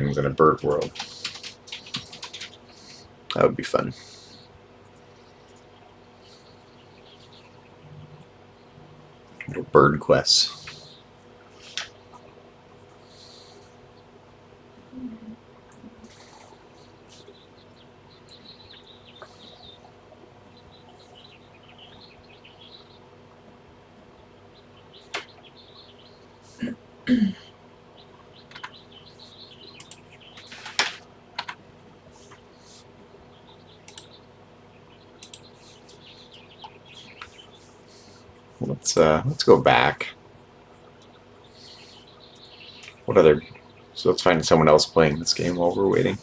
in a bird world. That would be fun. Little bird quests. Let's go back. What other? So let's find someone else playing this game while we're waiting.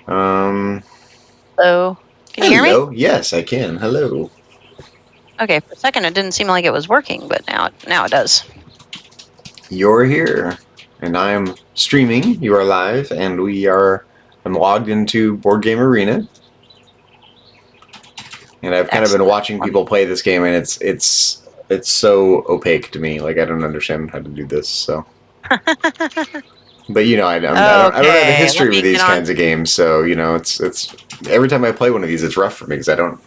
Hello. Can you hear me? Hello. Yes, I can. Hello. Okay, for a second it didn't seem like it was working, but now it does. You're here, and I'm streaming. You are live, and I'm logged into Board Game Arena, and I've kind of been watching people play this game, and it's so opaque to me. Like, I don't understand how to do this. So, but you know, I don't have a history with these kinds of games, so you know, it's every time I play one of these, it's rough for me because I don't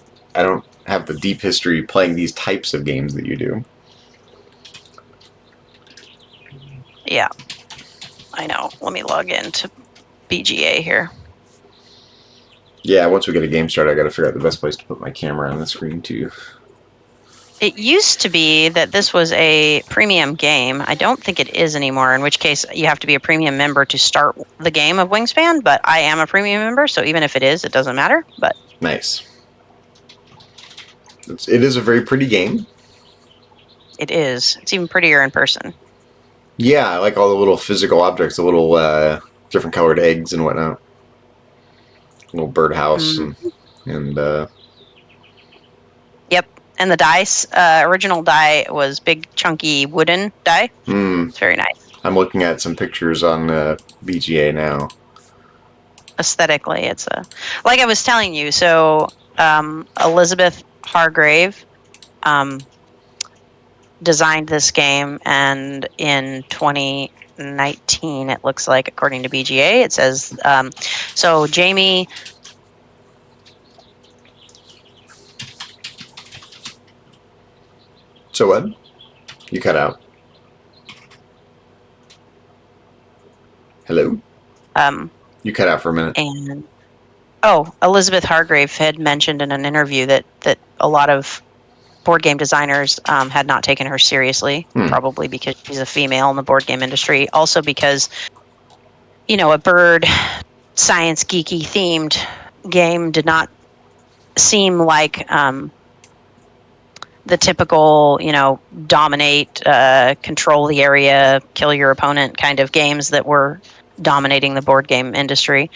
have the deep history playing these types of games that you do. Yeah, I know. Let me log into BGA here. Yeah, once we get a game started, I got to figure out the best place to put my camera on the screen too. It used to be that this was a premium game. I don't think it is anymore, in which case you have to be a premium member to start the game of Wingspan, but I am a premium member, so even if it is, it doesn't matter. But nice. It is a very pretty game. It is. It's even prettier in person. Yeah, I like all the little physical objects, the little different colored eggs and whatnot. Little birdhouse and Yep. And the dice, original die was big, chunky wooden die. It's very nice. I'm looking at some pictures on BGA now. Aesthetically, it's like I was telling you. So Elizabeth Hargrave designed this game, and in 2019, it looks like, according to BGA, it says so Jamie. So what? You cut out. Hello? You cut out for a minute. And Elizabeth Hargrave had mentioned in an interview that a lot of board game designers had not taken her seriously, probably because she's a female in the board game industry. Also because, you know, a bird science geeky themed game did not seem like the typical, you know, dominate, control the area, kill your opponent kind of games that were dominating the board game industry,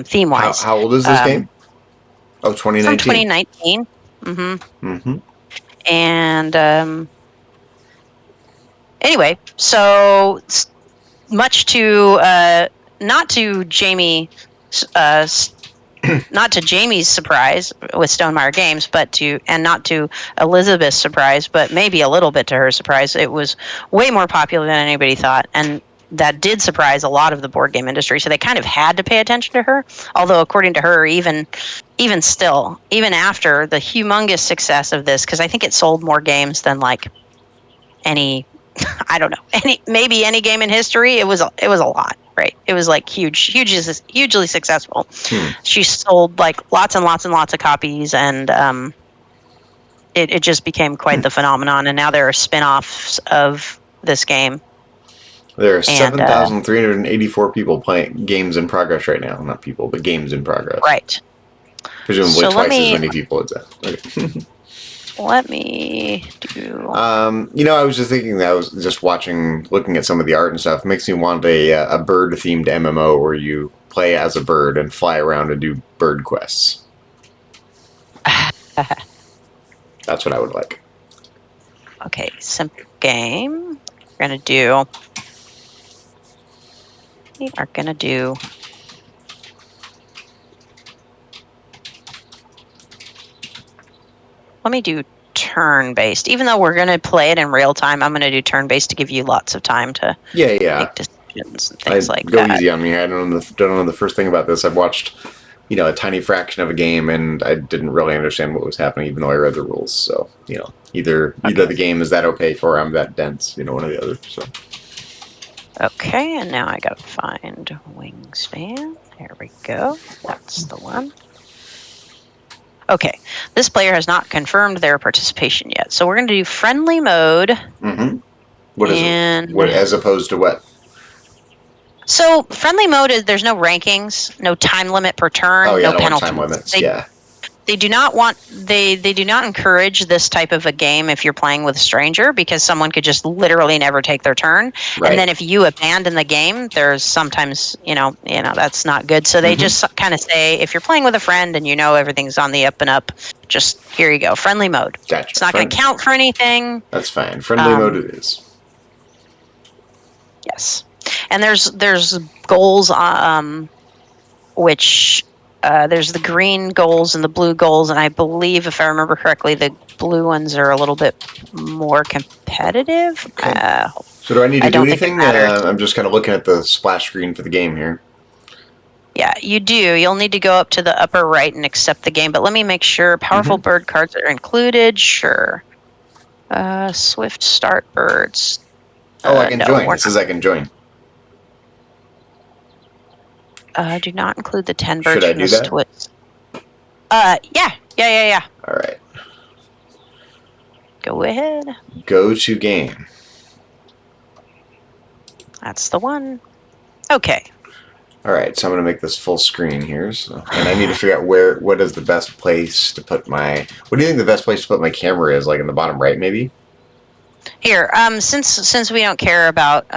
theme-wise. How old is this game? Oh, 2019. From 2019. Mm-hmm. And anyway, so much to not to Jamie's surprise with Stonemaier Games, and not to Elizabeth's surprise, but maybe a little bit to her surprise, it was way more popular than anybody thought, and that did surprise a lot of the board game industry. So they kind of had to pay attention to her. Although, according to her, even still, even after the humongous success of this, because I think it sold more games than like any, I don't know, maybe any game in history. It was a lot. Right. It was like hugely successful. She sold like lots and lots and lots of copies, and it just became quite the phenomenon. And now there are spin-offs of this game. There are 7,384 people playing games in progress right now. Not people, but games in progress. Right. Presumably twice as many people as that. Okay. Let me do... you know, I was just thinking that I was just looking at some of the art and stuff. It makes me want a bird-themed MMO where you play as a bird and fly around and do bird quests. That's what I would like. Okay, simple game. We're going to do... We are going to do... Let me do turn-based. Even though we're going to play it in real time, I'm going to do turn-based to give you lots of time to make decisions. animations and things like go that. easy on me. I don't know the first thing about this. I've watched, a tiny fraction of a game, and I didn't really understand what was happening, even though I read the rules. So, either the game is that opaque or I'm that dense, one or the other. So. Okay, and now I gotta find Wingspan. There we go. That's the one. Okay, this player has not confirmed their participation yet, so we're going to do friendly mode. Mm-hmm. What is it? What, as opposed to what? So friendly mode is there's no rankings, no time limit per turn, no penalties. Time limits. They do not want they do not encourage this type of a game if you're playing with a stranger, because someone could just literally never take their turn. Right. And then if you abandon the game, there's sometimes that's not good. So they just kind of say, if you're playing with a friend and everything's on the up and up, just here you go, friendly mode. Gotcha. It's not going to count for anything. That's fine. Friendly mode it is. Yes. And there's goals which there's the green goals and the blue goals, and I believe, if I remember correctly, the blue ones are a little bit more competitive. Okay. So do I need to do anything? I'm just kind of looking at the splash screen for the game here. Yeah, you do. You'll need to go up to the upper right and accept the game, but let me make sure. Powerful bird cards are included. Sure. Swift start birds. I can join. It says I can join. Do not include the 10 birds. Should I do that? Twist. Yeah. All right. Go ahead. Go to game. That's the one. Okay. All right, so I'm going to make this full screen here. And I need to figure out what is the best place to put my... What do you think the best place to put my camera is? Like in the bottom right, maybe? Here, since we don't care about...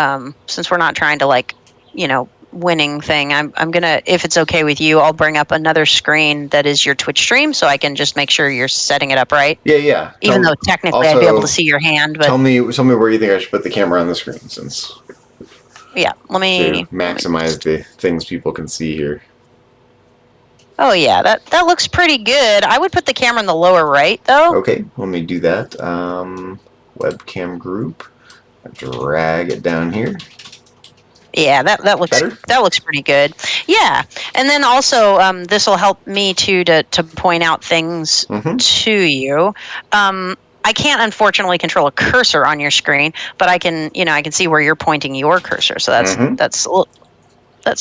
since we're not trying to, winning thing, I'm gonna, if it's okay with you, I'll bring up another screen that is your Twitch stream, so I can just make sure you're setting it up right. Yeah. Even though technically I'd be able to see your hand, but tell me where you think I should put the camera on the screen, since let me maximize the things people can see here. Oh yeah, that looks pretty good. I would put the camera in the lower right though. Okay, let me do that. Webcam group. Drag it down here. Yeah, that looks better? That looks pretty good. Yeah, and then also this will help me too to point out things to you. I can't unfortunately control a cursor on your screen, but I can see where you're pointing your cursor. So that's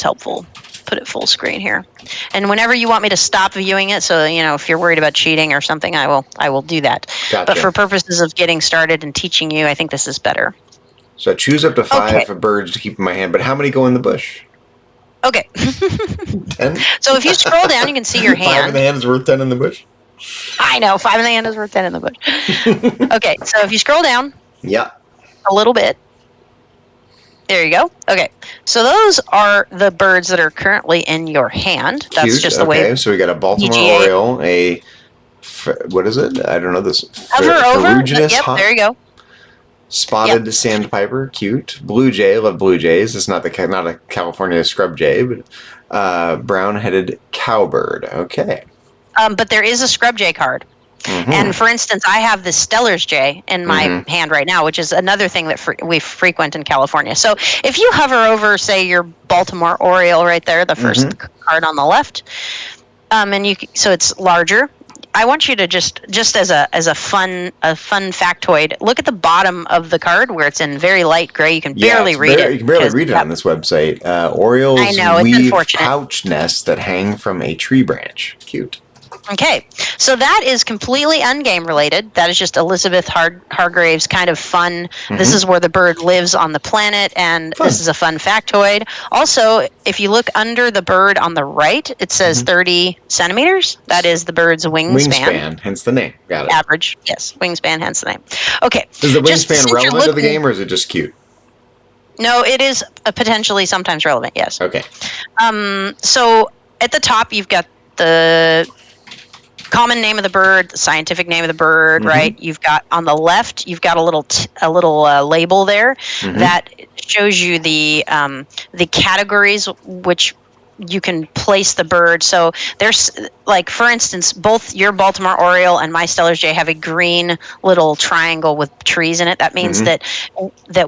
helpful. Put it full screen here, and whenever you want me to stop viewing it, so if you're worried about cheating or something, I will do that. Gotcha. But for purposes of getting started and teaching you, I think this is better. So I choose up to 5 birds to keep in my hand, but how many go in the bush? Okay. 10? So if you scroll down, you can see your hand. 5 in the hand is worth 10 in the bush? I know, 5 in the hand is worth 10 in the bush. Okay, so if you scroll down a little bit, there you go. Okay, so those are the birds that are currently in your hand. That's Cute. Just the way. Okay, so we got a Baltimore Oriole, what is it? I don't know this. Hover over. Yep, there you go. Spotted sandpiper, cute. Blue jay, love blue jays. It's not a California scrub jay, but brown-headed cowbird. Okay. But there is a scrub jay card. And for instance, I have the Stellar's jay in my hand right now, which is another thing that we frequent in California. So if you hover over, say, your Baltimore Oriole right there, the first card on the left, so it's larger. I want you to just as a fun factoid, look at the bottom of the card where it's in very light gray. You can barely read it. You can barely read it on this website. Orioles weave pouch nests that hang from a tree branch. Cute. Okay, so that is completely ungame related. That is just Elizabeth Hargrave's kind of fun. This is where the bird lives on the planet, and this is a fun factoid. Also, if you look under the bird on the right, it says 30 centimeters. That is the bird's wingspan. Wingspan, hence the name. Got it. Average, yes. Wingspan, hence the name. Okay. Is the wingspan relevant to the game, or is it just cute? No, it is potentially sometimes relevant, yes. Okay. So at the top, you've got the common name of the bird, the scientific name of the bird, right? You've got on the left, you've got a little label there that shows you the categories which you can place the bird. So there's, like, for instance, both your Baltimore Oriole and my Stellar's Jay have a green little triangle with trees in it. That means that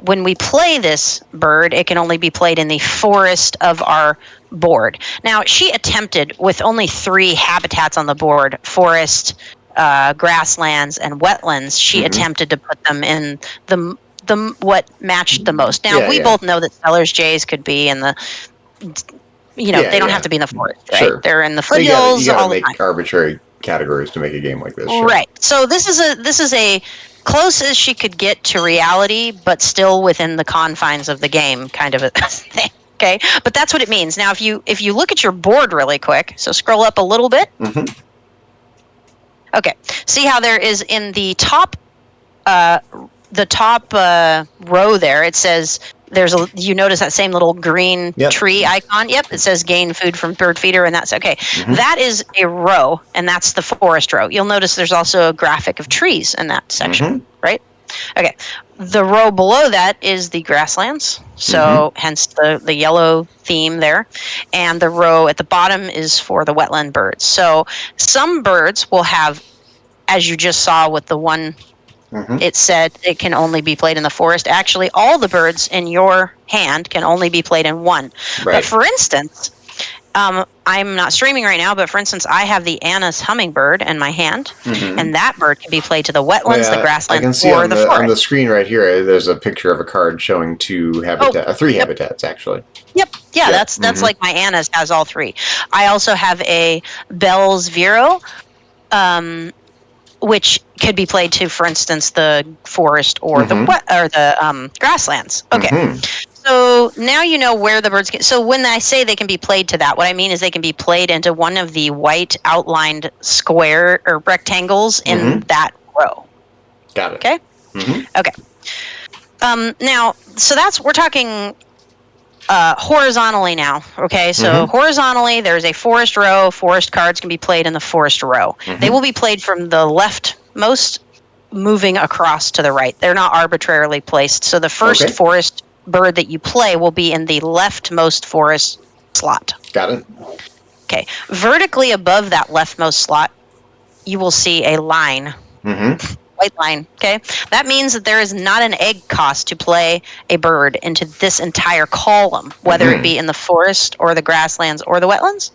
when we play this bird, it can only be played in the forest of our board. Now, she attempted with only 3 habitats on the board, forest, grasslands, and wetlands. She attempted to put them in the what matched the most. Now, we both know that Stellar's Jays could be in the, they don't have to be in the forest, right? Sure. They're in the foothills. You gotta all make the time. arbitrary categories to make a game like this. Sure. Right. So this is a close as she could get to reality, but still within the confines of the game, kind of a thing. Okay, but that's what it means. Now, if you look at your board really quick, so scroll up a little bit. Okay, see how there is in the top row there. It says you notice that same little green tree icon. Yep, it says gain food from bird feeder, and that's okay. That is a row, and that's the forest row. You'll notice there's also a graphic of trees in that section, right? Okay, the row below that is the grasslands, so hence the yellow theme there, and the row at the bottom is for the wetland birds. So some birds will have, as you just saw with the one. It said it can only be played in the forest. Actually, all the birds in your hand can only be played in one. Right. But for instance, I'm not streaming right now, but for instance, I have the Anna's hummingbird in my hand, and that bird can be played to the wetlands, the grasslands, or the forest. On the screen right here, there's a picture of a card showing 2 habitats, 3 habitats actually. Yep. Yeah, that's like my Anna's has all 3. I also have a Bell's Vero, which could be played to, for instance, the forest or the grasslands. Okay, so now you know where the birds can. So when I say they can be played to that, what I mean is they can be played into one of the white outlined square or rectangles in that row. Got it. Okay. Okay. Now, so we're talking horizontally now. Okay, so horizontally, there's a forest row. Forest cards can be played in the forest row. They will be played from the leftmost moving across to the right. They're not arbitrarily placed. So the first forest bird that you play will be in the leftmost forest slot. Got it. Okay, vertically above that leftmost slot, you will see a line. White line, okay? That means that there is not an egg cost to play a bird into this entire column, whether it be in the forest or the grasslands or the wetlands.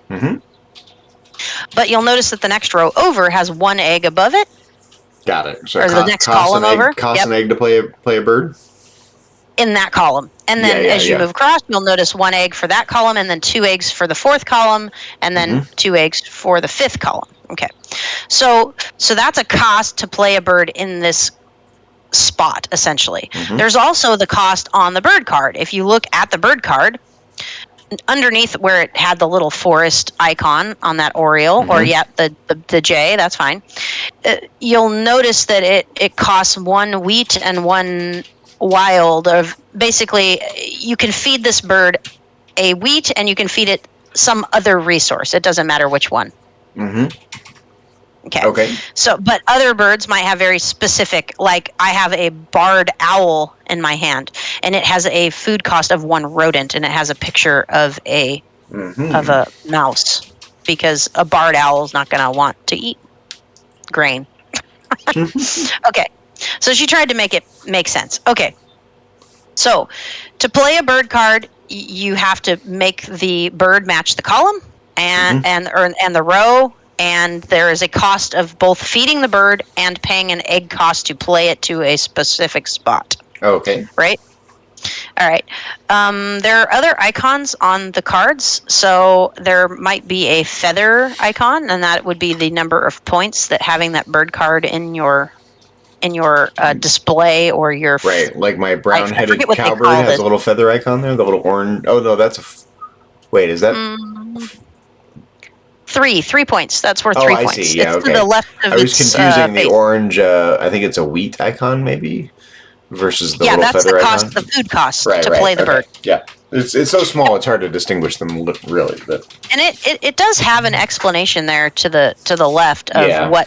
But you'll notice that the next row over has 1 egg above it. Got it. So or the next column over. Costs an egg to play a bird? In that column. And then as you move across, you'll notice 1 egg for that column, and then 2 eggs for the 4th column, and then 2 eggs for the 5th column. Okay, so that's a cost to play a bird in this spot, essentially. There's also the cost on the bird card. If you look at the bird card, underneath where it had the little forest icon on that Oriole, or the J, that's fine, you'll notice that it costs 1 wheat and 1 wild. Of basically, you can feed this bird a wheat, and you can feed it some other resource. It doesn't matter which one. Okay. So, but other birds might have very specific, like I have a barred owl in my hand, and it has a food cost of 1 rodent, and it has a picture of a mouse, because a barred owl is not going to want to eat grain. Okay. So she tried to make it make sense. Okay. So to play a bird card, you have to make the bird match the column and the row. And there is a cost of both feeding the bird and paying an egg cost to play it to a specific spot. Okay. Right? All right. There are other icons on the cards. So there might be a feather icon, and that would be the number of points that having that bird card in your display or your... Right, like my brown-headed cowbird has a little feather icon there, the little orange... Oh, no, that's wait, is that... 3 points. That's worth 3 points. I see. Yeah, it's to the left of I was confusing the face. Orange. I think it's a wheat icon, maybe, versus the little feather icon. Yeah, that's the food cost to play the bird. Yeah, it's so small it's hard to distinguish them really. But and it does have an explanation there to the left of what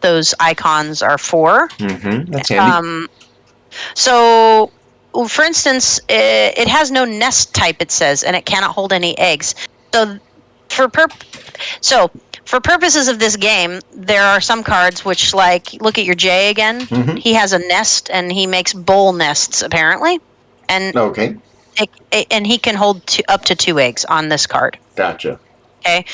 those icons are for. That's handy. So, for instance, it has no nest type. It says, and it cannot hold any eggs. So for for purposes of this game, there are some cards which, like, look at your J again. Mhm. He has a nest, and he makes bowl nests apparently, and Okay. and he can hold up to 2 eggs on this card. Gotcha. Okay.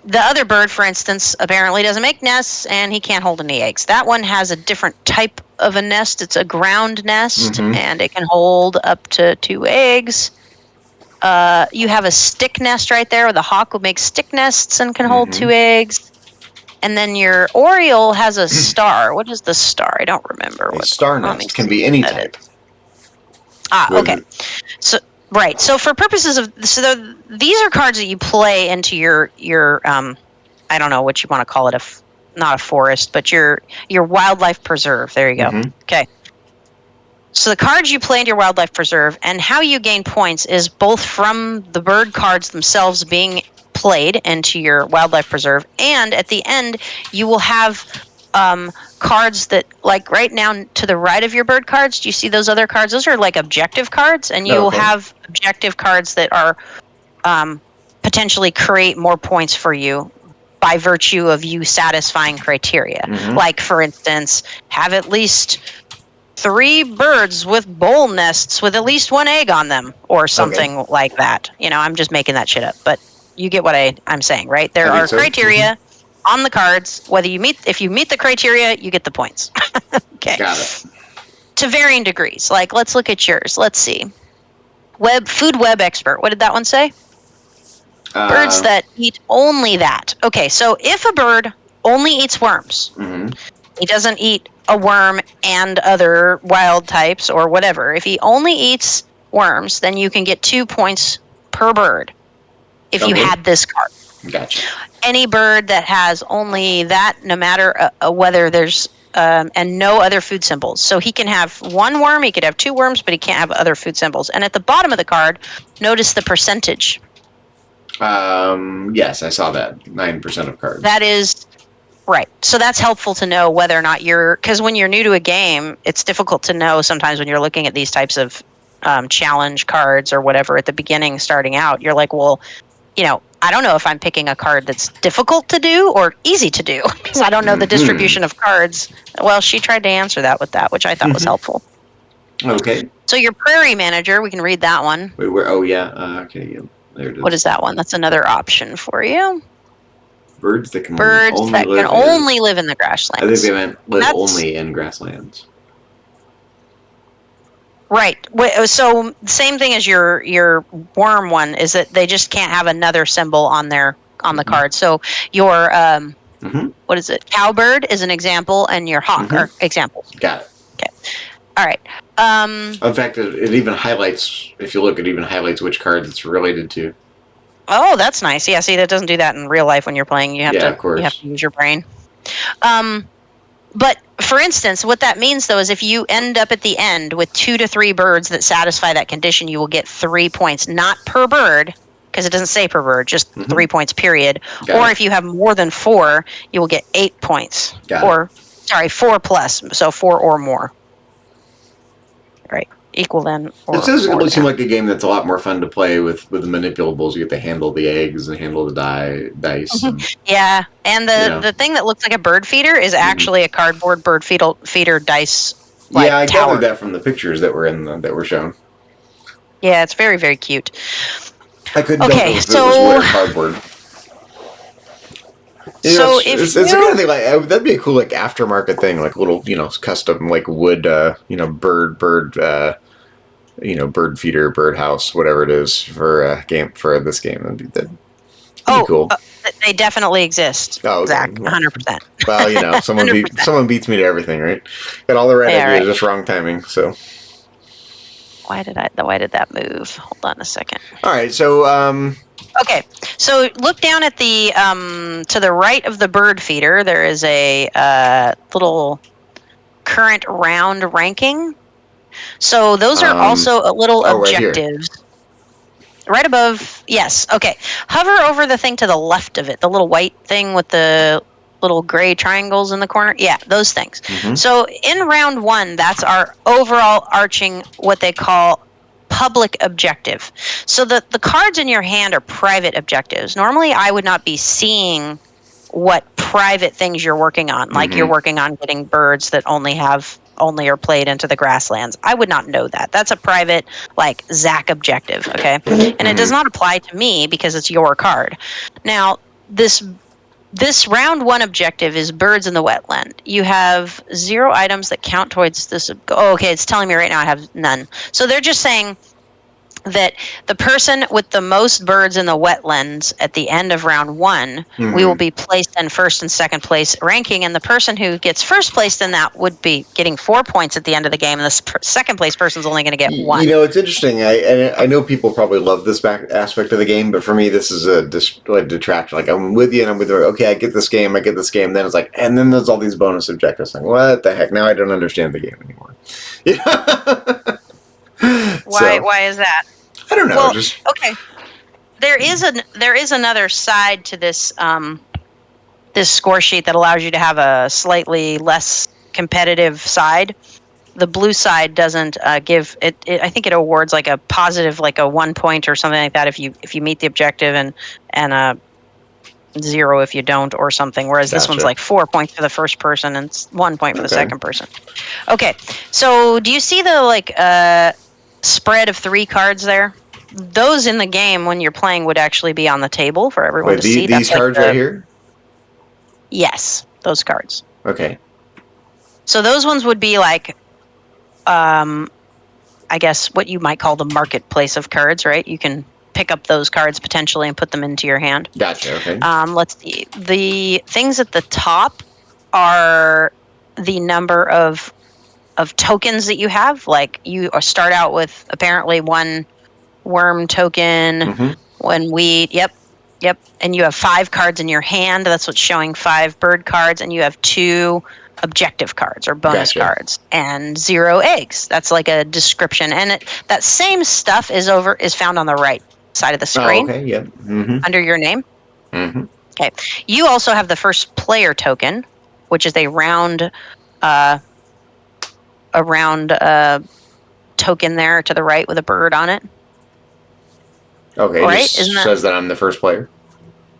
The other bird, for instance, apparently doesn't make nests, and he can't hold any eggs. That one has a different type of a nest. It's a ground nest, and it can hold up to 2 eggs. You have a stick nest right there, where the hawk will make stick nests and can hold 2 eggs. And then your Oriole has a star. What is the star? I don't remember. A star nest can be any type. Okay. So right. So for purposes of these are cards that you play into your I don't know what you want to call it, not a forest, but your wildlife preserve. There you go. Okay. So the cards you play into your wildlife preserve and how you gain points is both from the bird cards themselves being played into your wildlife preserve, and at the end you will have cards that, like right now to the right of your bird cards, do you see those other cards? Those are like objective cards, and you will have objective cards that are potentially create more points for you by virtue of you satisfying criteria. Like, for instance, have at least 3 birds with bowl nests with at least 1 egg on them, or something like that. I'm just making that shit up, but you get what I'm saying, right? There are criteria on the cards. If you meet the criteria, you get the points. Okay. Got it. To varying degrees. Like, let's look at yours. Let's see. Food web expert. What did that one say? Birds that eat only that. Okay, so if a bird only eats worms, he doesn't eat a worm and other wild types or whatever. If he only eats worms, then you can get 2 points per bird if you had this card. Gotcha. Any bird that has only that, no matter whether there's and no other food symbols. So he can have 1 worm, he could have 2 worms, but he can't have other food symbols. And at the bottom of the card, notice the percentage. Yes, I saw that. 9% of cards. That is right. So that's helpful to know whether or not because when you're new to a game, it's difficult to know sometimes when you're looking at these types of challenge cards or whatever at the beginning, starting out. You're like, well, I don't know if I'm picking a card that's difficult to do or easy to do, because I don't know the distribution of cards. Well, she tried to answer that with that, which I thought was helpful. Okay. So your prairie manager, we can read that one. Wait, where? Oh, yeah. Okay, yeah. There it is. What is that one? That's another option for you. Birds that can only live in the grasslands. I think they meant live only in grasslands. Right. So same thing as your worm one is that they just can't have another symbol on the card. So your what is it? Cowbird is an example, and your hawk are examples. Got it. Okay. All right. In fact, it even highlights. If you look, it even highlights which cards it's related to. Oh, that's nice. Yeah. See, that doesn't do that in real life when you're playing. You have to use your brain. But for instance, what that means, though, is if you end up at the end with 2 to 3 birds that satisfy that condition, you will get 3 points, not per bird, because it doesn't say per bird, just 3 points, period. If you have more than 4, you will get 8 points. 4 plus, so 4 or more. Right. Equal then. It does seem like a game that's a lot more fun to play with the manipulables. You get to handle the eggs and handle the dice. Yeah, and the thing that looks like a bird feeder is actually a cardboard bird feeder dice. Yeah, I gathered that from the pictures that were shown. Yeah, it's very, very cute. I couldn't tell if it was wood or cardboard. It's the kind of thing that'd be a cool aftermarket thing, like little custom wood bird feeder, bird house, whatever it is for this game. That'd be cool. They definitely exist. Oh, okay. Zach, 100%. Well, someone beats me to everything, right? Got all the right ideas, just wrong timing. So why did that move? Hold on a second. All right, so okay, so look down at the to the right of the bird feeder. There is a little current round ranking. So those are also a little objectives. Right above, yes. Okay, hover over the thing to the left of it, the little white thing with the little gray triangles in the corner. Yeah, those things. So in round 1, that's our overall arching, what they call public objective. So the cards in your hand are private objectives. Normally, I would not be seeing what private things you're working on. Like you're working on getting birds that only are played into the grasslands. I would not know that. That's a private, like, Zach objective, okay? And it does not apply to me because it's your card. Now, this round 1 objective is birds in the wetland. You have 0 items that count towards this. Oh, okay, it's telling me right now I have none. So they're just saying that the person with the most birds in the wetlands at the end of round 1, we will be placed in first and second place ranking, and the person who gets first place in that would be getting 4 points at the end of the game, and the second place person's only going to get 1. You know, it's interesting. I know people probably love this aspect of the game, but for me, this is a detraction. Like, I'm with you, and I'm with you. Okay, I get this game. Then it's like, and then there's all these bonus objectives. Like, what the heck? Now I don't understand the game anymore. Why is that? I don't know. Well, okay. There is another side to this this score sheet that allows you to have a slightly less competitive side. The blue side doesn't give it. I think it awards like a positive, like a 1 point or something like that if you meet the objective, and a 0 if you don't, or something. Whereas this one's like 4 points for the first person and 1 point for the second person. Okay, so do you see the spread of 3 cards there? Those in the game when you're playing would actually be on the table for everyone to see. These cards right here? Yes, those cards. Okay. So those ones would be like, I guess what you might call the marketplace of cards, right? You can pick up those cards potentially and put them into your hand. Gotcha, okay. Let's see. The things at the top are the number of tokens that you have. Like, you start out with apparently 1 worm token, 1 wheat. Yep. And you have 5 cards in your hand. That's what's showing 5 bird cards, and you have 2 objective cards or bonus cards, and 0 eggs. That's like a description, and that same stuff is found on the right side of the screen. Oh, okay. Yep. Under your name. Okay. You also have the first player token, which is a round token there to the right with a bird on it. Okay, right? Says that I'm the first player.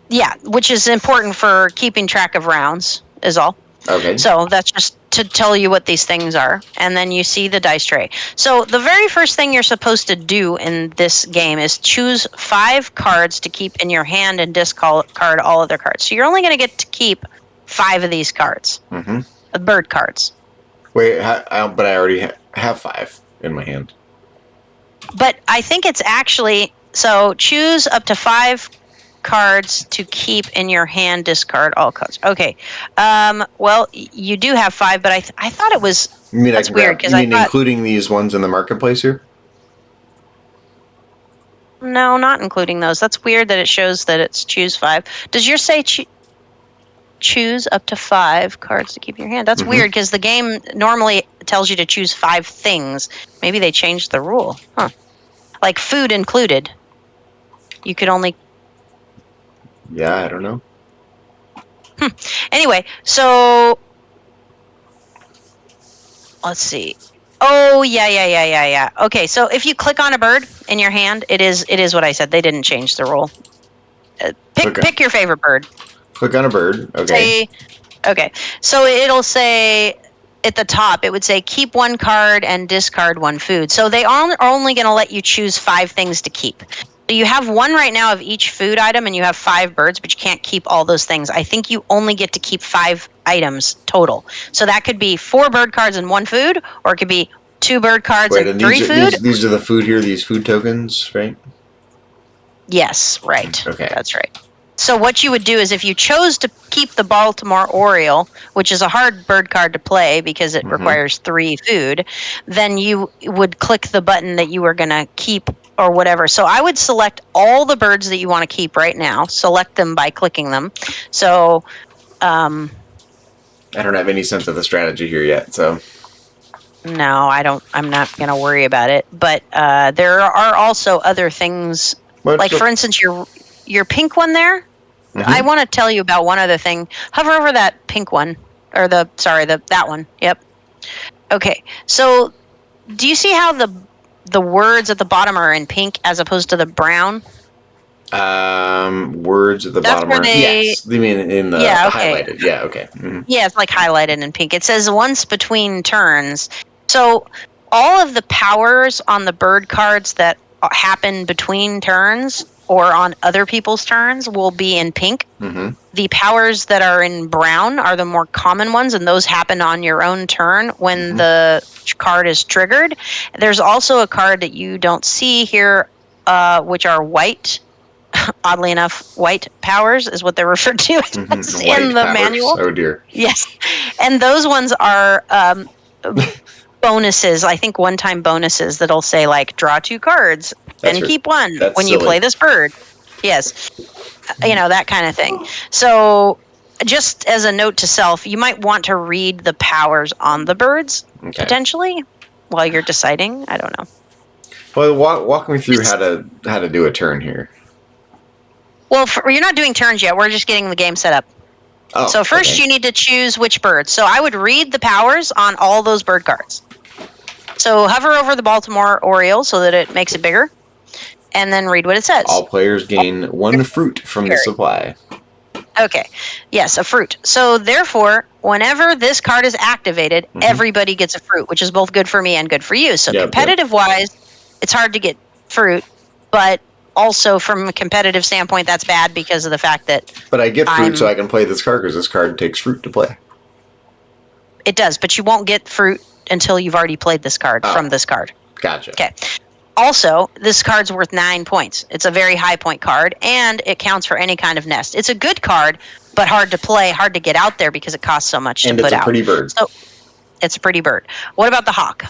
Yeah, which is important for keeping track of rounds, is all. Okay. So that's just to tell you what these things are. And then you see the dice tray. So the very first thing you're supposed to do in this game is choose 5 cards to keep in your hand and discard all other cards. So you're only going to get to keep 5 of these cards. The bird cards. Wait, but I already have 5 in my hand. But I think it's actually... So choose up to 5 cards to keep in your hand, discard all cards. Okay. Well, you do have 5, but I thought it was... That's weird. You mean including these ones in the marketplace here? No, not including those. That's weird that it shows that it's choose 5. Does yours say choose up to 5 cards to keep in your hand? That's weird, because the game normally tells you to choose 5 things. Maybe they changed the rule. Huh. Like food included. You could only... Yeah, I don't know. Anyway, so... Let's see. Oh, yeah. Okay, so if you click on a bird in your hand, it is what I said. They didn't change the rule. Pick your favorite bird. Click on a bird. Okay. Okay. So it'll say... At the top, it would say keep 1 card and discard 1 food. So they are only going to let you choose 5 things to keep. So you have 1 right now of each food item, and you have 5 birds, but you can't keep all those things. I think you only get to keep 5 items total. So that could be 4 bird cards and 1 food, or it could be 2 bird cards and 3 food. These are the food here, these food tokens, right? Yes, right. Okay. That's right. So what you would do is, if you chose to keep the Baltimore Oriole, which is a hard bird card to play because it requires 3 food, then you would click the button that you were going to keep or whatever. So I would select all the birds that you want to keep right now. Select them by clicking them. So I don't have any sense of the strategy here yet, so... No, I don't. I'm not going to worry about it. But there are also other things. For instance, your pink one there. I want to tell you about one other thing. Hover over that pink one, or that one. Yep. Okay. So, do you see how the words at the bottom are in pink as opposed to the brown. Words at the That's bottom where are they. yes. You mean in the Yeah. Okay. highlighted? Yeah. Okay. Mm-hmm. Yeah, it's like highlighted in pink. It says once between turns. So all of the powers on the bird cards that happen between turns or on other people's turns will be in pink. Mm-hmm. The powers that are in brown are the more common ones, and those happen on your own turn when the card is triggered. There's also a card that you don't see here, which are white. Oddly enough, white powers is what they're referred to as in the powers. manual. Oh dear. Yes, and those ones are bonuses. I think one-time bonuses that'll say like draw 2 cards and keep 1 when you play this bird. Yes, that kind of thing. So, just as a note to self, you might want to read the powers on the birds potentially while you're deciding. I don't know. Well, walk me through how to do a turn here. Well, you're not doing turns yet. We're just getting the game set up. Oh, so first you need to choose which bird. So I would read the powers on all those bird cards. So hover over the Baltimore Oriole so that it makes it bigger, and then read what it says. All players gain 1 fruit from the supply. Okay. Yes, a fruit. So therefore, whenever this card is activated, everybody gets a fruit, which is both good for me and good for you. So competitive-wise, it's hard to get fruit, but also from a competitive standpoint, that's bad because of the fact that... But I get fruit so I can play this card because this card takes fruit to play. It does, but you won't get fruit until you've already played this card from this card. Gotcha. Okay. Also, this card's worth 9 points. It's a very high point card, and it counts for any kind of nest. It's a good card, but hard to play, hard to get out there because it costs so much to put out. And it's a pretty bird. So, it's a pretty bird. What about the hawk?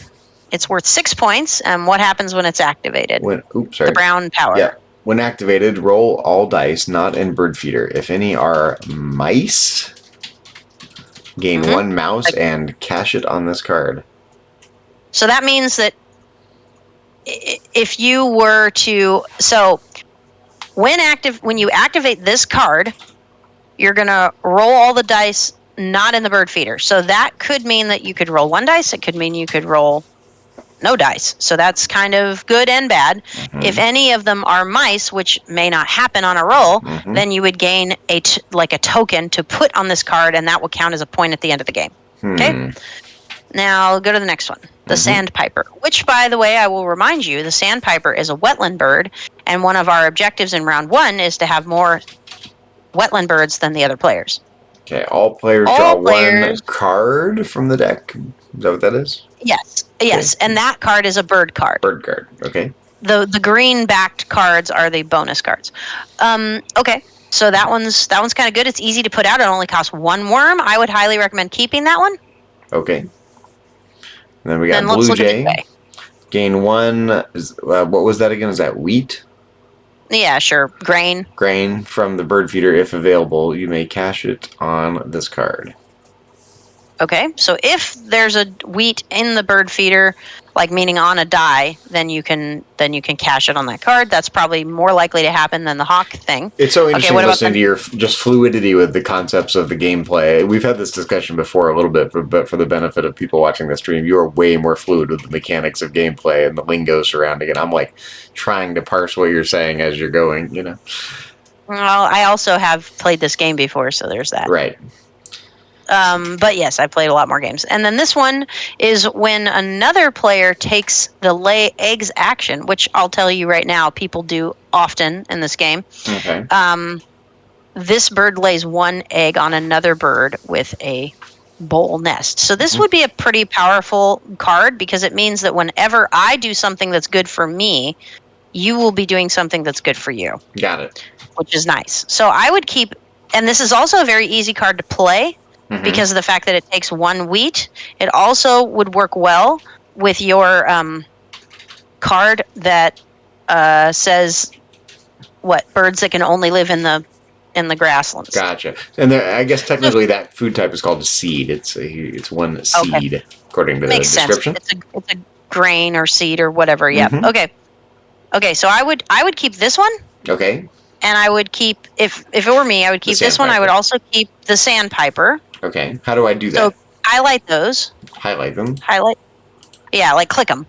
It's worth 6 points, and what happens when it's activated? The brown power. Yeah. When activated, roll all dice not in bird feeder. If any are mice, gain 1 mouse and cash it on this card. So that means that if you were to... So when you activate this card, you're going to roll all the dice not in the bird feeder. So that could mean that you could roll 1 dice. It could mean you could roll no dice. So that's kind of good and bad. If any of them are mice, which may not happen on a roll, then you would gain a token to put on this card, and that will count as a point at the end of the game. Okay? Now, go to the next one. The sandpiper, which, by the way, I will remind you, the sandpiper is a wetland bird, and one of our objectives in round 1 is to have more wetland birds than the other players. Okay, all players draw 1 card from the deck. Is that what that is? Yes, yes, and that card is a bird card. Bird card, okay. The green-backed cards are the bonus cards. Okay, so that one's kind of good. It's easy to put out. It only costs 1 worm. I would highly recommend keeping that one. Okay. And then we got Blue Jay. Gain 1. What was that again? Is that wheat? Yeah, sure. Grain. Grain from the bird feeder. If available, you may cash it on this card. Okay, so if there's a wheat in the bird feeder, like meaning on a die, then you can cash it on that card. That's probably more likely to happen than the hawk thing. It's so interesting listening to your just fluidity with the concepts of the gameplay. We've had this discussion before a little bit, but for the benefit of people watching the stream, you are way more fluid with the mechanics of gameplay and the lingo surrounding it. I'm like trying to parse what you're saying as you're going, Well, I also have played this game before, so there's that. Right. But yes, I played a lot more games. And then this one is when another player takes the lay eggs action, which I'll tell you right now, people do often in this game. Okay. This bird lays 1 egg on another bird with a bowl nest. So this would be a pretty powerful card because it means that whenever I do something that's good for me, you will be doing something that's good for you. Got it. Which is nice. So I would keep, and this is also a very easy card to play. Because of the fact that it takes 1 wheat. It also would work well with your card that says birds that can only live in the grasslands. Gotcha. And I guess technically that food type is called a seed. It's 1 seed according to the description. Sense. It's a grain or seed or whatever. Yeah. Okay. So I would keep this one. Okay. And I would keep if it were me, I would keep this one. I would also keep the sandpiper. Okay. How do I do that? So highlight those. Highlight them? Yeah, click them.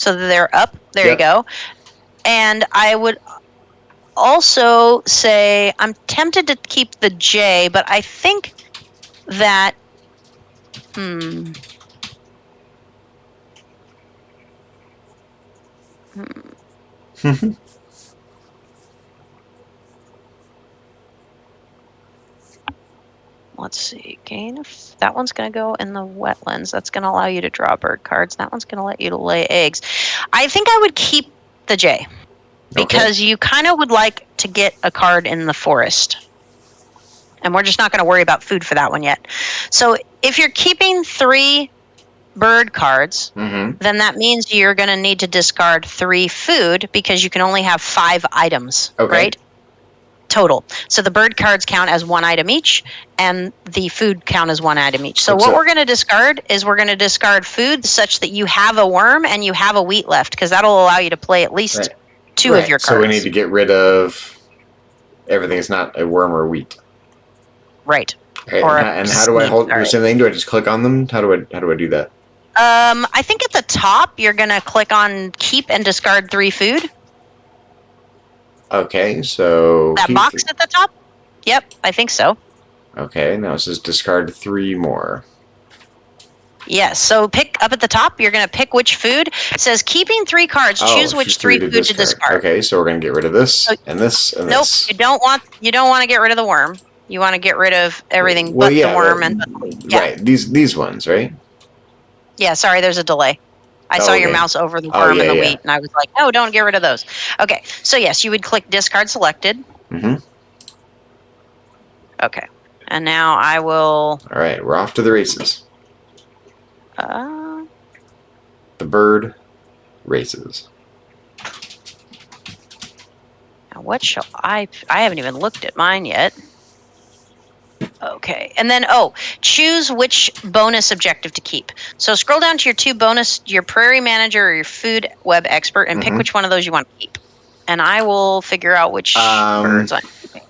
so that they're up. There you Yep. go. And I would also say I'm tempted to keep the J, but I think that hmm. Let's see. That one's going to go in the wetlands. That's going to allow you to draw bird cards. That one's going to let you to lay eggs. I think I would keep the J because you kind of would like to get a card in the forest. And we're just not going to worry about food for that one yet. So if you're keeping 3 bird cards, then that means you're going to need to discard 3 food because you can only have 5 items, right? Total. So the bird cards count as 1 item each, and the food count as 1 item each. So what we're going to discard is we're going to discard food such that you have a worm and you have a wheat left, because that'll allow you to play at least 2 of your cards. So we need to get rid of everything that's not a worm or wheat. Right. And how do I hold the same thing? Do I just click on them? How do I do that? I think at the top you're going to click on keep and discard 3 food. Okay, so that box at the top? Yep, I think so. Okay, now it says discard 3 more. Yes, so pick up at the top. You're going to pick which food. It says keeping 3 cards. Choose which 3 food to discard. Okay, so we're going to get rid of this and this and this. Nope, you don't want to get rid of the worm. You want to get rid of everything but the worm and the right. These ones, right? Yeah, sorry, there's a delay. I saw your mouse over the worm and the wheat, and I was like, no, don't get rid of those. Okay, so yes, you would click discard selected. Okay, and now I will... All right, we're off to the races. The bird races. Now what shall I haven't even looked at mine yet. Okay, and then, choose which bonus objective to keep. So scroll down to your 2 bonus, your Prairie Manager or your Food Web Expert, and pick which one of those you want to keep. And I will figure out which birds I'm keeping.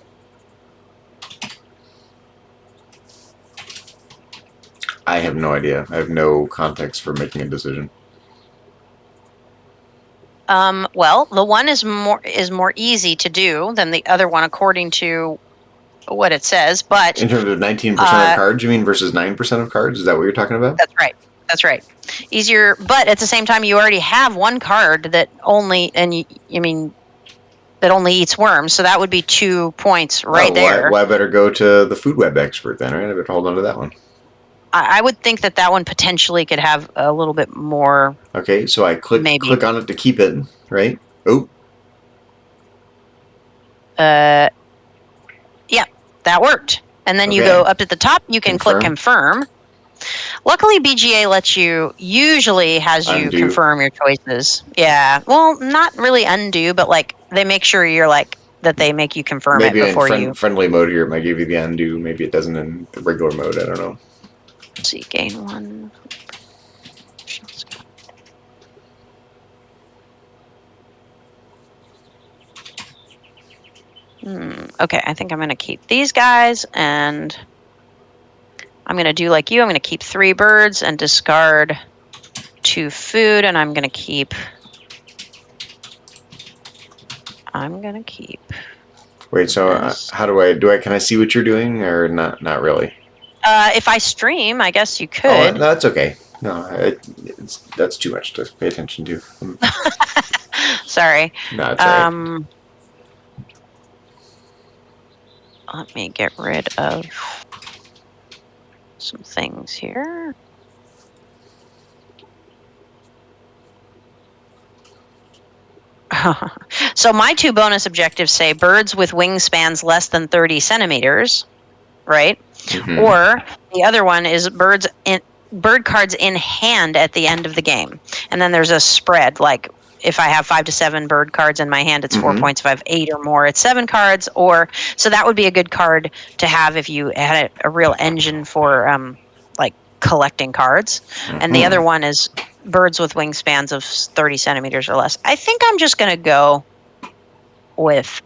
I have no idea. I have no context for making a decision. Well, the one is more easy to do than the other one, according to what it says, but in terms of 19% of cards, you mean, versus 9% of cards? Is that what you're talking about? That's right. Easier, but at the same time, you already have 1 card that only that only eats worms, so that would be 2 points there. Why better go to the Food Web Expert then, right? I better hold on to that one. I would think that one potentially could have a little bit more. Okay, so I click on it to keep it, right? Oh. Yeah, that worked. And then you go up at the top, you can click confirm. Luckily, BGA usually has you confirm your choices. Yeah, well, not really undo, but like they make sure you're like that they make you confirm it before you. Friendly mode here, it might give you the undo. Maybe it doesn't in the regular mode. I don't know. Let's see, gain 1. Okay, I think I'm going to keep these guys, and I'm going to do like you. I'm going to keep 3 birds and discard 2 food, and I'm going to keep... Wait, so how do I... Can I see what you're doing, or not really? If I stream, I guess you could. Oh, that's okay. No, that's too much to pay attention to. Sorry. No, it's all right. Let me get rid of some things here. So my 2 bonus objectives say birds with wingspans less than 30 centimeters, right? Or the other one is bird cards in hand at the end of the game. And then there's a spread, like if I have 5 to 7 bird cards in my hand, it's 4 points. If I have 8 or more, it's 7 cards. So that would be a good card to have if you had a real engine for like collecting cards. And the other one is birds with wingspans of 30 centimeters or less. I think I'm just going to go with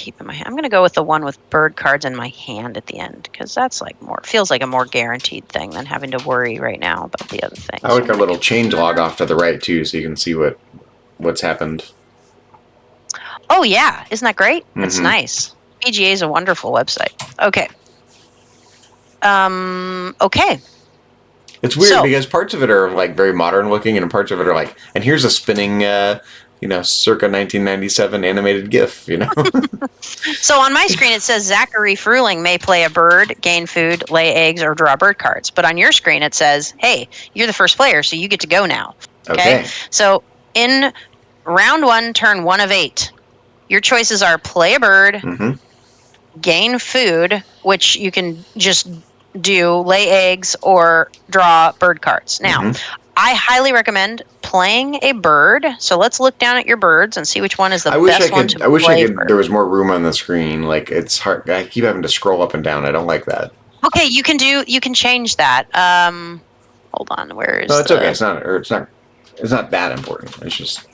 keep in my hand? I'm going to go with the one with bird cards in my hand at the end, because that's like feels like a more guaranteed thing than having to worry right now about the other things. I like a little change log off to the right too, so you can see what's happened. Oh yeah, isn't that great? That's nice. PGA is a wonderful website. Okay. Okay. It's weird because parts of it are like very modern looking, and parts of it are like, and here's a spinning, circa 1997 animated GIF. So on my screen it says Zachary Fruling may play a bird, gain food, lay eggs, or draw bird cards. But on your screen it says, "Hey, you're the first player, so you get to go now." Okay. So in round 1, turn 1 of 8, your choices are play a bird, gain food, which you can just do, lay eggs, or draw bird cards. Now, I highly recommend playing a bird. So let's look down at your birds and see which one is the best one to play. I wish there was more room on the screen. Like, it's hard. I keep having to scroll up and down. I don't like that. Okay, you can change that. Hold on, where is? No, it's okay. It's not that important. It's just,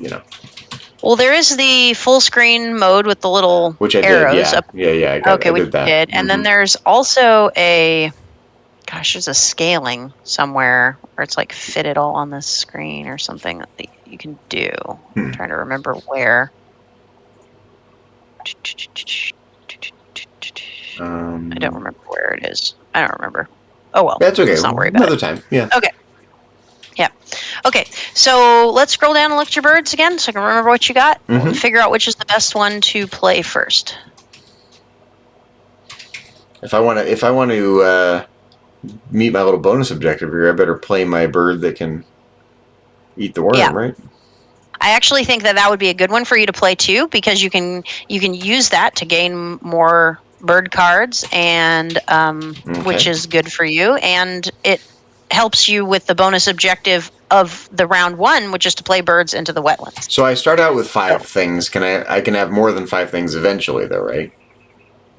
Well, there is the full screen mode with the little arrows. I did that. Did. And then there's also there's a scaling somewhere where it's like fit it all on the screen or something that you can do. I'm trying to remember where. I don't remember where it is. I don't remember. Oh well. That's okay. Let's not worry about Another time. Yeah. Okay. Yeah. Okay. So let's scroll down and look at your birds again, so I can remember what you got. And figure out which is the best one to play first. If I want to meet my little bonus objective here, I better play my bird that can eat the worm, right? I actually think that would be a good one for you to play too, because you can use that to gain more bird cards, and which is good for you, and it helps you with the bonus objective of the round 1, which is to play birds into the wetlands. So I start out with 5 things. I can have more than 5 things eventually, though, right?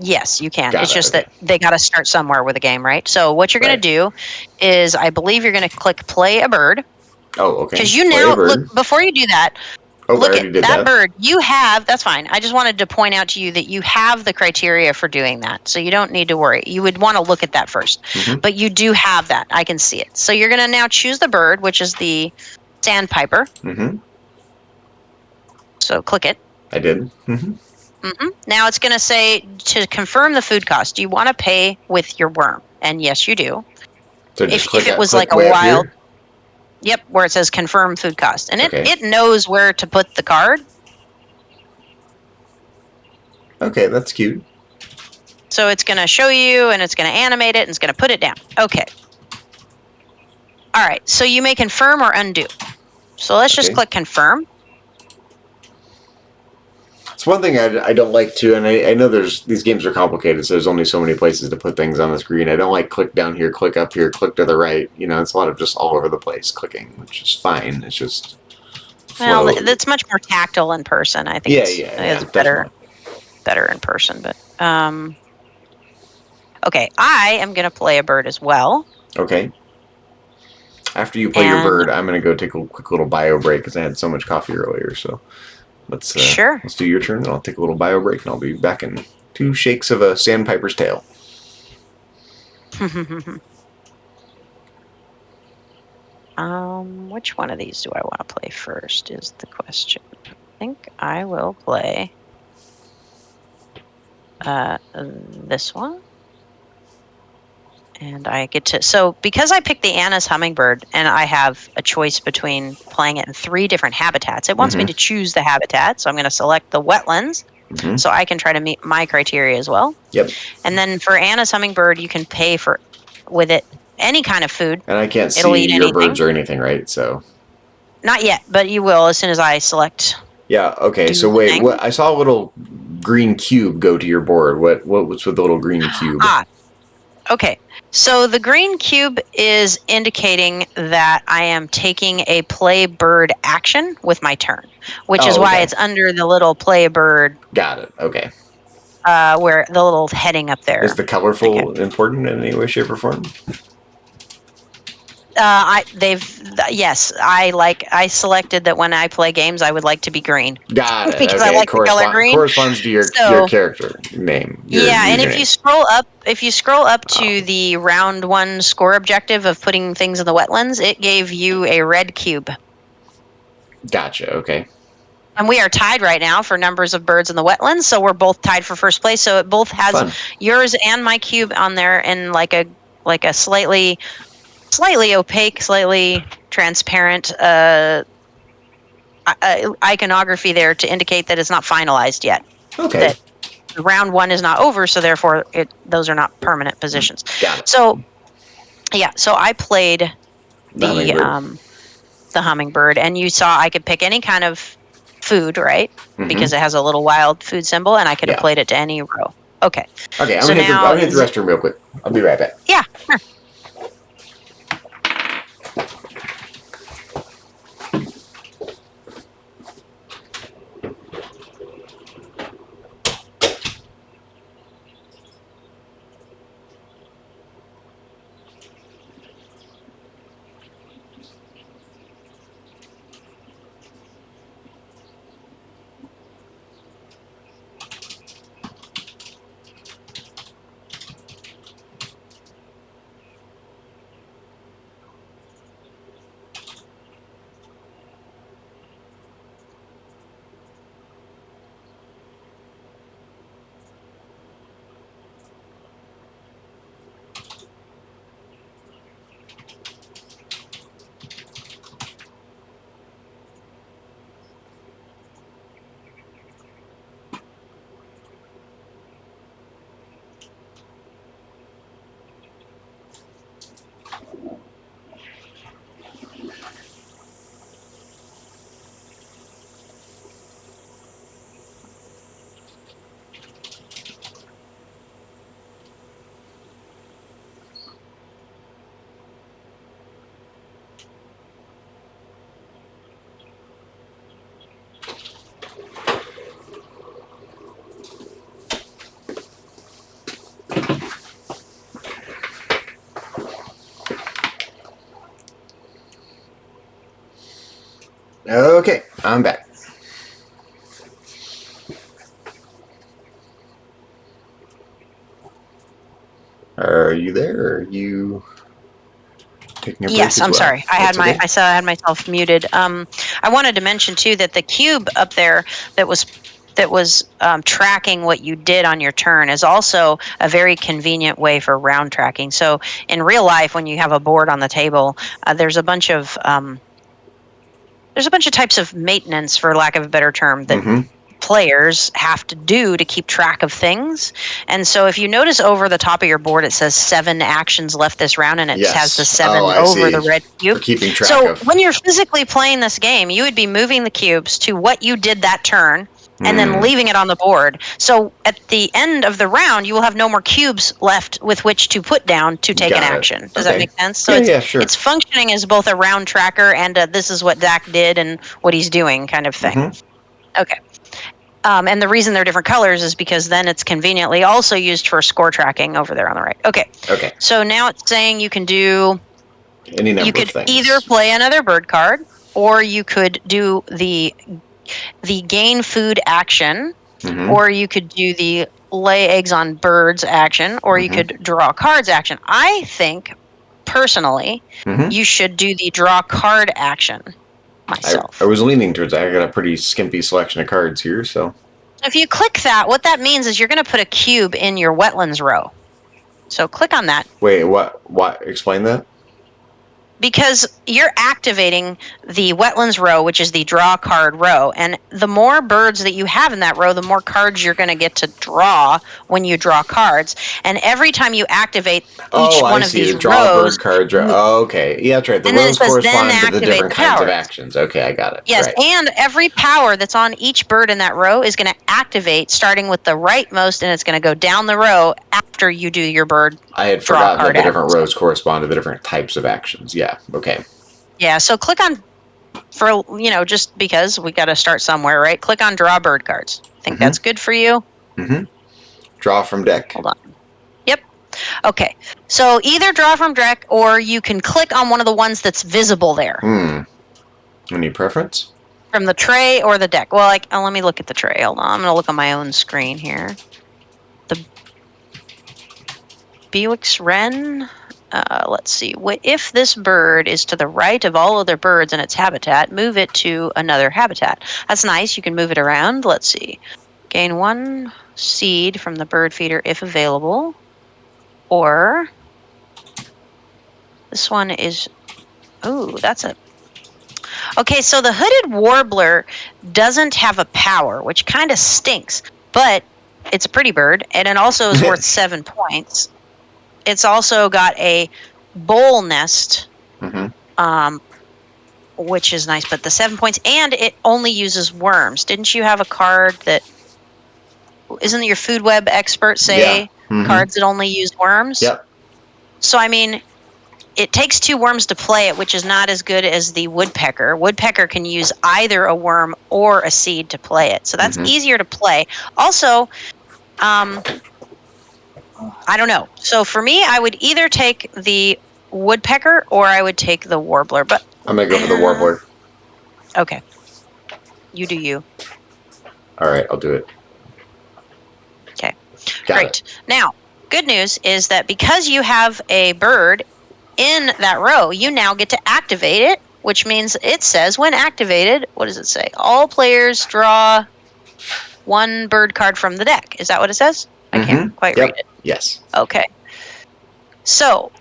Yes, you can. It's just that they got to start somewhere with a game, right? So what you're going to do is, I believe you're going to click play a bird. Oh, okay. Because look, before you do that, look at that bird. You have, that's fine. I just wanted to point out to you that you have the criteria for doing that. So you don't need to worry. You would want to look at that first. But you do have that. I can see it. So you're going to now choose the bird, which is the sandpiper. So click it. I did. Now it's going to say, to confirm the food cost, do you want to pay with your worm? And yes, you do. So if it was like a wild... Yep, where it says confirm food cost. And it knows where to put the card. Okay, that's cute. So it's going to show you, and it's going to animate it, and it's going to put it down. Okay. All right, so you may confirm or undo. So let's just click confirm. It's one thing I don't like to, and I know these games are complicated, so there's only so many places to put things on the screen. I don't like click down here, click up here, click to the right. It's a lot of just all over the place clicking, which is fine. It's just well, it's much more tactile in person. I think it's better in person. But okay, I am going to play a bird as well. Okay. After you play your bird, I'm going to go take a quick little bio break because I had so much coffee earlier. So. Let's do your turn, and I'll take a little bio break, and I'll be back in 2 shakes of a sandpiper's tail. Which one of these do I want to play first is the question. I think I will play this one. And I get to... So because I picked the Anna's hummingbird, and I have a choice between playing it in 3 different habitats, it wants me to choose the habitat. So I'm going to select the wetlands, so I can try to meet my criteria as well. Yep. And then for Anna's hummingbird, you can pay with it any kind of food. And I can't see your birds or anything, right? So... Not yet, but you will as soon as I select... Yeah, okay. So wait, I saw a little green cube go to your board. What was with the little green cube? Okay. So the green cube is indicating that I am taking a play bird action with my turn, which is why it's under the little play bird. Got it. Okay. Where the little heading up there. Is the colorful important in any way, shape, or form? Yes, I selected that when I play games, I would like to be green. Got it. Because I Okay, like the color green. corresponds to your So character name, your yeah, and username. if you scroll up to the round 1 score objective of putting things in the wetlands, it gave you a red cube. Gotcha. Okay. And we are tied right now for numbers of birds in the wetlands, so we're both tied for first place. So it both has Fun. yours and my cube on there in like a slightly opaque, slightly transparent iconography there to indicate that it's not finalized yet. Okay. That round 1 is not over, so therefore those are not permanent positions. Got it. So yeah, so I played the hummingbird, and you saw I could pick any kind of food, right? Mm-hmm. Because it has a little wild food symbol, and I could have played it to any row. Okay. Okay, I'm gonna hit the restroom real quick. I'll be right back. Yeah, sure. Okay, I'm back. Are you there? Or are you taking a break? Yes, I'm sorry. I had okay. I had myself muted. I wanted to mention too that the cube up there that was tracking what you did on your turn is also a very convenient way for round tracking. So in real life, when you have a board on the table, there's a bunch of types of maintenance, for lack of a better term, that players have to do to keep track of things. And so if you notice over the top of your board, it says 7 actions left this round, and it has the 7 over the red cube. For keeping track so of. When you're physically playing this game, you would be moving the cubes to what you did that turn and then leaving it on the board. So at the end of the round, you will have no more cubes left with which to put down to take an action. Does that make sense? So it's functioning as both a round tracker and this is what Zach did and what he's doing kind of thing. Okay. And the reason they're different colors is because then it's conveniently also used for score tracking over there on the right. Okay. So now it's saying you can do any number you could of things. Either play another bird card, or you could do the gain food action, or you could do the lay eggs on birds action, or you could draw cards action. I think personally you should do the draw card action myself. I was leaning towards that. I got a pretty skimpy selection of cards here, so if you click that, what that means is you're going to put a cube in your wetlands row. So click on that. Wait, what explain that? Because you're activating the wetlands row, which is the draw card row. And the more birds that you have in that row, the more cards you're going to get to draw when you draw cards. And every time you activate each one of these rows... bird cards. Okay. Yeah, that's right. The rows correspond to the different kinds of actions. Okay, I got it. Yes, right. And every power that's on each bird in that row is going to activate starting with the rightmost, and it's going to go down the row after you do your bird I had forgotten that the different rows correspond to the different types of actions. Yeah, okay. Yeah, so click on, just because we got to start somewhere, right? Click on draw bird cards. Think that's good for you? Draw from deck. Hold on. Yep. Okay, so either draw from deck, or you can click on one of the ones that's visible there. Any preference? From the tray or the deck. Well, let me look at the tray. Hold on, I'm going to look on my own screen here. The Bewick's Wren. Let's see. If this bird is to the right of all other birds in its habitat, move it to another habitat. That's nice. You can move it around. Let's see. Gain 1 seed from the bird feeder if available. Or this one is... Ooh, that's a... Okay, so the hooded warbler doesn't have a power, which kind of stinks. But it's a pretty bird, and it also is worth 7 points. It's also got a bowl nest, which is nice, but the 7 points, and it only uses worms. Didn't you have a card that... Isn't your food web expert say cards that only use worms? Yep. So, I mean, it takes 2 worms to play it, which is not as good as the woodpecker. Woodpecker can use either a worm or a seed to play it. So that's easier to play. Also, I don't know. So for me, I would either take the woodpecker or I would take the warbler. But I'm going to go for the warbler. Okay. You do you. All right, I'll do it. Okay. Great. Now, good news is that because you have a bird in that row, you now get to activate it, which means it says when activated, what does it say? All players draw 1 bird card from the deck. Is that what it says? I can't quite read it. Yes. Okay. So,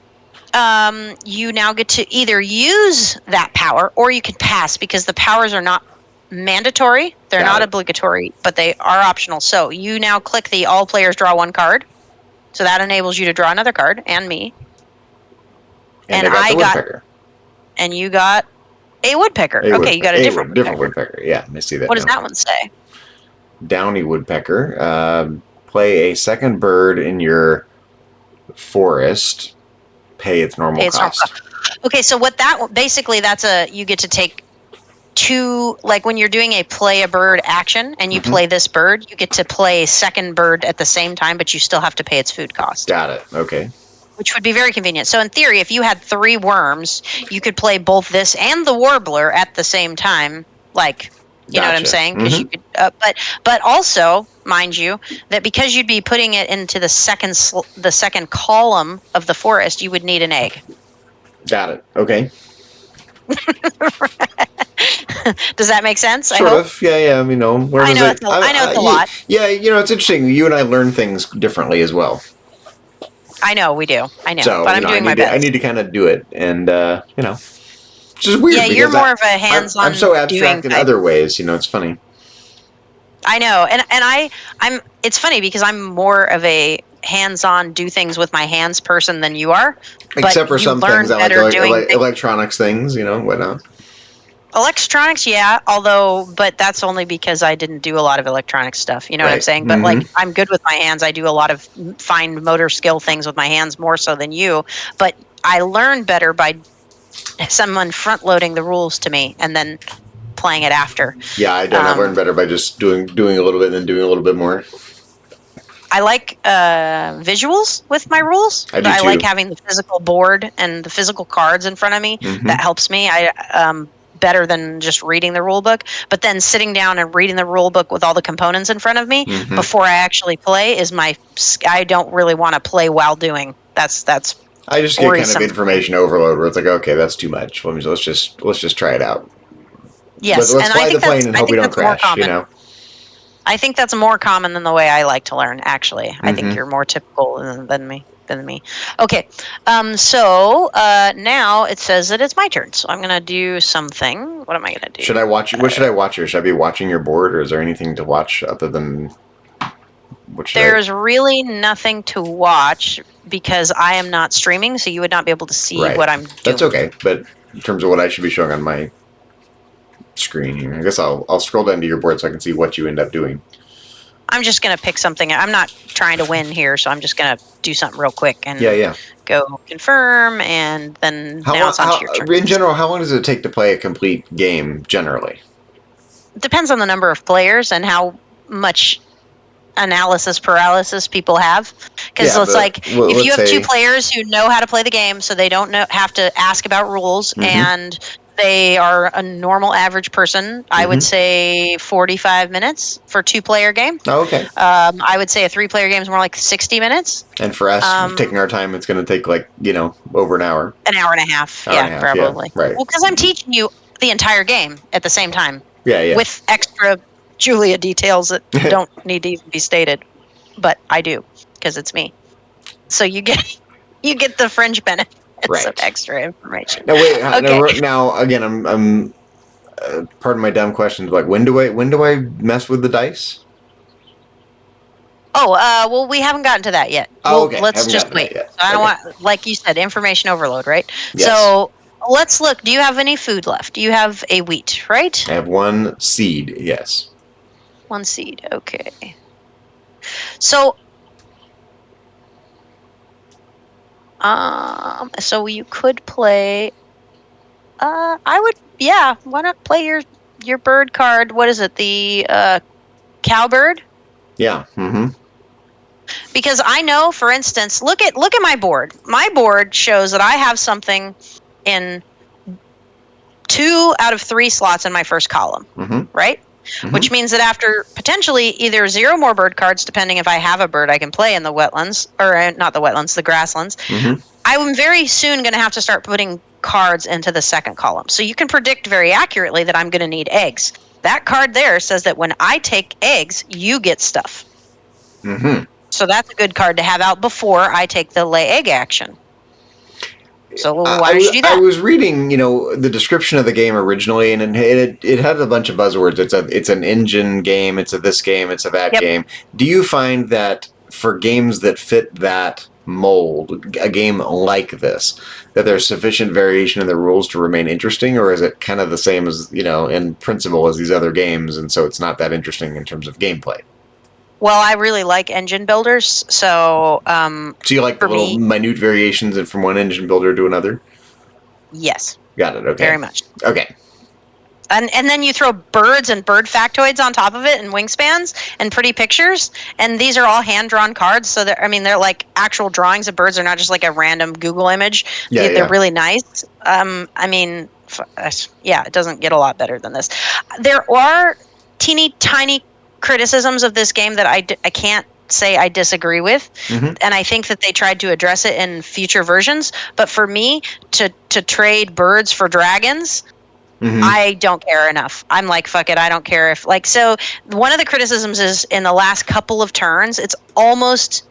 you now get to either use that power or you can pass, because the powers are not mandatory. They're not obligatory, but they are optional. So you now click the all players draw 1 card. So that enables you to draw another card, and me. And I got and you got a woodpecker. Okay, you got a different woodpecker. Yeah, I see that. What does that one say? Downy woodpecker. Play a second bird in your forest. Pay its normal cost. Okay, so what basically that's you get to take 2, like when you're doing a play a bird action and you play this bird, you get to play a second bird at the same time, but you still have to pay its food cost. Got it. Okay. Which would be very convenient. So in theory, if you had 3 worms, you could play both this and the warbler at the same time. Like, you know what I'm saying? Because you could, but also, mind you, that because you'd be putting it into the second column of the forest, you would need an egg. Got it. Okay. Does that make sense? Sort of. Yeah. I know it's a lot. Yeah, it's interesting. You and I learn things differently as well. I know we do. I know, so, but I'm doing my best. I need to kind of do it, and which is weird. Yeah, you're more of a hands-on. I'm so abstract in other ways. It's funny. I know, and I'm. It's funny because I'm more of a hands-on, do things with my hands person than you are. Except for some things, like electronics things, whatnot. Electronics, yeah. But that's only because I didn't do a lot of electronic stuff. You know what I'm saying? But like, I'm good with my hands. I do a lot of fine motor skill things with my hands more so than you. But I learn better by someone front loading the rules to me and then playing it after. Yeah, I don't. I learn better by just doing a little bit and then doing a little bit more. I like visuals with my rules. I do too. I like having the physical board and the physical cards in front of me. That helps me. Better than just reading the rule book. But then sitting down and reading the rule book with all the components in front of me before I actually play is I don't really want to play while doing. That's I just get kind of information overload where it's like, okay, that's too much. Let's just try it out. Yes, let's fly the plane and hope we don't crash. I think that's more common than the way I like to learn. Actually, I think you're more typical than me. Okay, so now it says that it's my turn. So I'm going to do something. What am I going to do? Should I watch? What should I watch here? Should I be watching your board, or is there anything to watch other than? There's really nothing to watch because I am not streaming, so you would not be able to see what I'm doing. That's okay, but in terms of what I should be showing on my screen here, I guess I'll scroll down to your board so I can see what you end up doing. I'm just going to pick something. I'm not trying to win here, so I'm just going to do something real quick and go confirm, and then it's onto your turn. In general, how long does it take to play a complete game, generally? It depends on the number of players and how much analysis paralysis people have, because Yeah, it's but like if you let's have two say. players who know how to play the game, so they don't have to ask about rules, and they are a normal average person, I would say 45 minutes for a 2-player game. Oh, okay. I would say a 3-player game is more like 60 minutes. And for us, taking our time, it's going to take like over an hour. An hour and a half. Hour and Yeah, a half. Yeah. probably. Right. Well, because I'm teaching you the entire game at the same time. Yeah. Yeah. With extra Julia details that don't need to even be stated, but I do because it's me. So you get the fringe benefits of extra information. Now wait. Okay. Now again, I'm pardon my dumb questions. Like when do I mess with the dice? Oh, well, we haven't gotten to that yet. Oh, okay. Let's just wait. So I don't want, like you said, information overload, right? Yes. So let's look. Do you have any food left? Do you have a wheat, right? I have 1 seed. Yes. 1 seed. Okay. So, so you could play. I would. Yeah. Why not play your bird card? What is it? The cowbird. Yeah. Because I know, for instance, look at my board. My board shows that I have something in 2 out of 3 slots in my first column, right? Which means that after potentially either 0 more bird cards, depending if I have a bird I can play in the wetlands, or not the wetlands, the grasslands, I'm very soon going to have to start putting cards into the second column. So you can predict very accurately that I'm going to need eggs. That card there says that when I take eggs, you get stuff. So that's a good card to have out before I take the lay egg action. So why don't you do that? I was reading, the description of the game originally, and it had a bunch of buzzwords. It's an engine game. It's a this game. It's a that game. Do you find that for games that fit that mold, a game like this, that there's sufficient variation in the rules to remain interesting, or is it kind of the same as in principle as these other games, and so it's not that interesting in terms of gameplay? Well, I really like engine builders, so so you like the little minute variations from one engine builder to another? Yes. Got it. Okay. Very much. Okay. And then you throw birds and bird factoids on top of it, and wingspans and pretty pictures, and these are all hand drawn cards. So they're like actual drawings of birds. They're not just like a random Google image. Yeah, they're really nice. It doesn't get a lot better than this. There are teeny tiny criticisms of this game that I can't say I disagree with, and I think that they tried to address it in future versions. But for me to trade birds for dragons, I don't care enough. I'm like, fuck it, I don't care if so. One of the criticisms is in the last couple of turns, it's almost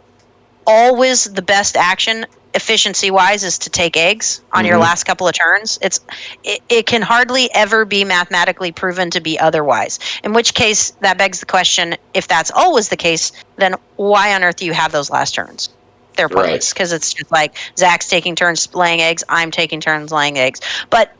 always the best action efficiency wise is to take eggs on your last couple of turns. It can hardly ever be mathematically proven to be otherwise, in which case that begs the question, if that's always the case, then why on earth do you have those last turns? They're pointless, because it's just like Zach's taking turns laying eggs, I'm taking turns laying eggs. But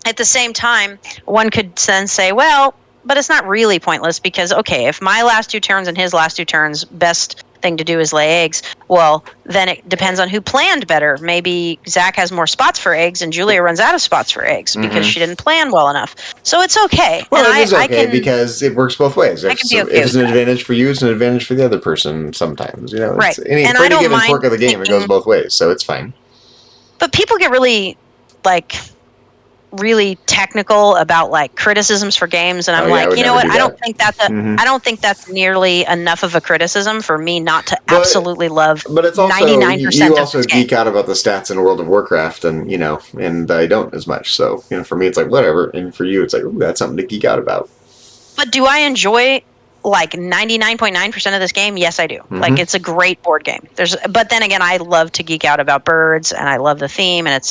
at the same time, one could then say, well, but it's not really pointless, because okay, if my last 2 turns and his last 2 turns, best thing to do is lay eggs, well, then it depends on who planned better. Maybe Zach has more spots for eggs and Julia runs out of spots for eggs because she didn't plan well enough. So it's okay. Well, it is okay because it works both ways. If it's an advantage for you, it's an advantage for the other person sometimes. Right. For any given quirk of the game, it goes both ways, so it's fine. But people get really, really technical about criticisms for games, and I'm you know what, I don't think that's I don't think that's nearly enough of a criticism for me not to absolutely love. But it's also 99% you also geek out about the stats in World of Warcraft, and and I don't as much. So for me it's like whatever, and for you it's like, ooh, that's something to geek out about. But do I enjoy 99.9% of this game? Yes, I do. It's a great board game. But then again, I love to geek out about birds, and I love the theme, and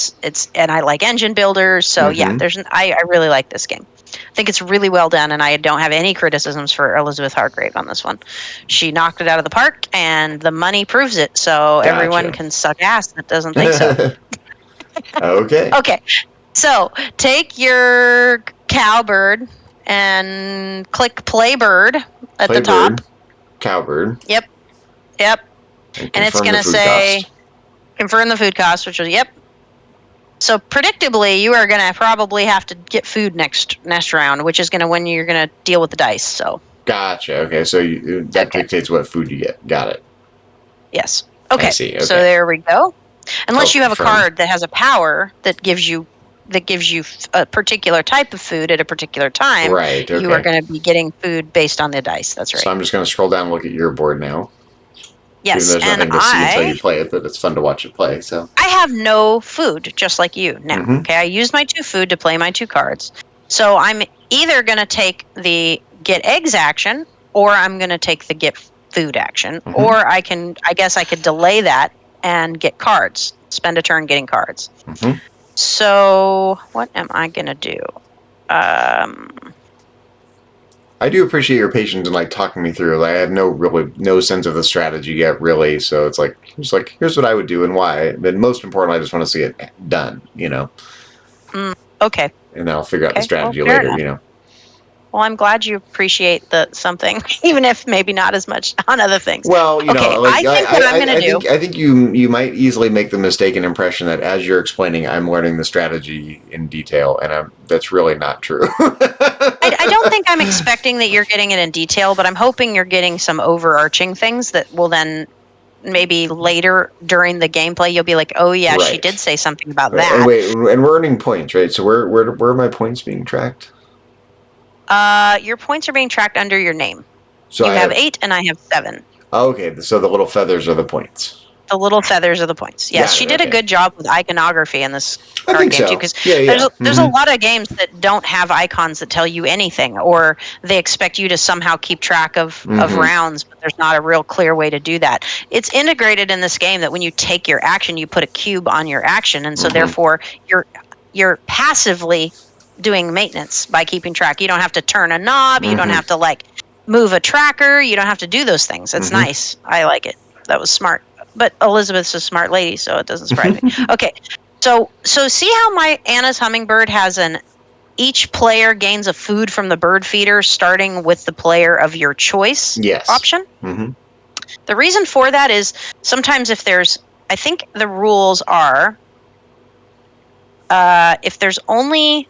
and I like engine builders. So yeah, I really like this game. I think it's really well done, and I don't have any criticisms for Elizabeth Hargrave on this one. She knocked it out of the park, and the money proves it. So everyone can suck ass that doesn't think so. Okay. Okay. So take your cowbird and click play bird at the top. Cowbird. Yep. And it's going to say confirm the food cost, which was So predictably, you are going to probably have to get food next round, which is going to when you're going to deal with the dice. So Gotcha. Okay, so that dictates what food you get. Got it. Yes. Okay. I see. Okay. So there we go. Unless you have a confirm. card that has a power that gives you a particular type of food at a particular time, Right. Okay. you are going to be getting food based on the dice. That's right. So I'm just going to scroll down and look at your board now. Even though Yes, there's and nothing to see until you play it, but it's fun to watch it play. So I have no food, just like you now. Okay, I used my 2 food to play my 2 cards. So I'm either going to take the get eggs action, or I'm going to take the get food action, or I guess I could delay that and get cards. Spend a turn getting cards. So what am I going to do? I do appreciate your patience and like talking me through. Like, I have no sense of the strategy yet, really. So it's like here's what I would do and why. But most importantly, I just want to see it done. Okay. And then I'll figure out the strategy later. Enough. Well, I'm glad you appreciate something, even if maybe not as much on other things. Well, I think what I'm going to do. I think you might easily make the mistaken impression that as you're explaining, I'm learning the strategy in detail, and that's really not true. I don't think I'm expecting that you're getting it in detail, but I'm hoping you're getting some overarching things that will then maybe later during the gameplay you'll be like, oh yeah, she did say something about that. And wait, and we're earning points, right? So where are my points being tracked? Your points are being tracked under your name. So you have 8 and I have 7. Oh, okay, so the little feathers are the points. The little feathers are the points. Yes, she did a good job with iconography in this card game too, because there's a lot of games that don't have icons that tell you anything, or they expect you to somehow keep track of rounds, but there's not a real clear way to do that. It's integrated in this game that when you take your action, you put a cube on your action, and so therefore you're passively doing maintenance by keeping track. You don't have to turn a knob. You don't have to like move a tracker. You don't have to do those things. It's nice. I like it. That was smart. But Elizabeth's a smart lady, so it doesn't surprise me. Okay, so see how my Anna's hummingbird has each player gains a food from the bird feeder, starting with the player of your choice option? The reason for that is sometimes I think the rules are, if there's only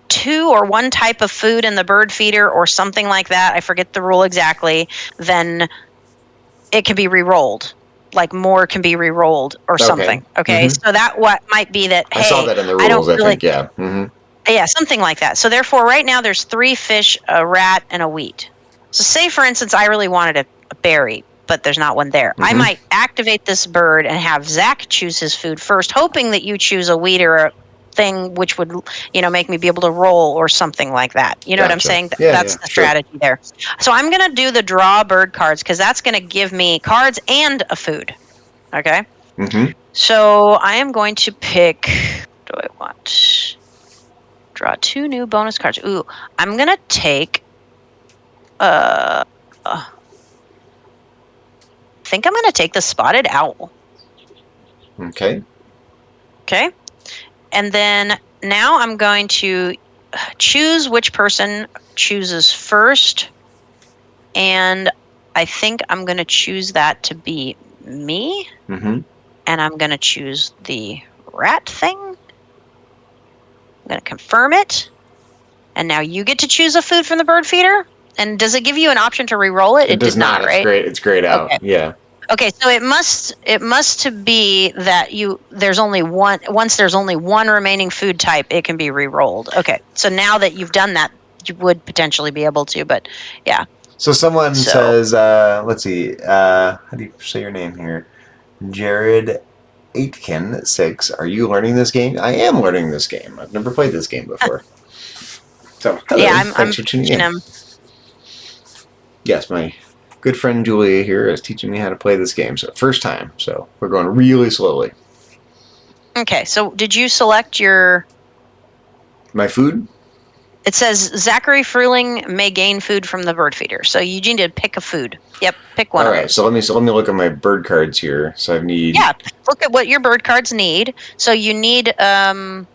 2 or 1 type of food in the bird feeder or something like that, I forget the rule exactly, then it can be re-rolled. Like more can be re-rolled or something. Okay, so that what might be that. Hey, I saw that in the rules. I think, yeah. Yeah, something like that. So therefore, right now there's 3 fish, a rat, and a wheat. So say, for instance, I really wanted a berry, but there's not one there. I might activate this bird and have Zach choose his food first, hoping that you choose a wheat or a thing which would make me be able to roll or something like that. You know what I'm saying? That's the strategy there. So I'm going to do the draw bird cards because that's going to give me cards and a food. Okay? So I am going to pick, what do I want? Draw 2 new bonus cards. Ooh, I'm going to take I think I'm going to take the spotted owl. Okay. And then now I'm going to choose which person chooses first. And I think I'm going to choose that to be me. And I'm going to choose the rat thing. I'm going to confirm it. And now you get to choose a food from the bird feeder. And does it give you an option to re-roll it? It does not, right? It's grayed out. Okay. Yeah. Okay, so it must to be that there's only one. Once there's only one remaining food type, it can be re-rolled. Okay, so now that you've done that, you would potentially be able to, but yeah. So someone says, let's see, how do you say your name here? Jared Aitken 6. Are you learning this game? I am learning this game. I've never played this game before. So hello, thanks for tuning in. Yes, my good friend Julia here is teaching me how to play this game. So first time, so we're going really slowly. Okay, so did you select my food? It says Zachary Fruling may gain food from the bird feeder. So you need to pick a food. Yep, pick one. All right, so let me look at my bird cards here. So I need. Yeah, look at what your bird cards need. So you need. I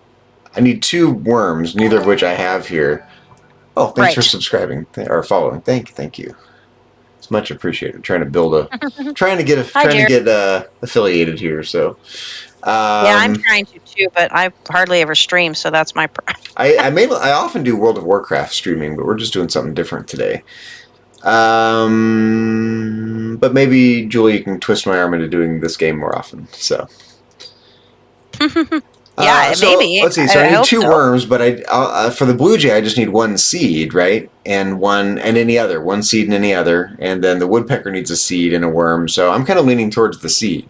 need 2 worms, neither of which I have here. Oh, thanks for subscribing or following. Thank you. It's much appreciated. Trying to get affiliated here. So, Yeah, I'm trying to too, but I hardly ever stream, so that's my problem. I often do World of Warcraft streaming, but we're just doing something different today. But maybe Julie can twist my arm into doing this game more often. So. Yeah, So maybe. let's see. So I I need hope 2 so. worms, but for the blue jay I just need 1 seed, right? And any other 1 seed and any other, and then the woodpecker needs a seed and a worm. So I'm kind of leaning towards the seed.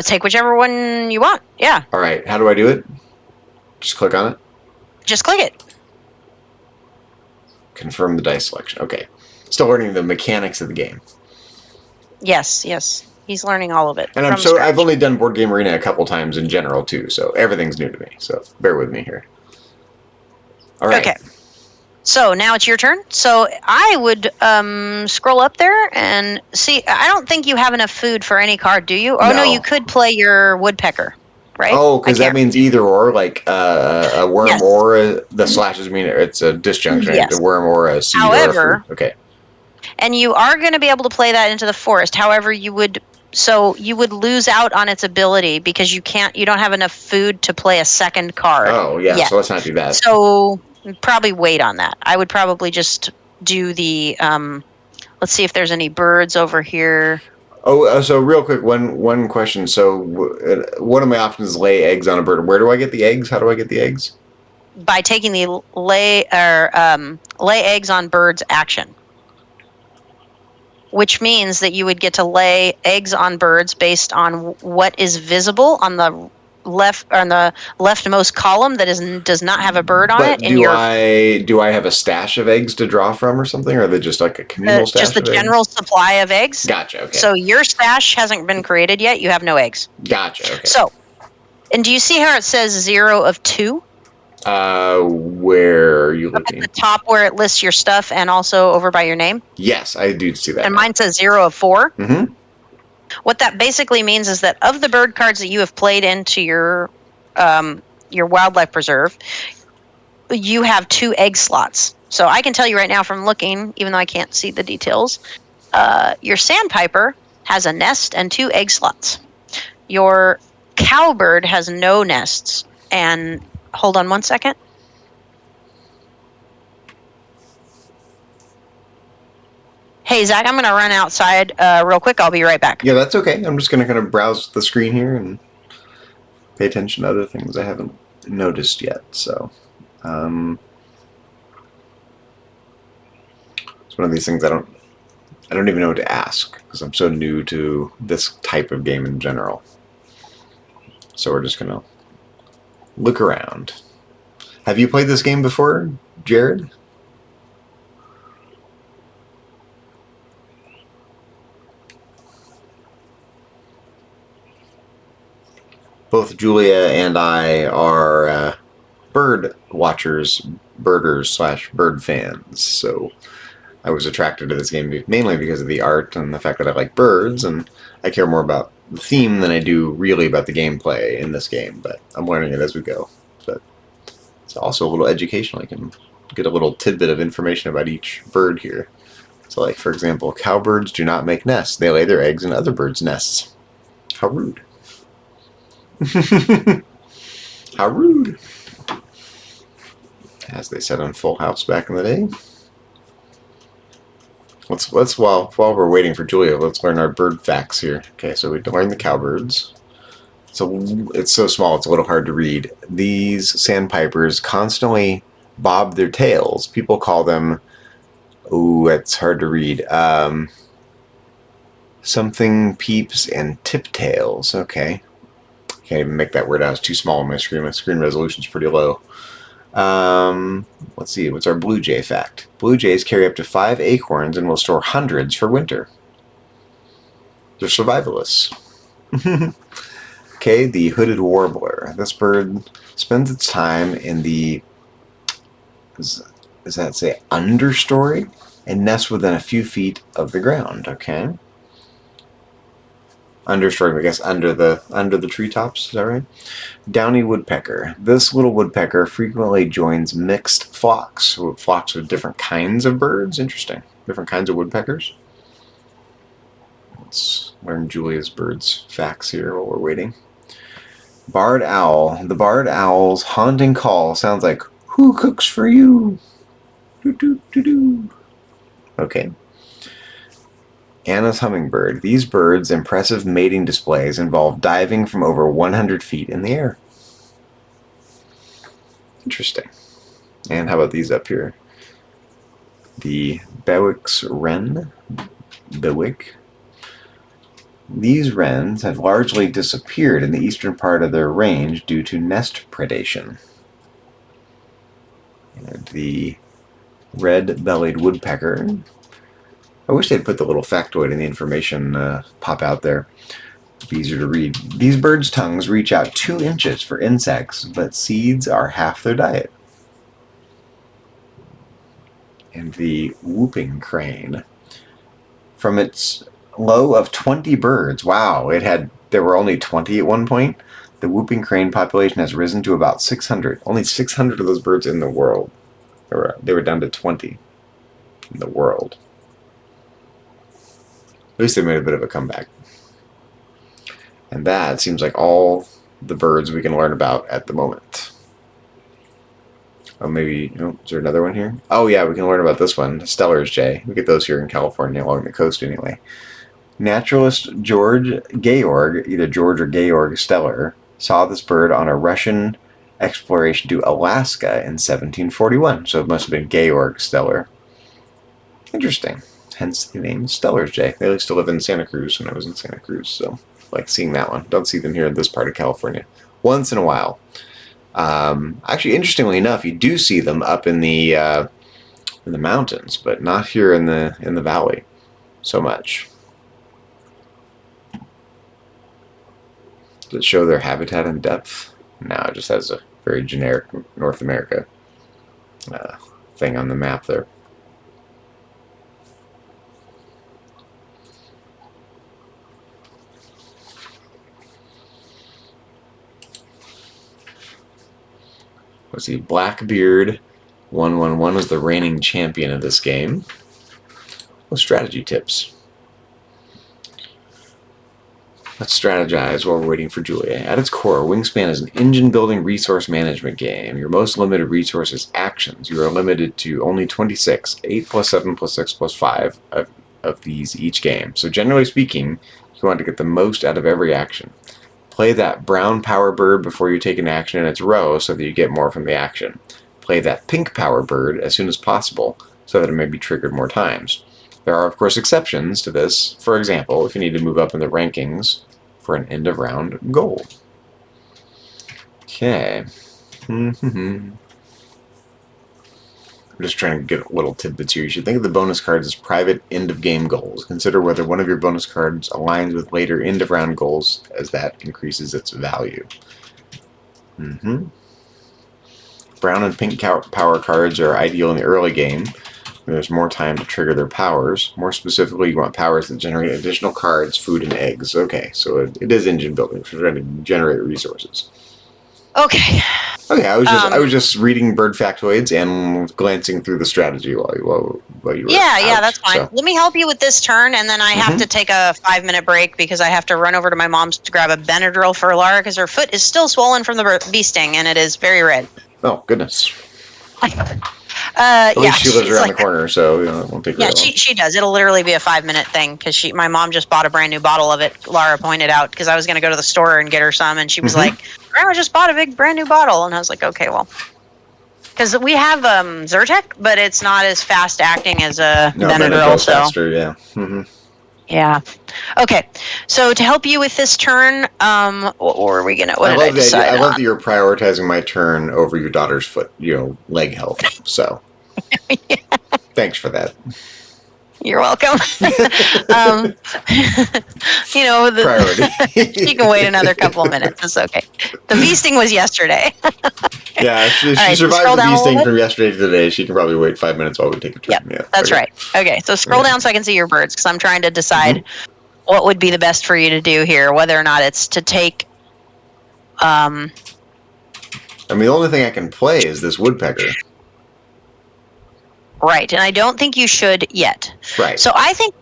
Take whichever one you want. Yeah. All right. How do I do it? Just click on it. Just click it. Confirm the dice selection. Okay. Still learning the mechanics of the game. Yes. He's learning all of it. And I've only done Board Game Arena a couple times in general too, so everything's new to me. So bear with me here. All right. Okay. So now it's your turn. So I would scroll up there and see. I don't think you have enough food for any card, do you? Oh no, you could play your woodpecker, right? Oh, because that means either or, like a worm or the slashes mean it's a disjunction. Yes. A worm or a seed. However, or a fruit. Okay. And you are going to be able to play that into the forest. However, you would lose out on its ability because you don't have enough food to play a second card. Oh yeah, so let's not do that. So probably wait on that. I would probably just do the let's see if there's any birds over here. Oh, so real quick, one question. So one of my options is lay eggs on a bird. Where do I get the eggs? How do I get the eggs? By taking the lay eggs on birds action. Which means that you would get to lay eggs on birds based on what is visible on the leftmost column that does not have a bird on it. Do I have a stash of eggs to draw from or something, or are they just like a communal stash? Just the general supply of eggs. Gotcha. Okay. So your stash hasn't been created yet. You have no eggs. Gotcha. Okay. So, and do you see how it says 0 of 2? Where are you looking? Up at the top where it lists your stuff and also over by your name? Yes, I do see that. And mine says 0 of 4. Mm-hmm. What that basically means is that of the bird cards that you have played into your wildlife preserve, you have 2 egg slots. So I can tell you right now from looking, even though I can't see the details, your sandpiper has a nest and 2 egg slots. Your cowbird has no nests and... Hold on one second. Hey, Zach, I'm going to run outside real quick. I'll be right back. Yeah, that's okay. I'm just going to kind of browse the screen here and pay attention to other things I haven't noticed yet. So, it's one of these things I don't even know what to ask because I'm so new to this type of game in general. So we're just going to look around. Have you played this game before, Jared? Both Julia and I are bird watchers, birders / bird fans, so I was attracted to this game mainly because of the art and the fact that I like birds, and I care more about the theme than I do really about the gameplay in this game, but I'm learning it as we go. But it's also a little educational. I can get a little tidbit of information about each bird here. So, like, for example, cowbirds do not make nests. They lay their eggs in other birds' nests. How rude. How rude. As they said on Full House back in the day. Let's while we're waiting for Julia, let's learn our bird facts here. Okay, so we learn the cowbirds. So it's so small, it's a little hard to read. These sandpipers constantly bob their tails. People call them, ooh, it's hard to read. Something peeps and tiptails. Okay, can't even make that word out. It's too small on my screen. My screen resolution's pretty low. Let's see, what's our blue jay fact? Blue jays carry up to 5 acorns and will store hundreds for winter. They're survivalists. Okay, the hooded warbler. This bird spends its time in the, does that say understory? And nests within a few feet of the ground, okay? Understory, I guess, under the treetops, is that right? Downy woodpecker. This little woodpecker frequently joins mixed flocks with different kinds of birds. Interesting. Different kinds of woodpeckers. Let's learn Julia's birds facts here while we're waiting. Barred owl. The barred owl's haunting call sounds like, "Who cooks for you?" Doo-doo-doo-doo. Okay. Anna's hummingbird. These birds' impressive mating displays involve diving from over 100 feet in the air. Interesting. And how about these up here? The Bewick's wren. Bewick. These wrens have largely disappeared in the eastern part of their range due to nest predation. And the red-bellied woodpecker. I wish they'd put the little factoid in the information pop out there. It'd be easier to read. These birds' tongues reach out 2 inches for insects, but seeds are half their diet. And the whooping crane. From its low of 20 birds, wow, there were only 20 at one point. The whooping crane population has risen to about 600. Only 600 of those birds in the world. They were down to 20 in the world. At least they made a bit of a comeback. And that seems like all the birds we can learn about at the moment. Oh, maybe, is there another one here? Oh yeah, we can learn about this one, Steller's jay. We get those here in California along the coast anyway. Naturalist George Georg, either George or Georg Steller, saw this bird on a Russian exploration to Alaska in 1741. So it must have been Georg Steller. Interesting. Hence the name Steller's jay. They used to live in Santa Cruz when I was in Santa Cruz, so I like seeing that one. Don't see them here in this part of California. Once in a while. Actually, interestingly enough, you do see them up in the mountains, but not here in the valley so much. Does it show their habitat and depth? No, it just has a very generic North America thing on the map there. Let's see, Blackbeard 111 is the reigning champion of this game. Well, strategy tips. Let's strategize while we're waiting for Julia. At its core, Wingspan is an engine-building resource management game. Your most limited resource is actions. You are limited to only 26, 8 plus 7 plus 6 plus 5 of these each game. So generally speaking, you want to get the most out of every action. Play that brown power bird before you take an action in its row so that you get more from the action. Play that pink power bird as soon as possible so that it may be triggered more times. There are, of course, exceptions to this. For example, if you need to move up in the rankings for an end-of-round goal. Okay. I'm just trying to get little tidbits here. You should think of the bonus cards as private end-of-game goals. Consider whether one of your bonus cards aligns with later end-of-round goals, as that increases its value. Brown and pink power cards are ideal in the early game. There's more time to trigger their powers. More specifically, you want powers that generate additional cards, food, and eggs. Okay, so it is engine building for trying to generate resources. Okay. Okay, I was just reading bird factoids and glancing through the strategy while you were Yeah, that's fine. So. Let me help you with this turn, and then I have to take a 5-minute break because I have to run over to my mom's to grab a Benadryl for Laura because her foot is still swollen from the bee sting, and it is very red. Oh, goodness. At least she lives around the corner, so it won't take very long. She does. It'll literally be a 5-minute thing because my mom just bought a brand new bottle of it. Laura pointed out because I was going to go to the store and get her some, and she was like, "Grandma just bought a big brand new bottle," and I was like, "Okay, well." Because we have Zyrtec, but it's not as fast acting as Benadryl. So faster, yeah. Yeah. Okay. So to help you with this turn, what were we gonna? What did I decide on? I love that you're prioritizing my turn over your daughter's foot, leg health. So, thanks for that. You're welcome. Priority. She can wait another couple of minutes. It's okay. The bee sting was yesterday. Yeah, she survived the bee sting from yesterday to today. She can probably wait 5 minutes while we take a turn. Yep, that's right. Okay, so scroll down so I can see your birds because I'm trying to decide what would be the best for you to do here, whether or not it's to take. The only thing I can play is this woodpecker. Right, and I don't think you should yet. Right. So I think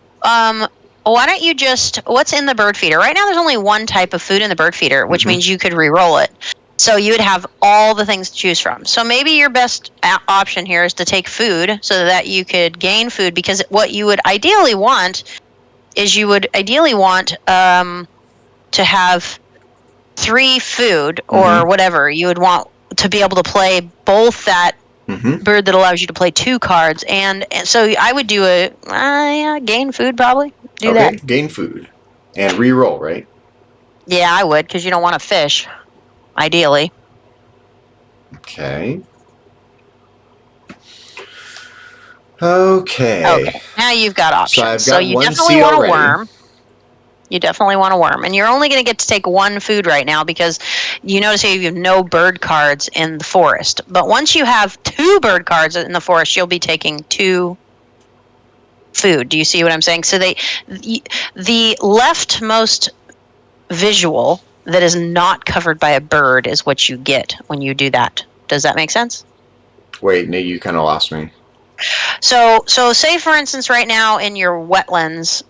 why don't you just, what's in the bird feeder? Right now there's only one type of food in the bird feeder, which means you could re-roll it. So you would have all the things to choose from. So maybe your best option here is to take food so that you could gain food, because what you would ideally want is you would ideally want to have 3 food or whatever. You would want to be able to play both that bird that allows you to play 2 cards, and so I would do a gain food probably. Do that. Gain food and re-roll, right? Yeah, I would, because you don't want to fish, ideally. Okay. Okay. Now you've got options. So I've got you one definitely seed want already. a worm. You definitely want a worm. And you're only going to get to take 1 food right now, because you notice you have no bird cards in the forest. But once you have 2 bird cards in the forest, you'll be taking 2 food. Do you see what I'm saying? So the leftmost visual that is not covered by a bird is what you get when you do that. Does that make sense? Wait, no, you kind of lost me. So say for instance right now in your wetlands,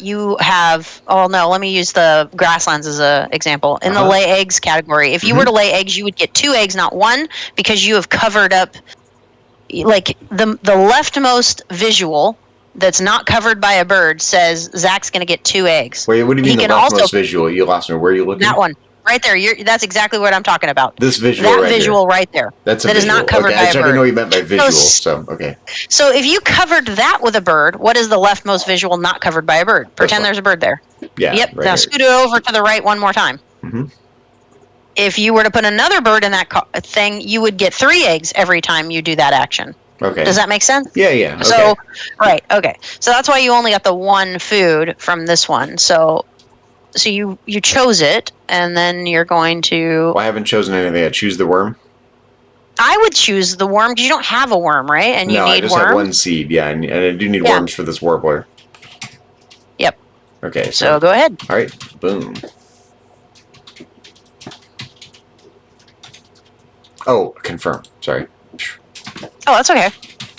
you have, let me use the grasslands as an example. In the lay eggs category, if you were to lay eggs, you would get 2 eggs, not 1, because you have covered up, like, the leftmost visual that's not covered by a bird says Zach's going to get 2 eggs. Wait, what do you mean the leftmost visual? You lost me. Where are you looking? That one. Right there. That's exactly what I'm talking about. This visual that visual right there. That's that visual. Is not covered by a bird. I didn't know you meant by visual. So if you covered that with a bird, what is the leftmost visual not covered by a bird? Pretend there's a bird there. Yeah. Yep. Right now scoot it over to the right one more time. If you were to put another bird in that thing, you would get 3 eggs every time you do that action. Okay. Does that make sense? Yeah. Okay. So, right. Okay. So that's why you only got the 1 food from this one. So you chose it, and then you're going to... Well, I haven't chosen anything yet. Choose the worm? I would choose the worm, because you don't have a worm, right? And you need I just have 1 seed, yeah, and I do need worms for this warbler. Yep. Okay, so go ahead. All right, boom. Oh, confirm. Sorry. Oh, that's okay.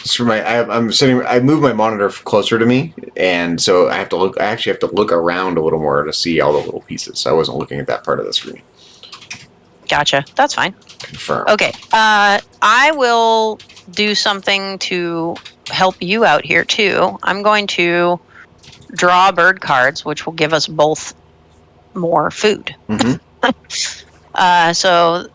For I'm sitting. I moved my monitor closer to me, and so I have to look. I actually have to look around a little more to see all the little pieces. So I wasn't looking at that part of the screen. Gotcha. That's fine. Confirm. Okay. I will do something to help you out here too. I'm going to draw bird cards, which will give us both more food. So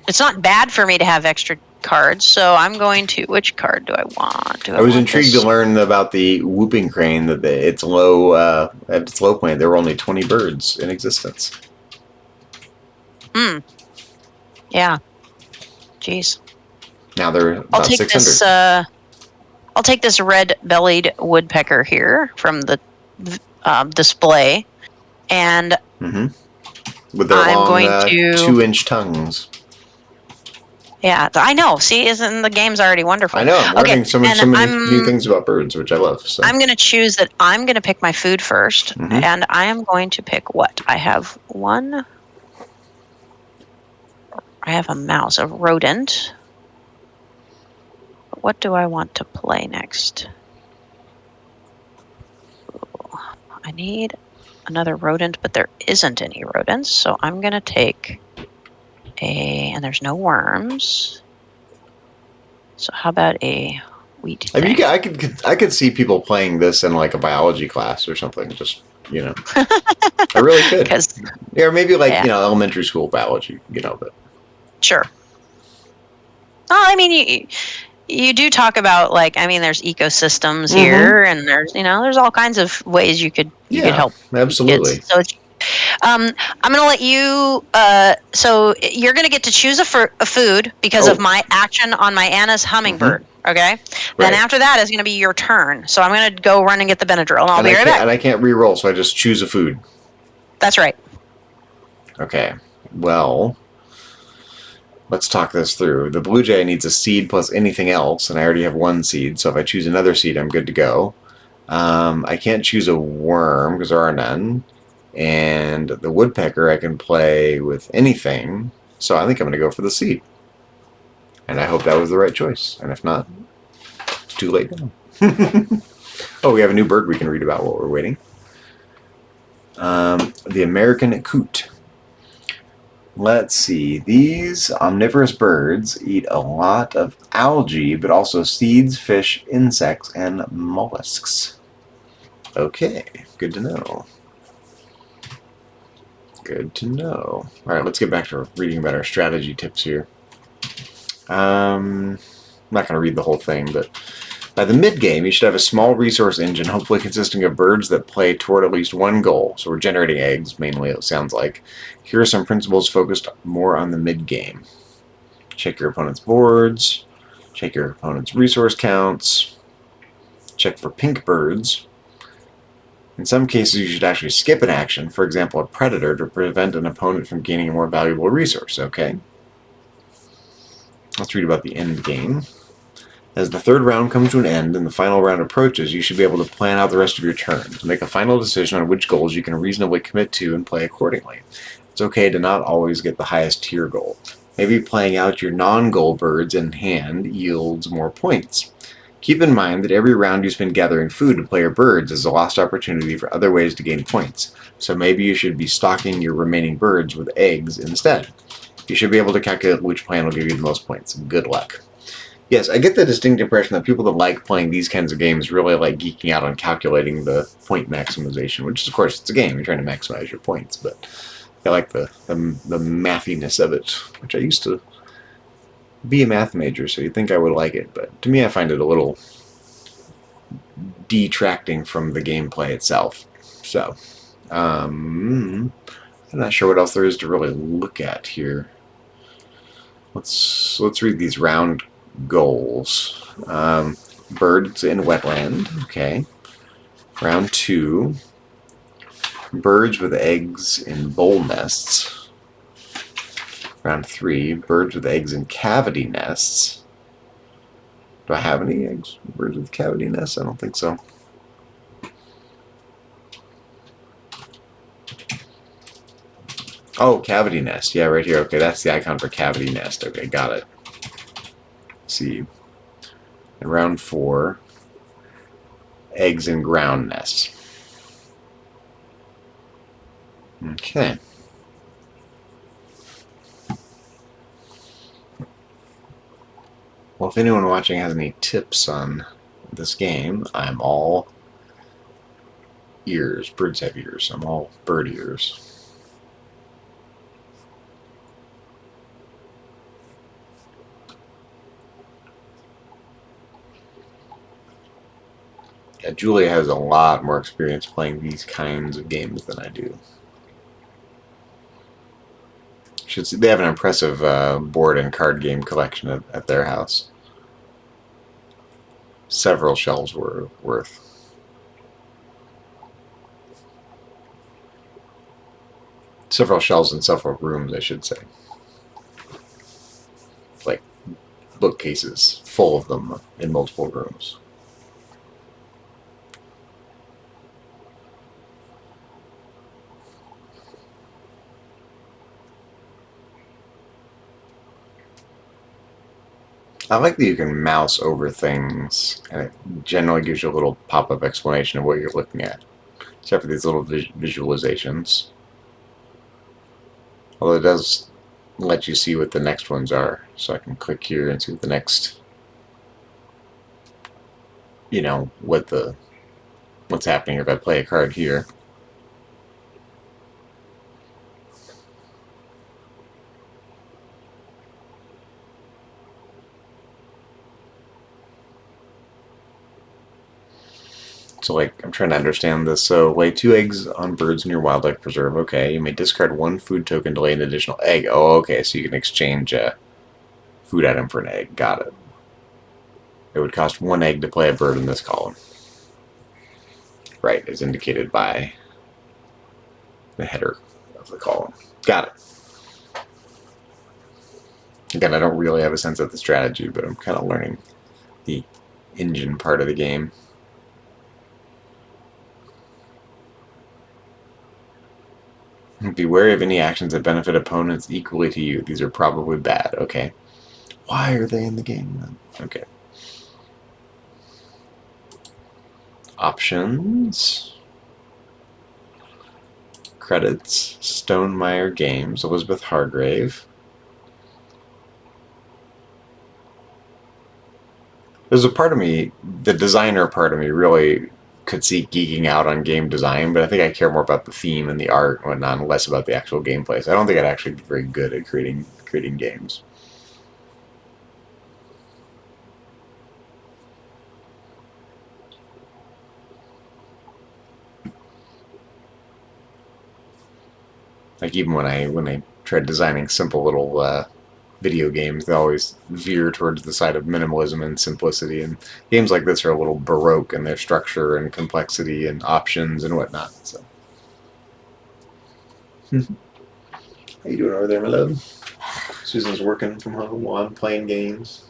it's not bad for me to have extra cards, so I'm going to... Which card do I want? I was intrigued to learn about the whooping crane, that at its low point there were only 20 birds in existence. Yeah. Jeez. Now they're about 600. I'll take this red-bellied woodpecker here from the display, and with their long 2-inch tongues. Yeah, I know. See, isn't the game's already wonderful? I know. I'm learning so many new things about birds, which I love. So. I'm going to choose that I'm going to pick my food first, and I am going to pick what? I have a mouse, a rodent. What do I want to play next? I need another rodent, but there isn't any rodents, so I'm going to take... and there's no worms. So how about a wheat thing? I mean, I could see people playing this in like a biology class or something. Just I really could. Or maybe like elementary school biology. But sure. Well, I mean, you do talk about there's ecosystems here, and there's all kinds of ways you could help. Absolutely. So it's... I'm going to let you... so you're going to get to choose a food because of my action on my Anna's hummingbird, okay? Right. Then after that is going to be your turn. So I'm going to go run and get the Benadryl, and I'll be right back. And I can't re-roll, so I just choose a food. That's right. Okay. Well, let's talk this through. The blue jay needs a seed plus anything else, and I already have 1 seed, so if I choose another seed, I'm good to go. I can't choose a worm because there are none. And the woodpecker I can play with anything, so I think I'm going to go for the seed. And I hope that was the right choice. And if not, it's too late now. Oh, we have a new bird we can read about while we're waiting. The American coot. Let's see. These omnivorous birds eat a lot of algae, but also seeds, fish, insects, and mollusks. Okay, good to know. Good to know. All right, let's get back to reading about our strategy tips here. I'm not going to read the whole thing, but by the mid-game, you should have a small resource engine, hopefully consisting of birds that play toward at least one goal. So we're generating eggs, mainly, it sounds like. Here are some principles focused more on the mid-game. Check your opponent's boards. Check your opponent's resource counts. Check for pink birds. In some cases, you should actually skip an action, for example, a predator, to prevent an opponent from gaining a more valuable resource, okay? Let's read about the end game. As the third round comes to an end and the final round approaches, you should be able to plan out the rest of your turn, to make a final decision on which goals you can reasonably commit to and play accordingly. It's okay to not always get the highest tier goal. Maybe playing out your non-goal birds in hand yields more points. Keep in mind that every round you spend gathering food to play your birds is a lost opportunity for other ways to gain points, so maybe you should be stocking your remaining birds with eggs instead. You should be able to calculate which plan will give you the most points. Good luck. Yes, I get the distinct impression that people that like playing these kinds of games really like geeking out on calculating the point maximization, which is, of course, it's a game. You're trying to maximize your points, but I like the mathiness of it, which I used to be a math major, so you'd think I would like it, but to me I find it a little detracting from the gameplay itself. So, I'm not sure what else there is to really look at here. Let's read these round goals. Birds in wetland. Okay. Round 2. Birds with eggs in bowl nests. Round 3, birds with eggs in cavity nests. Do I have any eggs? Birds with cavity nests? I don't think so. Oh, cavity nest. Yeah, right here. Okay, that's the icon for cavity nest. Okay, got it. Let's see. In round 4, eggs in ground nests. Okay. Well, if anyone watching has any tips on this game, I'm all ears. Birds have ears. I'm all bird ears. Yeah, Julia has a lot more experience playing these kinds of games than I do. They have an impressive board and card game collection at their house. Several shelves worth. Several shelves in several rooms, I should say. Like bookcases full of them in multiple rooms. I like that you can mouse over things, and it generally gives you a little pop-up explanation of what you're looking at, except for these little visualizations. Although it does let you see what the next ones are, so I can click here and see what the next, you know, what's happening if I play a card here. So, like, I'm trying to understand this. So, lay 2 eggs on birds in your wildlife preserve. Okay. You may discard 1 food token to lay an additional egg. Oh, okay. So you can exchange a food item for an egg. Got it. It would cost 1 egg to play a bird in this column. Right, as indicated by the header of the column. Got it. Again, I don't really have a sense of the strategy, but I'm kind of learning the engine part of the game. Be wary of any actions that benefit opponents equally to you. These are probably bad. Okay. Why are they in the game then? Okay. Options. Credits, Stonemeyer Games, Elizabeth Hargrave. There's a part of me, the designer part of me, really could see geeking out on game design, but I think I care more about the theme and the art and whatnot, and less about the actual gameplay. So I don't think I'd actually be very good at creating games. Like even when I tried designing simple little video games, they always veer towards the side of minimalism and simplicity. And games like this are a little baroque in their structure and complexity and options and whatnot. So, how you doing over there, my love? Susan's working from home while I'm playing games.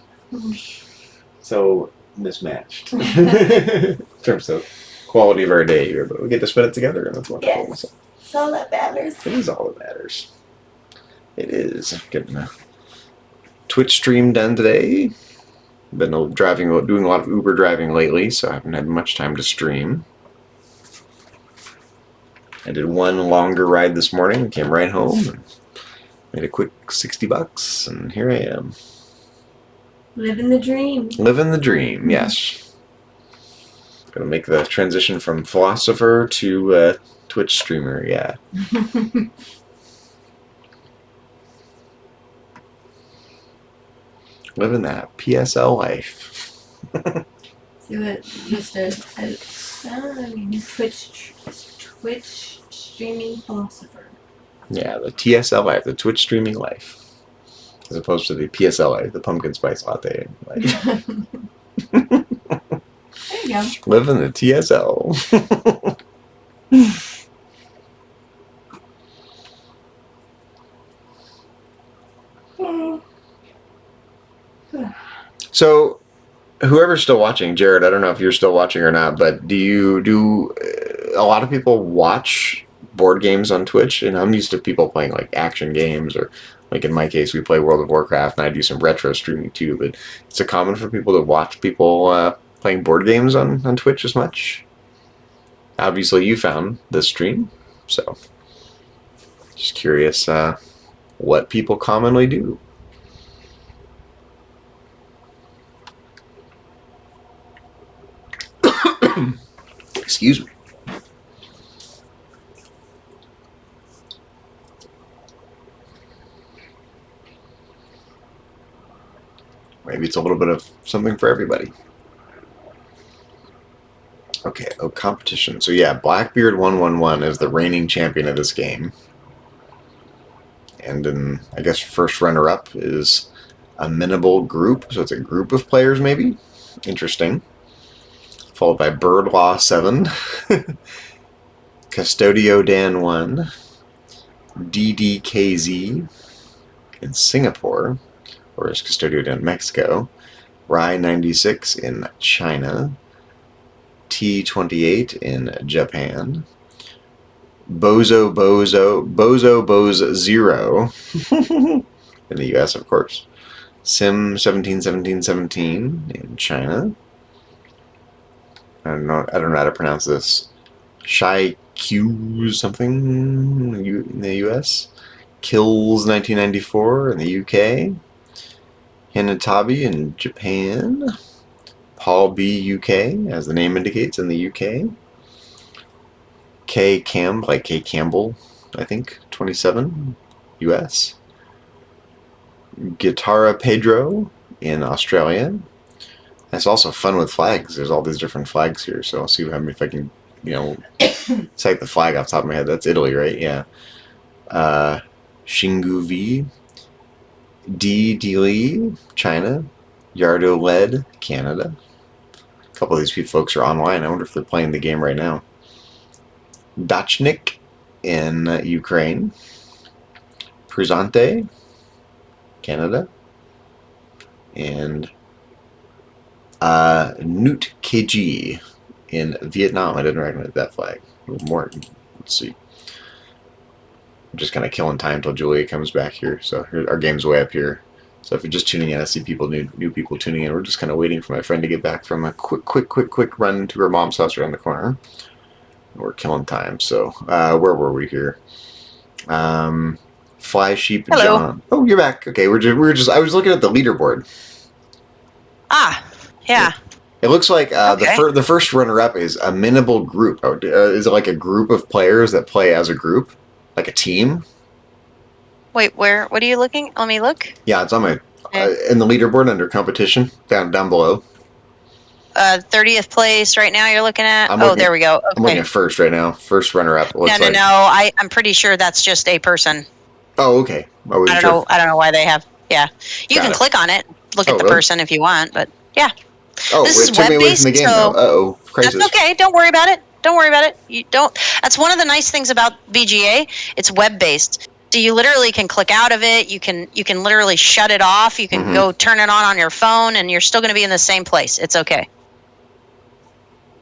So mismatched in terms of quality of our day here, but we get to spend it together, and that's wonderful. Yes. It's all that matters. It is all that matters. It is. Getting a Twitch stream done today. Been doing a lot of Uber driving lately, so I haven't had much time to stream. I did one longer ride this morning, came right home, and made a quick $60, and here I am. Living the dream. Living the dream, yes. Gonna make the transition from philosopher to Twitch streamer, yeah. Living that PSL life. See what just a Twitch streaming philosopher. Yeah, the TSL life, the Twitch streaming life. As opposed to the PSL life, the pumpkin spice latte life. There you go. Living the TSL. So, whoever's still watching, Jared, I don't know if you're still watching or not, but do a lot of people watch board games on Twitch? And I'm used to people playing like action games, or like in my case, we play World of Warcraft, and I do some retro streaming too. But is it common for people to watch people playing board games on Twitch as much? Obviously, you found this stream, so just curious what people commonly do. Excuse me. Maybe it's a little bit of something for everybody. Okay, competition. So yeah, Blackbeard111 is the reigning champion of this game. And then, I guess, first runner-up is Amenable Group. So it's a group of players, maybe? Interesting. Followed by Birdlaw7, Custodio Dan1, DDKZ in Singapore, or is Custodio Dan Mexico, Rai96 in China, T28 in Japan, Bozo Zero in the US, of course, Sim 171717 in China. I don't know how to pronounce this. Shy Q something in the US. Kills 1994 in the UK. Hinatabi in Japan. Paul B UK, as the name indicates, in the UK. K Campbell, I think, 27, US. Guitarra Pedro in Australia. It's also fun with flags. There's all these different flags here, so I'll see if I can, cite the flag off the top of my head. That's Italy, right? Yeah. Shingu V, D Li, China, Yardo Led, Canada. A couple of these folks are online. I wonder if they're playing the game right now. Dachnik in Ukraine, Pruzante, Canada, and Newt KG in Vietnam. I didn't recognize that flag. A little more. Let's see. I'm just kind of killing time till Julia comes back here. So our game's way up here. So if you're just tuning in, I see new people tuning in. We're just kind of waiting for my friend to get back from a quick run to her mom's house around the corner. we're killing time. So where were we here? Fly Sheep Hello. John. Oh, you're back. Okay, we're just. I was looking at the leaderboard. Ah, yeah. It looks like Okay. the first runner up is a minimal group. Is it like a group of players that play as a group, like a team? Wait, where? What are you looking? Let me look. Yeah, it's on my Okay. in the leaderboard under competition down below. 30th place right now. You're looking at. There we go. I'm looking Okay. at first right now. First runner up. No. I'm pretty sure that's just a person. Oh, okay. I don't know. I don't know why they have. Yeah, you can click on it, look at the really? person if you want, but yeah. Oh, This it is took me away from the web-based, game so now. Uh-oh, crisis. that's okay. Don't worry about it. Don't worry about it. You don't. That's one of the nice things about VGA. It's web-based. So you literally can click out of it. You can literally shut it off. You can go turn it on your phone, and you're still going to be in the same place. It's okay.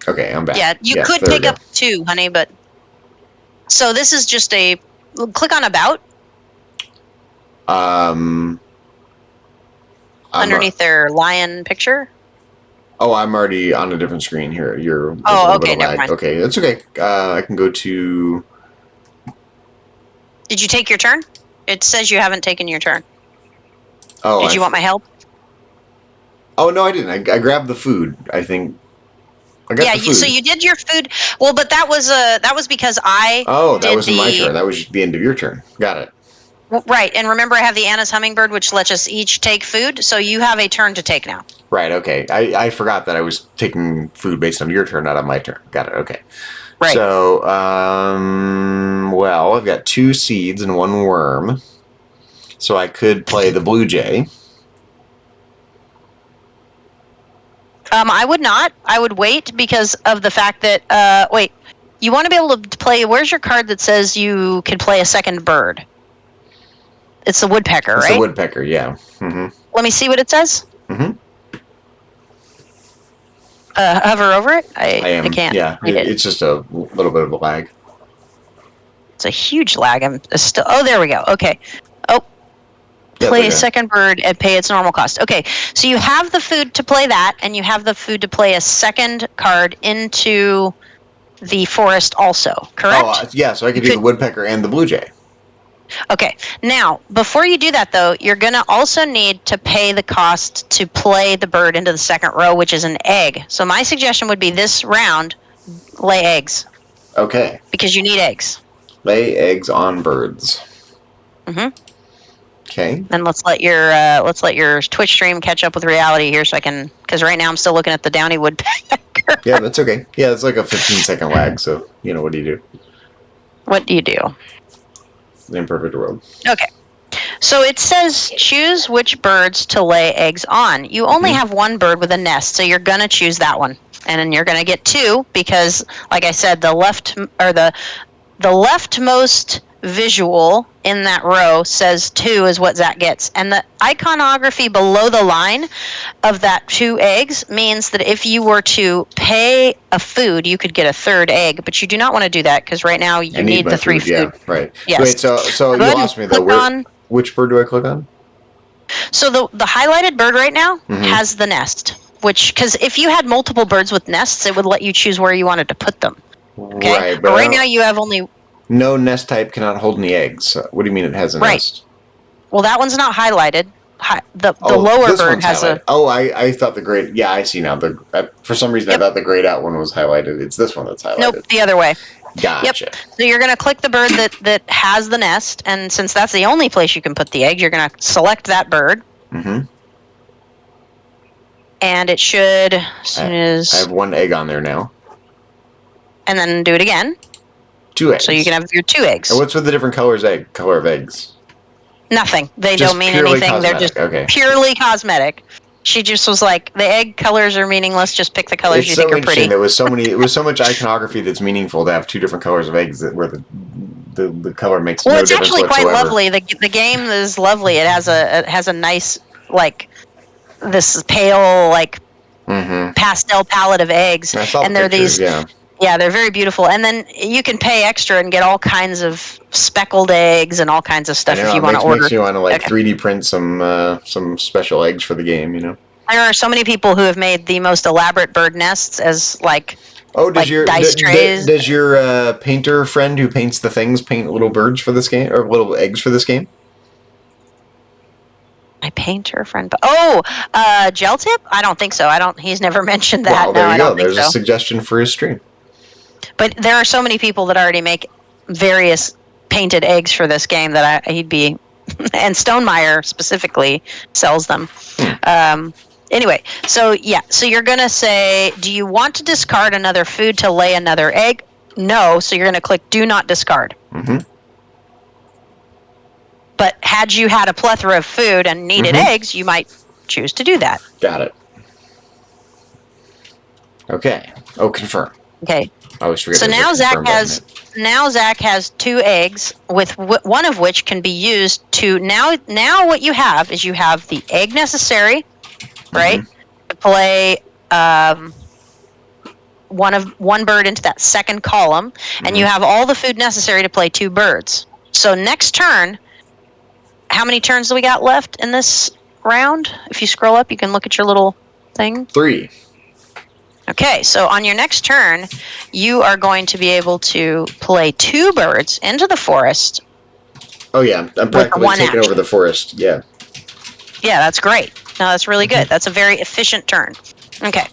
Okay, I'm back. Yeah, you could pick up 2, honey, but so this is just a click on about. Underneath their lion picture. Oh, I'm already on a different screen here. Okay, never mind. Okay, that's okay. I can go to. Did you take your turn? It says you haven't taken your turn. Oh, did you want my help? Oh no, I didn't. I grabbed the food. I think. I got the food. So you did your food. Well, but that was because I. Oh, that wasn't my turn. That was the end of your turn. Got it. Right, and remember I have the Anna's hummingbird, which lets us each take food, so you have a turn to take now. Right, okay. I forgot that I was taking food based on your turn, not on my turn. Got it, okay. Right. So, well, I've got 2 seeds and 1 worm. So I could play the blue jay. I would not. I would wait because of the fact that, wait, you want to be able to play, where's your card that says you can play a second bird? It's the woodpecker, right? It's the woodpecker, yeah. Mm-hmm. Let me see what it says. Mm-hmm. Hover over it? I can't. Yeah, it's just a little bit of a lag. It's a huge lag. Oh, there we go. Okay. Oh, play a second bird and pay its normal cost. Okay, so you have the food to play that, and you have the food to play a second card into the forest also, correct? Oh, yeah, so I could do the woodpecker and the blue jay. Okay, now, before you do that, though, you're going to also need to pay the cost to play the bird into the second row, which is an egg. So my suggestion would be this round, lay eggs. Okay. Because you need eggs. Lay eggs on birds. Mm-hmm. Okay. Then let's let your Twitch stream catch up with reality here, so I can, because right now I'm still looking at the downy woodpecker. Yeah, that's okay. Yeah, it's like a 15-second lag, so, what do you do? What do you do? The imperfect world. Okay. So it says choose which birds to lay eggs on. You only have 1 bird with a nest, so you're going to choose that one. And then you're going to get 2 because, like I said, the leftmost visual in that row says 2 is what Zach gets. And the iconography below the line of that 2 eggs means that if you were to pay a food, you could get a 3rd egg, but you do not want to do that because right now you need the 3 food. Yeah, right. Yes. Wait, so you lost me though. Which bird do I click on? So the highlighted bird right now has the nest, because if you had multiple birds with nests, it would let you choose where you wanted to put them. Okay? Right, but right now you have only... No nest type cannot hold any eggs. What do you mean it has a nest? Well, that one's not highlighted. The lower bird has highlighted. Oh, I thought the grayed... Yeah, I see now. For some reason, I thought the grayed out one was highlighted. It's this one that's highlighted. Nope, the other way. Gotcha. Yep. So you're going to click the bird that has the nest, and since that's the only place you can put the eggs, you're going to select that bird. Mm-hmm. And it should, as soon as... I have 1 egg on there now. And then do it again. 2 eggs. So you can have your 2 eggs. And what's with the different color of eggs? Nothing. They don't mean anything. Cosmetic. They're just purely cosmetic. She just was like, the egg colors are meaningless. Just pick the colors you think are pretty. There was so much iconography that's meaningful to have 2 different colors of eggs where the color makes no difference whatsoever. Well, it's actually quite lovely. The game is lovely. It has a nice, like, this pale, like, pastel palette of eggs. I saw and the they're pictures, these. Yeah, they're very beautiful. And then you can pay extra and get all kinds of speckled eggs and all kinds of stuff if you want to order. Makes you want to 3D print some special eggs for the game, There are so many people who have made the most elaborate bird nests as like dice trays. Does your painter friend who paints the things paint little birds for this game or little eggs for this game? My painter friend. Gel Tip? I don't think so. He's never mentioned that. Well, there you go. There's a suggestion for his stream. But there are so many people that already make various painted eggs for this game that he'd be, and Stonemeyer specifically sells them. Anyway, so you're gonna say, do you want to discard another food to lay another egg? No, so you're gonna click do not discard. Mm-hmm. But had you had a plethora of food and needed eggs, you might choose to do that. Got it. Okay. Oh, confirm. Okay. I always forget. So now Zach has 2 eggs, with one of which can be used to now what you have is you have the egg necessary, right, to play one bird into that second column, and you have all the food necessary to play 2 birds. So next turn, how many turns do we got left in this round? If you scroll up, you can look at your little thing. 3. Okay, so on your next turn, you are going to be able to play 2 birds into the forest. Oh yeah, I'm practically taking over the forest. Yeah. Yeah, that's great. No, that's really good. That's a very efficient turn. Okay.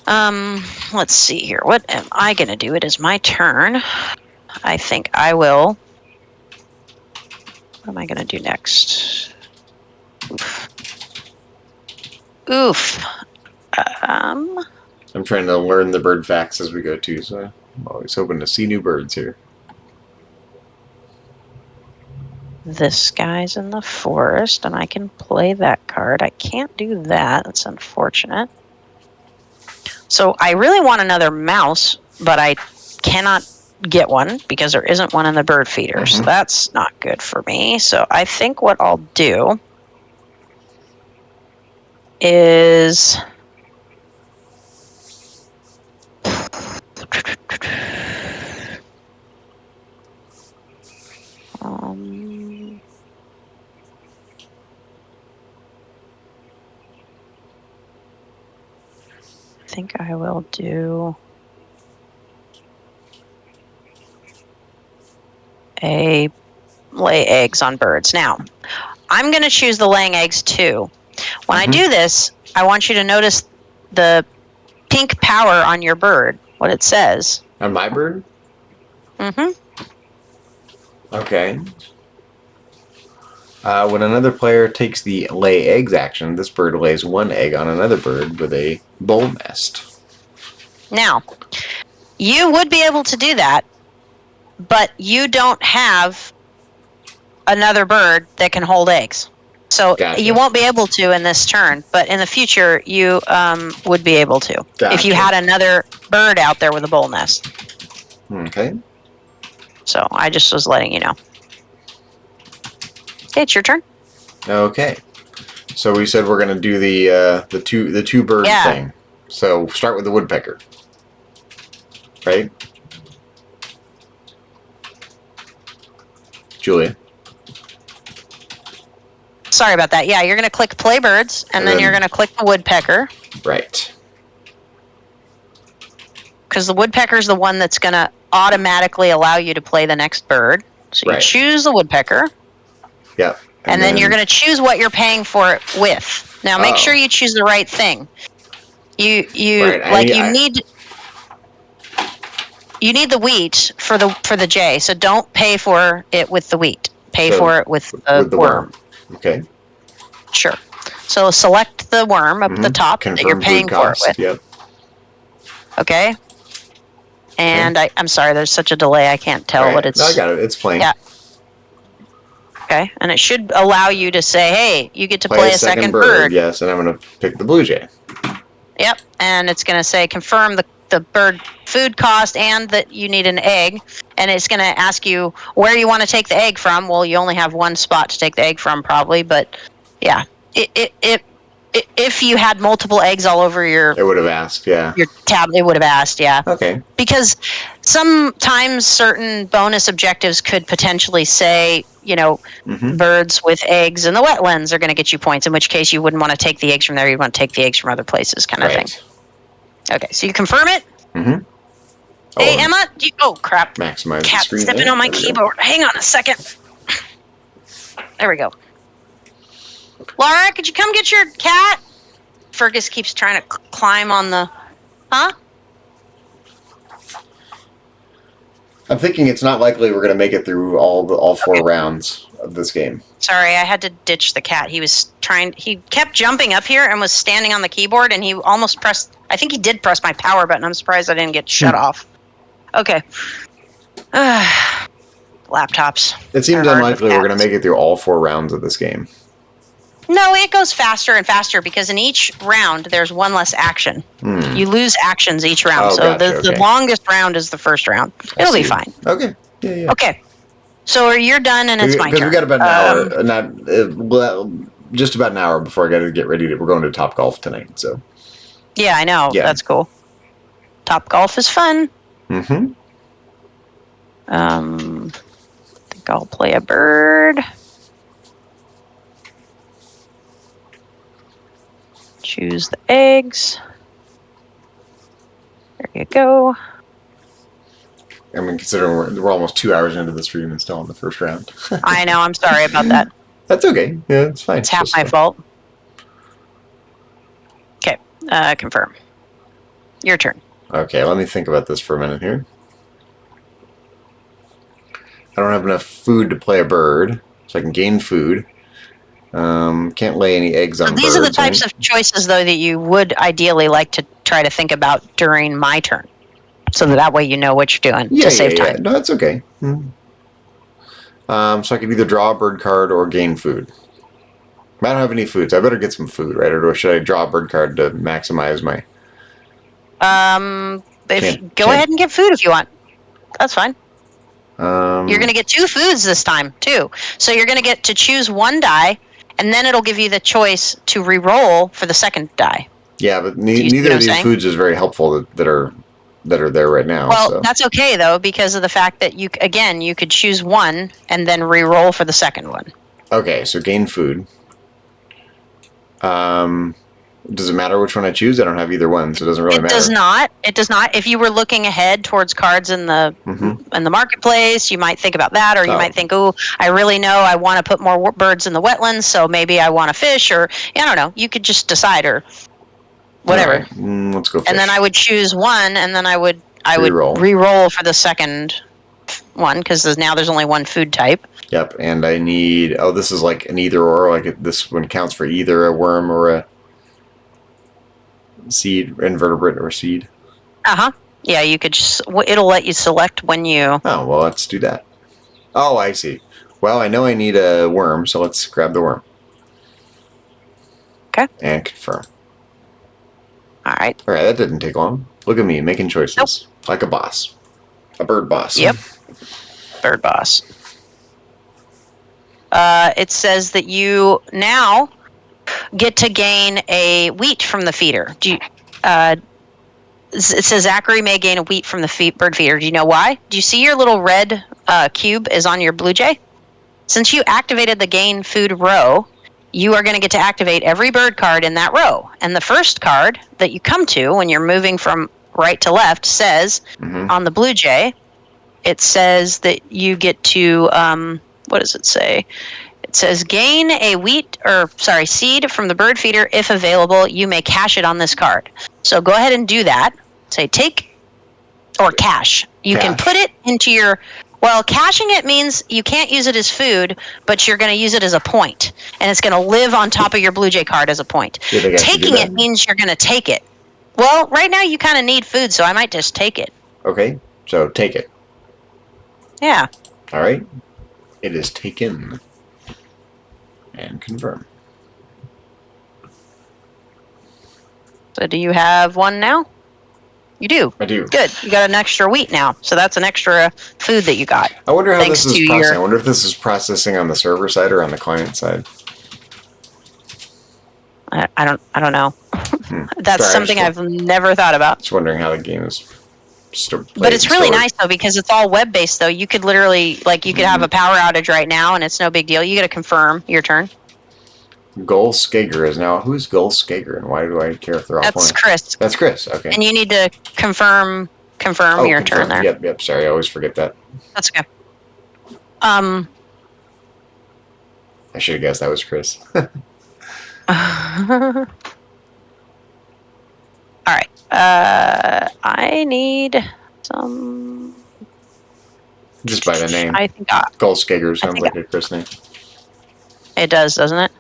Let's see here. What am I going to do? It is my turn. I think I will. What am I going to do next? Oof. I'm trying to learn the bird facts as we go too, so I'm always hoping to see new birds here. This guy's in the forest, and I can play that card. I can't do that. That's unfortunate. So I really want another mouse, but I cannot get one because there isn't one in the bird feeder. So that's not good for me. So I think what I'll do is... I think I will do lay eggs on birds. Now, I'm going to choose the laying eggs too. When I do this, I want you to notice the pink power on your bird, what it says. On my bird? Okay. When another player takes the lay eggs action, this bird lays 1 egg on another bird with a bowl nest. Now, you would be able to do that, but you don't have another bird that can hold eggs. So you won't be able to in this turn, but in the future, you would be able to. If you had another bird out there with a bowl nest. Okay. So I just was letting you know. Okay, it's your turn. Okay. So we said we're going to do the two bird thing. So start with the woodpecker. Right? Julia. Sorry about that. Yeah, you're going to click play birds, and then you're going to click the woodpecker. Right. Because the woodpecker is the one that's going to automatically allow you to play the next bird. So you choose the woodpecker. Yep. And then you're going to choose what you're paying for it with. Now, make sure you choose the right thing. You need the wheat for the J. So don't pay for it with the wheat. Pay for it with the worm. Okay. Sure. So select the worm up at the top that you're paying for it with. Yep. Okay. And I'm sorry, there's such a delay. I can't tell what it's. No, I got it. It's playing. Yeah. Okay, and it should allow you to say, hey, you get to play a second bird. Yes, and I'm going to pick the blue jay. Yep, and it's going to say confirm the bird food cost and that you need an egg. And it's going to ask you where you want to take the egg from. Well, you only have one spot to take the egg from probably, but yeah. If you had multiple eggs all over it would have asked, your tab, it would have asked, yeah. Okay. Because sometimes certain bonus objectives could potentially say birds with eggs in the wetlands are going to get you points, in which case you wouldn't want to take the eggs from there. You'd want to take the eggs from other places, kind of thing. Okay, so you confirm it? Mm-hmm. Hey, Emma. Oh, crap. Maximize the Cat screen stepping on my keyboard. Hang on a second. There we go. Laura, could you come get your cat? Fergus keeps trying to climb on the... Huh? I'm thinking it's not likely we're going to make it through all 4 rounds of this game. Sorry, I had to ditch the cat. He kept jumping up here and was standing on the keyboard, and he almost pressed... I think he did press my power button. I'm surprised I didn't get shut off. Okay. Laptops. It seems unlikely we're going to make it through all 4 rounds of this game. No, it goes faster and faster because in each round there's one less action. You lose actions each round. Oh, so gotcha, the longest round is the first round. It'll be fine. Okay. Yeah. Okay. So you're done and it's my turn. Because we got about an hour, just about an hour before I got to get ready to. We're going to Top Golf tonight, so. Yeah, I know. Yeah. That's cool. Top Golf is fun. Mm-hmm. I think I'll play a bird. Choose the eggs. There you go. I mean, considering we're almost 2 hours into the stream and still in the first round. I know. I'm sorry about that. That's okay. Yeah, it's fine. It's half my fault. Okay. Confirm. Your turn. Okay, let me think about this for a minute here. I don't have enough food to play a bird, so I can gain food. Can't lay any eggs on birds. These are the types of choices, though, that you would ideally like to try to think about during my turn. So that way you know what you're doing to save time. No, that's okay. So I could either draw a bird card or gain food. I don't have any food, so I better get some food, right? Or should I draw a bird card to maximize my... Go ahead and get food if you want. That's fine. You're going to get 2 foods this time, too. So you're going to get to choose 1 die, and then it'll give you the choice to re-roll for the second die. Yeah, but neither of these foods is very helpful that are there right now. Well, so. That's okay, though, because of the fact that, you could choose 1 and then re-roll for the second one. Okay, so gain food. Does it matter which one I choose? I don't have either one, so it doesn't really matter. It does not. If you were looking ahead towards cards in the marketplace, you might think about that, or you might think, "Oh, I really know I want to put more birds in the wetlands, so maybe I want to fish," or I don't know. You could just decide, or whatever. Right. Let's go fish. And then I would choose 1, and then I would re-roll for the second one because now there's only 1 food type. Yep, and I need. Oh, this is like an either or. Like this one counts for either a worm or a seed, invertebrate or seed. Yeah, you could just, it'll let you select when you... Oh, well, let's do that. Oh, I see. Well, I know I need a worm, so let's grab the worm. Okay. And confirm. All right, that didn't take long. Look at me, making choices. Nope. Like a boss. A bird boss. Yep. Bird boss. It says that you now get to gain a wheat from the feeder. It says Zachary may gain a wheat from the bird feeder. Do you know why? Do you see your little red cube is on your Blue Jay? Since you activated the gain food row, you are going to get to activate every bird card in that row. And the first card that you come to when you're moving from right to left says on the Blue Jay, it says that you get to, what does it say? It says gain a seed from the bird feeder if available. You may cash it on this card. So go ahead and do that. Say take or cash. You can put it into your... Well, caching it means you can't use it as food, but you're going to use it as a point. And it's going to live on top of your Blue Jay card as a point. Taking it means you're going to take it. Well, right now you kind of need food, so I might just take it. Okay, so take it. Yeah. All right. It is taken. And confirm. So do you have 1 now? You do. I do. Good. You got an extra wheat now. So that's an extra food that you got. I wonder how this is processing. I wonder if this is processing on the server side or on the client side. I don't know. That's something I've never thought about. Just wondering how the game is But it's really nice though because it's all web based though. You could literally you could have a power outage right now and it's no big deal. You got to confirm your turn. Goal Skager is now. Who's Goal Skager and why do I care if they're offline? That's Chris. That's Chris. Okay. And you need to confirm your turn there. Yep. Sorry, I always forget that. That's okay. I should have guessed that was Chris. All right. I need some. Just by the name. I think Goal Skager sounds like a Chris name. It does, doesn't it?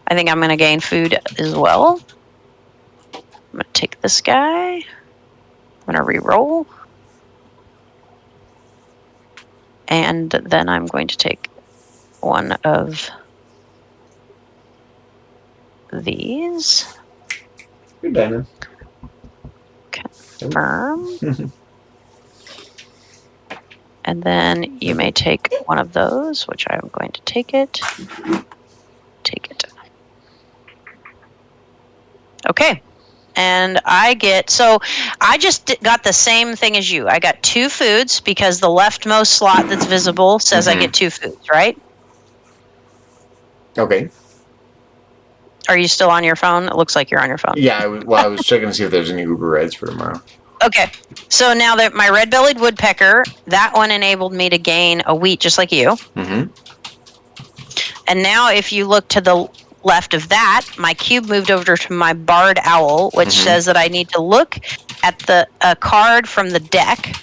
I think I'm going to gain food as well. I'm going to take this guy. I'm going to re-roll. And then I'm going to take one of these. Good diamond. Confirm. And then you may take one of those, which I'm going to take it. Take it. Okay. And I just got the same thing as you. I got 2 foods because the leftmost slot that's visible says I get 2 foods, right? Okay. Are you still on your phone? It looks like you're on your phone. Yeah, I was checking to see if there's any Uber Reds for tomorrow. Okay. So now that my red-bellied woodpecker, that one enabled me to gain a wheat just like you. Mm-hmm. And now if you look to the left of that, my cube moved over to my barred owl, which says that I need to look at the card from the deck.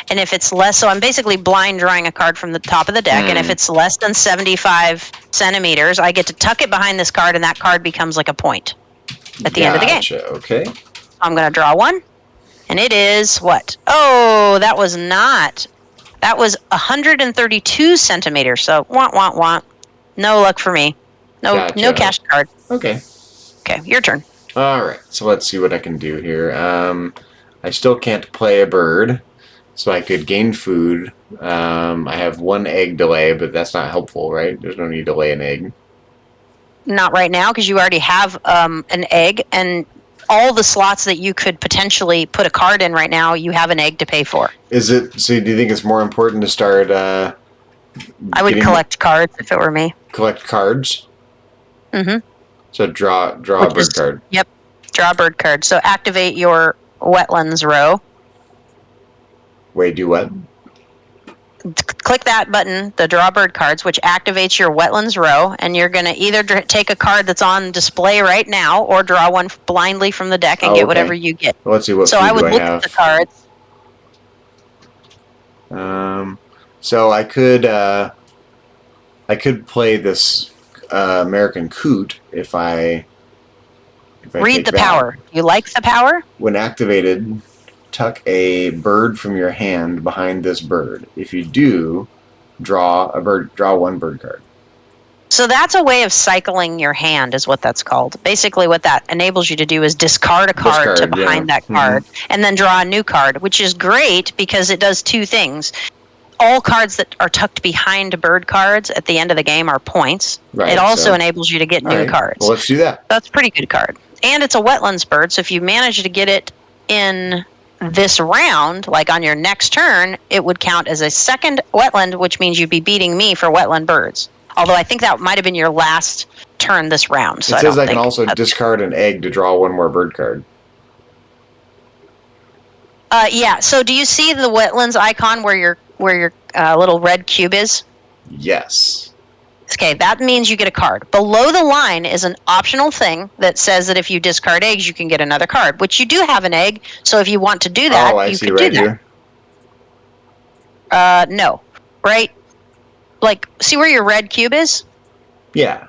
And if it's less, so I'm basically blind drawing a card from the top of the deck. And if it's less than 75 centimeters, I get to tuck it behind this card and that card becomes like a point at the end of the game. Okay. I'm going to draw one. And it is what? Oh, that was 132 centimeters. So, want. No luck for me. No cash card. Okay. Okay, your turn. All right. So let's see what I can do here. I still can't play a bird, so I could gain food. I have 1 egg delay, but that's not helpful, right? There's no need to lay an egg. Not right now, because you already have an egg, and all the slots that you could potentially put a card in right now, you have an egg to pay for. Is it? So do you think it's more important to start? I would collect cards if it were me. Collect cards. Mm-hmm. So draw a bird card. Yep, draw a bird card. So activate your wetlands row. Wait, do what? Click that button, the draw bird cards, which activates your wetlands row, and you're going to either take a card that's on display right now or draw one blindly from the deck and get whatever you get. Well, let's see what so food I would do look I have. at the cards. So I could play this American Coot if I read the power. You like the power? When activated, tuck a bird from your hand behind this bird. If you do, draw 1 bird card. So that's a way of cycling your hand is what that's called. Basically what that enables you to do is discard a card to behind that card and then draw a new card, which is great because it does 2 things. All cards that are tucked behind bird cards at the end of the game are points. Right, it also enables you to get new cards. Well, let's do that. That's a pretty good card. And it's a wetlands bird, so if you manage to get it in this round, like on your next turn, it would count as a second wetland, which means you'd be beating me for wetland birds. Although I think that might have been your last turn this round. So it says I can also discard an egg to draw 1 more bird card. Yeah. So do you see the wetlands icon where your little red cube is? Yes. Okay, that means you get a card. Below the line is an optional thing that says that if you discard eggs, you can get another card, which you do have an egg. So if you want to do that, you can do that. Here. No. Right? Like, see where your red cube is? Yeah.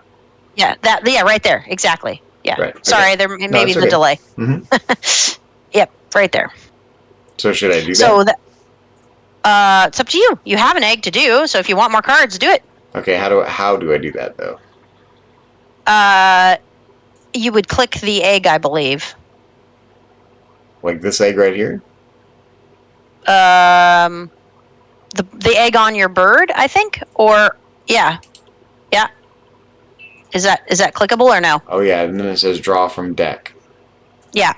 Yeah, right there. Exactly. Yeah. Right. Sorry, okay. there maybe the delay. Mm-hmm. Yep, right there. So should I do that? So it's up to you. You have an egg to do, so if you want more cards, do it. Okay, how do I do that though? You would click the egg, I believe. Like this egg right here? The egg on your bird, I think, or yeah. Is that clickable or no? Oh yeah, and then it says draw from deck. Yeah.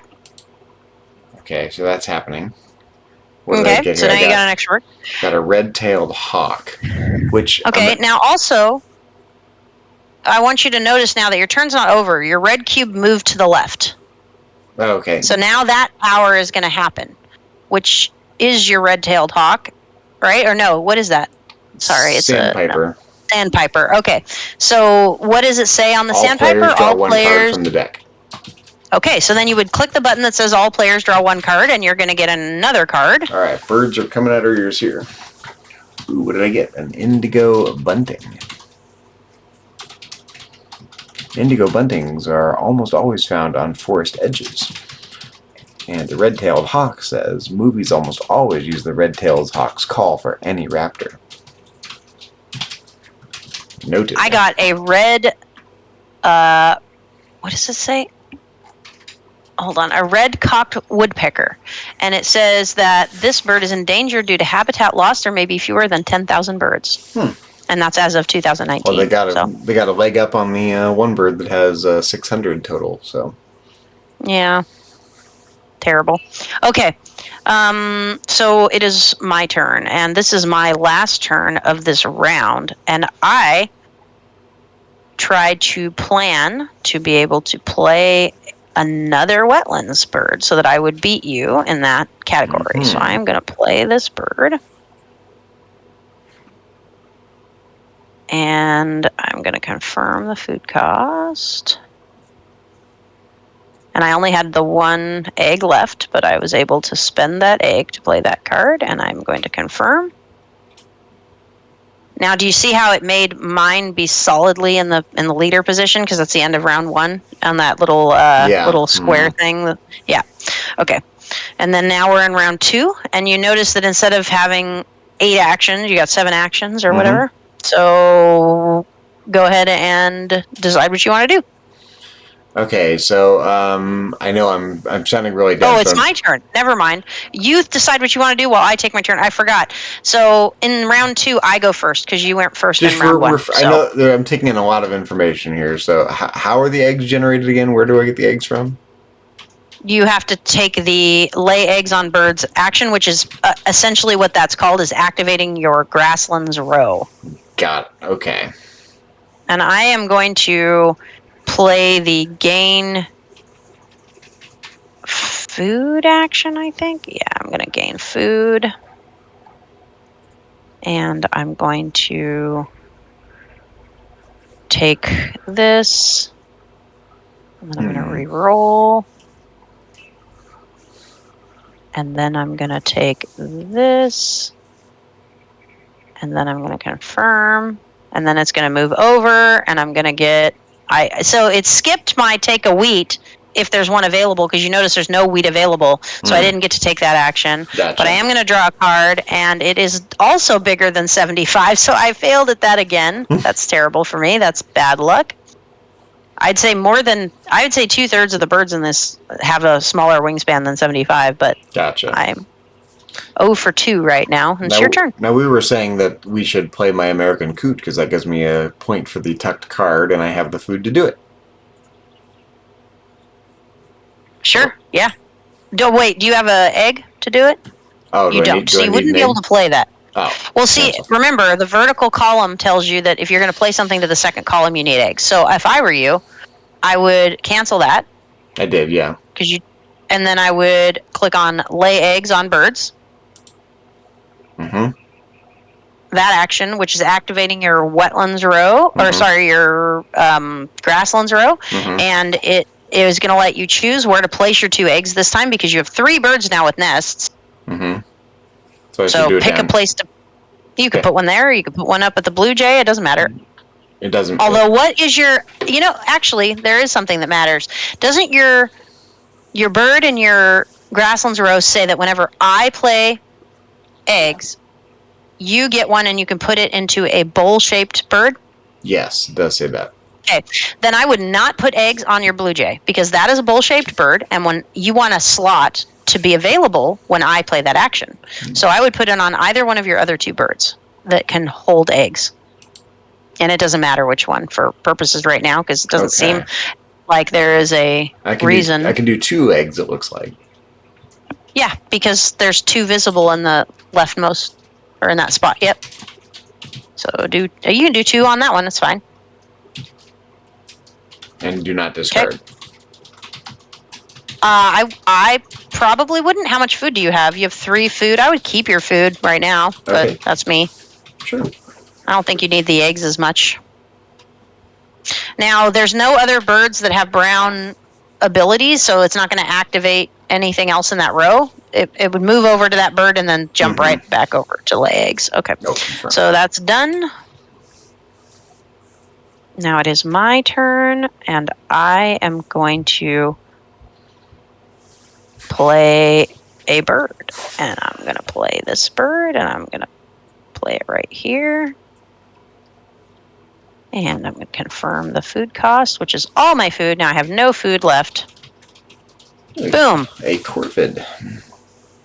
Okay, so that's happening. What did I get so here? now you got an extra bird. Got a red-tailed hawk, which... Okay, now also, I want you to notice now that your turn's not over. Your red cube moved to the left. Okay. So now that power is going to happen, which is your red-tailed hawk, right? Or no, what is that? Sorry, it's Sandpiper. Sandpiper. Okay, so what does it say on the Sandpiper? All players draw one card from the deck. Okay, so then you would click the button that says all players draw one card, and you're going to get another card. All right, birds are coming out our ears here. Ooh, what did I get? An indigo bunting. Indigo buntings are almost always found on forest edges. And the red-tailed hawk says, movies almost always use the red-tailed hawk's call for any raptor. Noted. I got a red, what does it say? Hold on, a red-cocked woodpecker. And it says that this bird is endangered due to habitat loss. There may be fewer than 10,000 birds. And that's as of 2019. Well, they got a leg up on the one bird that has 600 total. So. Yeah. Terrible. Okay. So it is my turn, and this is my last turn of this round, and I tried to plan to be able to play another wetlands bird so that I would beat you in that category. So I'm going to play this bird. And I'm going to confirm the food cost. And I only had the one egg left, but I was able to spend that egg to play that card, and I'm going to confirm. Now, do you see how it made mine be solidly in the leader position because it's the end of round one on that little little square thing? Yeah. Okay. And then now we're in round two, and you notice that instead of having 8 actions, you got 7 actions or whatever. So go ahead and decide what you want to do. Okay, so I know I'm sounding really dumb. Oh, it's my turn. Never mind. You decide what you want to do while I take my turn. I forgot. So in round 2, I go first because you went first in round 1. I know I'm taking in a lot of information here. So how are the eggs generated again? Where do I get the eggs from? You have to take the lay eggs on birds action, which is essentially what that's called, is activating your grasslands row. Got it. Okay. And I am going to play the gain food action, I think. Yeah, I'm going to gain food. And I'm going to take this. And then I'm going to re-roll. And then I'm going to take this. And then I'm going to confirm. And then it's going to move over. And I'm going to get... So it skipped my take a wheat if there's one available, because you notice there's no wheat available. So I didn't get to take that action. Gotcha. But I am going to draw a card. And it is also bigger than 75. So I failed at that again. That's terrible for me. That's bad luck. I'd say 2/3 of the birds in this have a smaller wingspan than 75, but gotcha. I'm 0 for 2 right now. It's your turn. Now, we were saying that we should play my American Coot because that gives me a point for the tucked card, and I have the food to do it. Sure, yeah. Wait, do you have an egg to do it? Oh, you don't. So you wouldn't be able to play that. Oh, well, see, remember, the vertical column tells you that if you're going to play something to the second column, you need eggs. So if I were you, I would cancel that. I did, yeah. And then I would click on lay eggs on birds. Mm-hmm. That action, which is activating your wetlands row, or sorry, your grasslands row, and it is going to let you choose where to place your 2 eggs this time because you have 3 birds now with nests. Mm-hmm. So pick a place to. You could put one there. Or you could put one up at the Blue Jay. It doesn't matter. It doesn't. Although, what is your? Actually, there is something that matters. Doesn't your bird and your grasslands row say that whenever I play eggs, you get one and you can put it into a bowl-shaped bird? Yes, it does say that. Okay, then I would not put eggs on your Blue Jay because that is a bowl-shaped bird, and when you want a slot to be available when I play that action. So I would put it on either one of your other 2 birds that can hold eggs. And it doesn't matter which one for purposes right now because it doesn't seem like there is a reason. I can do 2 eggs, it looks like. Yeah, because there's 2 visible in the leftmost, or in that spot. Yep. So you can do 2 on that one. That's fine. And do not discard. Okay. I probably wouldn't. How much food do you have? You have 3 food. I would keep your food right now, but Okay. that's me. Sure. I don't think you need the eggs as much. Now, there's no other birds that have brown abilities, so it's not going to activate anything else in that row. It would move over to that bird and then jump right back over to lay eggs. Okay. So that's done. Now it is my turn, and I am going to play a bird. And I'm going to play this bird, and I'm going to play it right here. And I'm going to confirm the food cost, which is all my food. Now I have no food left. Boom. A corvid.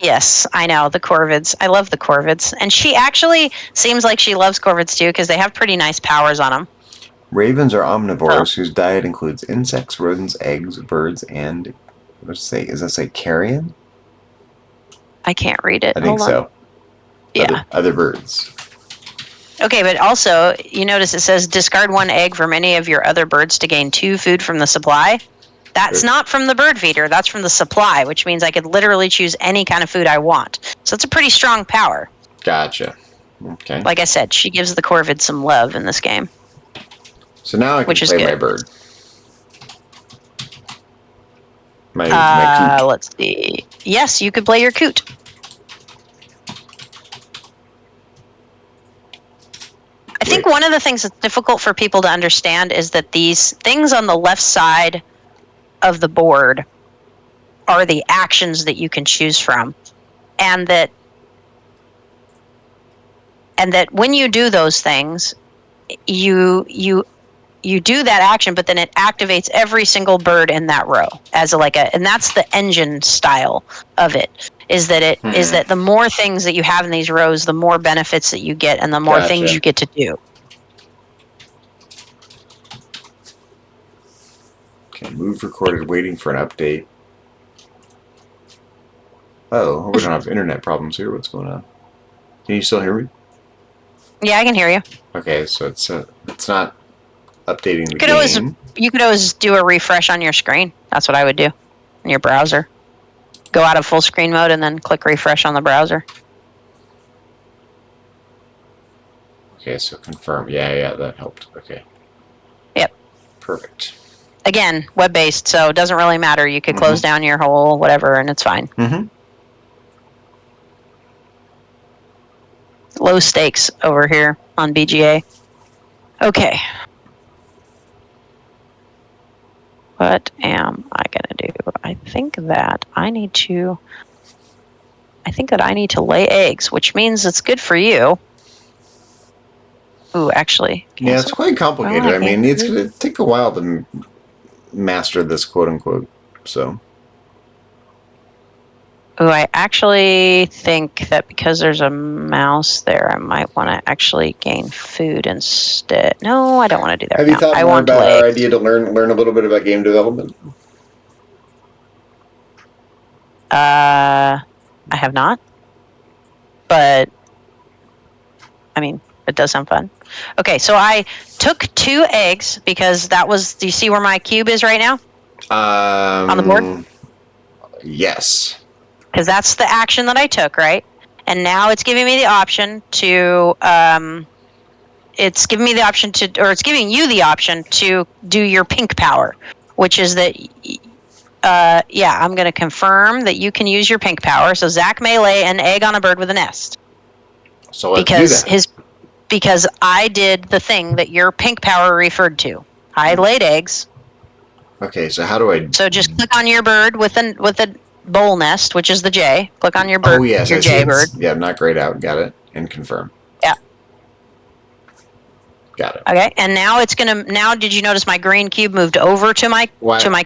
Yes, I know, the corvids. I love the corvids. And she actually seems like she loves corvids too, because they have pretty nice powers on them. Ravens are omnivores whose diet includes insects, rodents, eggs, birds, and does that say carrion? I can't read it. I think so. Yeah. Other birds. Okay, but also, you notice it says discard 1 egg from any of your other birds to gain 2 food from the supply. That's not from the bird feeder. That's from the supply, which means I could literally choose any kind of food I want. So it's a pretty strong power. Gotcha. Okay. Like I said, she gives the corvid some love in this game. So now I can play my bird. My coot. Let's see. Yes, you could play your coot. I think one of the things that's difficult for people to understand is that these things on the left side of the board are the actions that you can choose from, and that when you do those things, you do that action, but then it activates every single bird in that row as and that's the engine style of it. Is that the more things that you have in these rows, the more benefits that you get, and the more things you get to do. Okay, move recorded, waiting for an update. Oh, we don't have internet problems here. What's going on? Can you still hear me? Yeah, I can hear you. Okay, so it's not updating the game. You could always do a refresh on your screen. That's what I would do in your browser. Go out of full screen mode and then click refresh on the browser. Okay, so confirm. Yeah, that helped. Okay. Yep. Perfect. Again, web-based, so it doesn't really matter. You could close down your whole whatever, and it's fine. Low stakes over here on BGA. Okay. What am I going to do? I think that I need to lay eggs, which means it's good for you. Ooh, actually. Yeah, it's quite complicated. I mean, it's going to take a while to master this, quote-unquote, so. Ooh, I actually think that because there's a mouse there, I might want to actually gain food instead. No, I don't want to do that. Have you thought more about our idea to learn a little bit about game development? I have not. But, I mean, it does sound fun. Okay, so I took 2 eggs because that was... Do you see where my cube is right now? On the board? Yes. Because that's the action that I took, right? And now it's giving me the option to... it's giving you the option to do your pink power, which is that... yeah, I'm going to confirm that you can use your pink power. So Zach may lay an egg on a bird with a nest. So let's do that. Because I did the thing that your pink power referred to. I laid eggs. Okay, so how do I... So just click on your bird with a bowl nest, which is the J. Click on your bird. Oh, yes, your J bird. Yeah, not grayed out. Got it. And confirm. Yeah. Got it. Okay, and now it's gonna. Now, did you notice my green cube moved over to my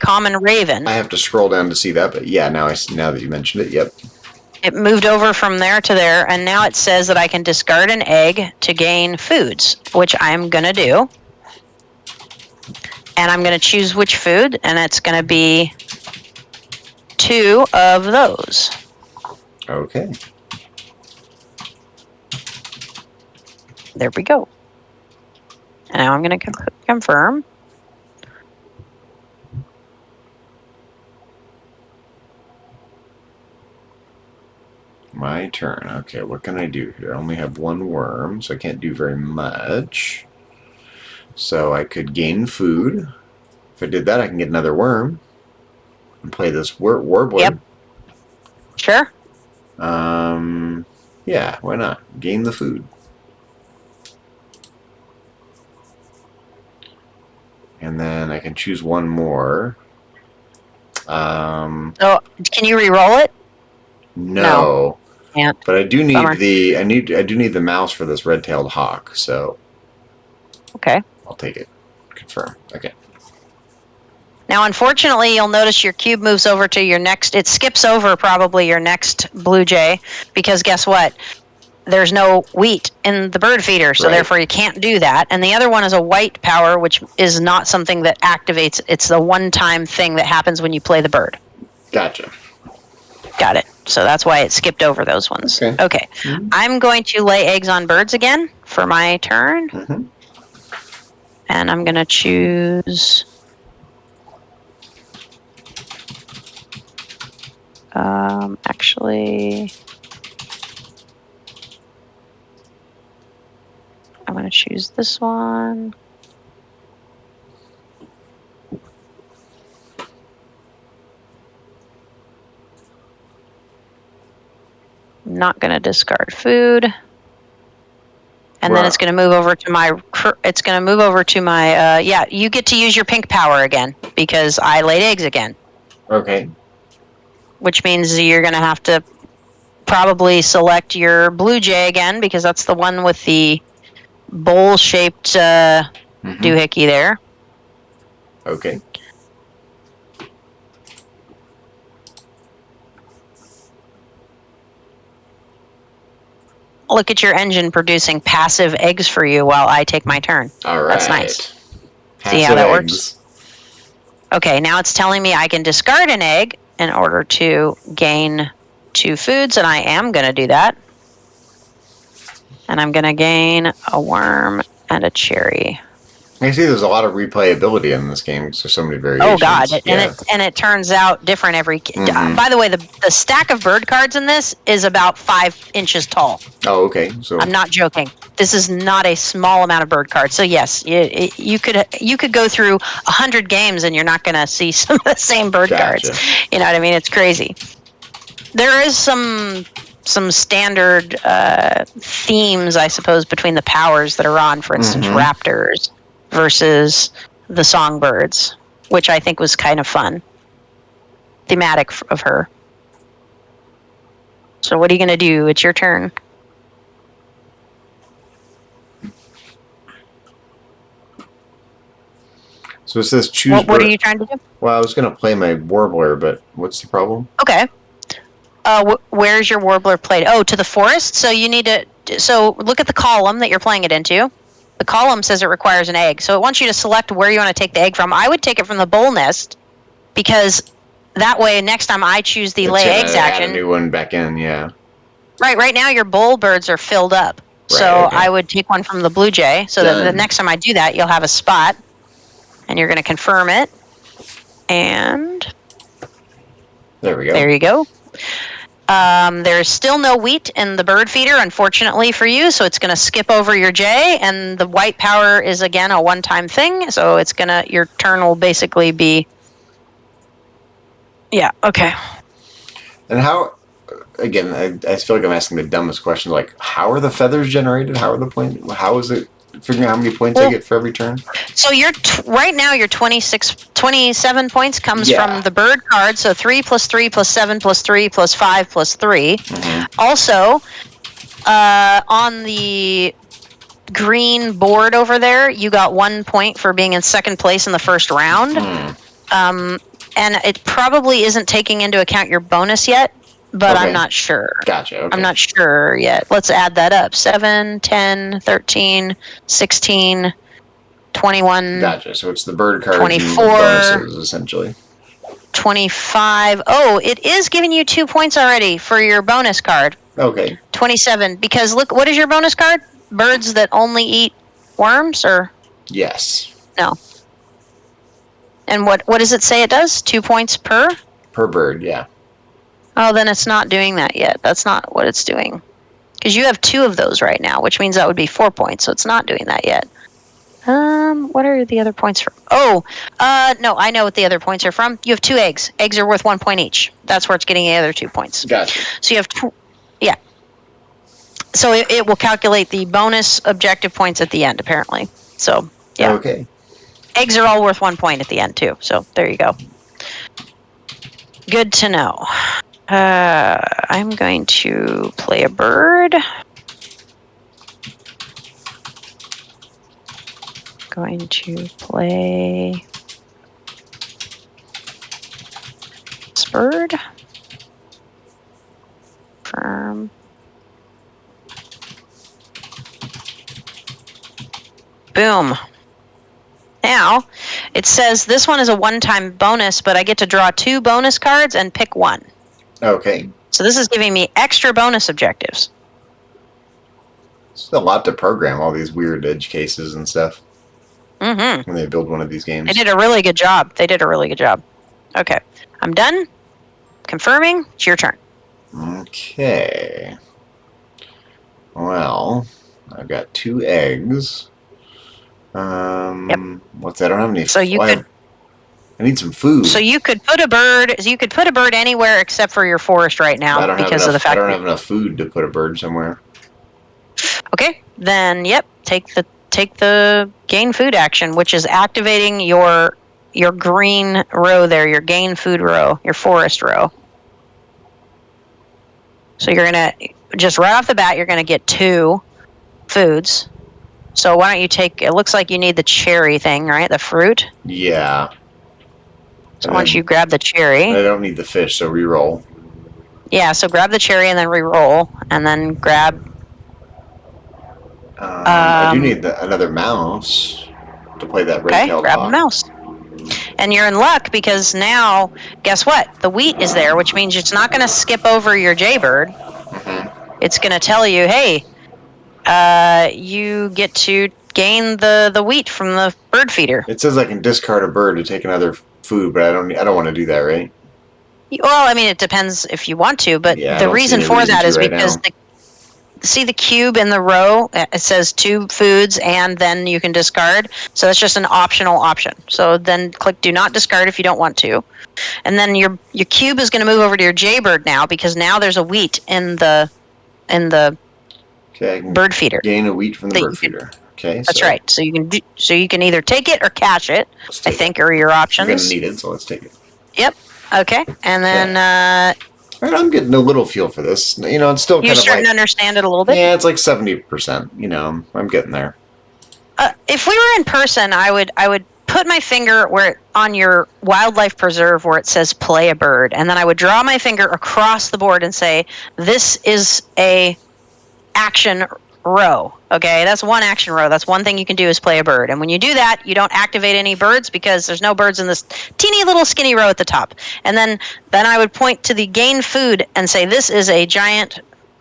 common raven? I have to scroll down to see that, but yeah, now that you mentioned it, yep. It moved over from there to there, and now it says that I can discard an egg to gain foods, which I'm gonna do. And I'm gonna choose which food, and it's gonna be 2 of those. Okay. There we go. And now I'm going to confirm. My turn. Okay, what can I do here? I only have one worm, so I can't do very much. So I could gain food. If I did that, I can get another worm and play this warbler. Yep. Sure. Yeah, why not? Gain the food. And then I can choose one more. Oh, can you re-roll it? No. Can't. But I do need Bummer. I do need the mouse for this red-tailed hawk, so Okay. I'll take it. Confirm. Okay. Now, unfortunately, you'll notice your cube moves over to your next. It skips over probably your next blue jay, because guess what? There's no wheat in the bird feeder, so therefore you can't do that. And the other one is a white power, which is not something that activates. It's the one-time thing that happens when you play the bird. Gotcha. Got it. So that's why it skipped over those ones. Okay. Mm-hmm. I'm going to lay eggs on birds again for my turn. Mm-hmm. And I'm going to choose... actually... I'm going to choose this one. Not going to discard food. And then it's going to move over to my... It's going to move over to my... yeah, you get to use your pink power again, because I laid eggs again. Okay. Which means you're going to have to probably select your blue jay again, because that's the one with the bowl-shaped doohickey there. Okay. Look at your engine producing passive eggs for you while I take my turn. All right. That's nice. Passive See how that eggs. works? Okay, now it's telling me I can discard an egg in order to gain 2 foods, and I am going to do that. And I'm going to gain a worm and a cherry. I see there's a lot of replayability in this game because there's so many variations. Oh God! And it turns out different every. By the way, the stack of bird cards in this is about 5 inches tall. Oh, okay. So I'm not joking. This is not a small amount of bird cards. So yes, you could go through 100 games and you're not going to see some of the same bird cards. You know what I mean? It's crazy. There is some standard themes, I suppose, between the powers that are on. For instance, raptors versus the songbirds, which I think was kind of fun. Thematic of her. So what are you going to do? It's your turn. So it says choose. What are you trying to do? Well, I was going to play my warbler, but what's the problem? Okay. Where's your warbler played? Oh, to the forest. So you need to. So look at the column that you're playing it into. The column says it requires an egg, so it wants you to select where you want to take the egg from. I would take it from the bowl nest, because that way next time I choose the lay eggs action. Add a new one back in, yeah. Right now your bowl birds are filled up, so I would take one from the blue jay, so that the next time I do that, you'll have a spot, and you're going to confirm it, and there we go. There you go. There's still no wheat in the bird feeder, unfortunately for you, so it's going to skip over your J, and the white power is, again, a one-time thing, so it's going to, your turn will basically be, yeah, okay. And how, again, I feel like I'm asking the dumbest question, like, how are the feathers generated? How are the points, how is it figuring out how many points I get for every turn? So you're right now your 27 points comes from the bird card. So 3 plus 3 plus 7 plus 3 plus 5 plus 3. Also, on the green board over there, you got 1 point for being in second place in the first round. And it probably isn't taking into account your bonus yet, but I'm not sure. Gotcha. Okay. I'm not sure yet. Let's add that up. 7, 10, 13, 16, 21. Gotcha. So it's the bird cards 24, and bonuses, essentially. 25. Oh, it is giving you 2 points already for your bonus card. Okay. 27. Because look, what is your bonus card? Birds that only eat worms, or Yes. no? And what does it say it does? 2 points per? Per bird, yeah. Oh, then it's not doing that yet. That's not what it's doing. Because you have 2 of those right now, which means that would be 4 points. So it's not doing that yet. What are the other points from? Oh, no, I know what the other points are from. You have 2 eggs. Eggs are worth 1 point each. That's where it's getting the other 2 points. Gotcha. So you have yeah. So it will calculate the bonus objective points at the end, apparently. So, yeah. Okay. Eggs are all worth 1 point at the end, too. So there you go. Good to know. I'm going to play a bird. Going to play this bird. Firm. Boom. Now, it says this one is a one-time bonus, but I get to draw 2 bonus cards and pick 1. Okay. So this is giving me extra bonus objectives. It's a lot to program, all these weird edge cases and stuff. Mm-hmm. When they build one of these games. They did a really good job. Okay. I'm done. Confirming. It's your turn. Okay. Well, I've got 2 eggs. Yep. What's that? I don't have any. So you could. I need some food. So you could put a bird. So you could put a bird anywhere except for your forest right now because of the fact. I don't have enough food to put a bird somewhere. Okay. Then yep. Take the gain food action, which is activating your green row there, your gain food row, your forest row. So you're gonna just right off the bat, you're gonna get 2 foods. So why don't you take? It looks like you need the cherry thing, right? The fruit. Yeah. So once you grab the cherry, I don't need the fish, so re-roll. Yeah. So grab the cherry and then re-roll, and then grab. I do need another mouse to play that red-tailed grab hawk. the mouse. And you're in luck because now, guess what? The wheat is there, which means it's not going to skip over your jaybird. Mm-hmm. It's going to tell you, hey, you get to gain the wheat from the bird feeder. It says I can discard a bird to take another food, but I don't want to do that, right? Well, I mean, it depends if you want to, but Yeah, the reason for that is because see the cube in the row? It says 2 foods, and then you can discard. So that's just an optional option. So then click Do Not Discard if you don't want to, and then your cube is going to move over to your jaybird now because now there's a wheat in the bird feeder. Gain a wheat from the bird feeder. Okay, that's right. So you can either take it or cache it. I think are your options. We're gonna need it, so let's take it. Yep. Okay, and then. All right, I'm getting a little feel for this. You know, it's still kind of starting to understand it a little bit. Yeah, it's like 70%. You know, I'm getting there. If we were in person, I would put my finger on your wildlife preserve where it says play a bird, and then I would draw my finger across the board and say, this is a action row. Okay, that's one action row. That's one thing you can do is play a bird. And when you do that, you don't activate any birds because there's no birds in this teeny little skinny row at the top. And then I would point to the gain food and say, this is a giant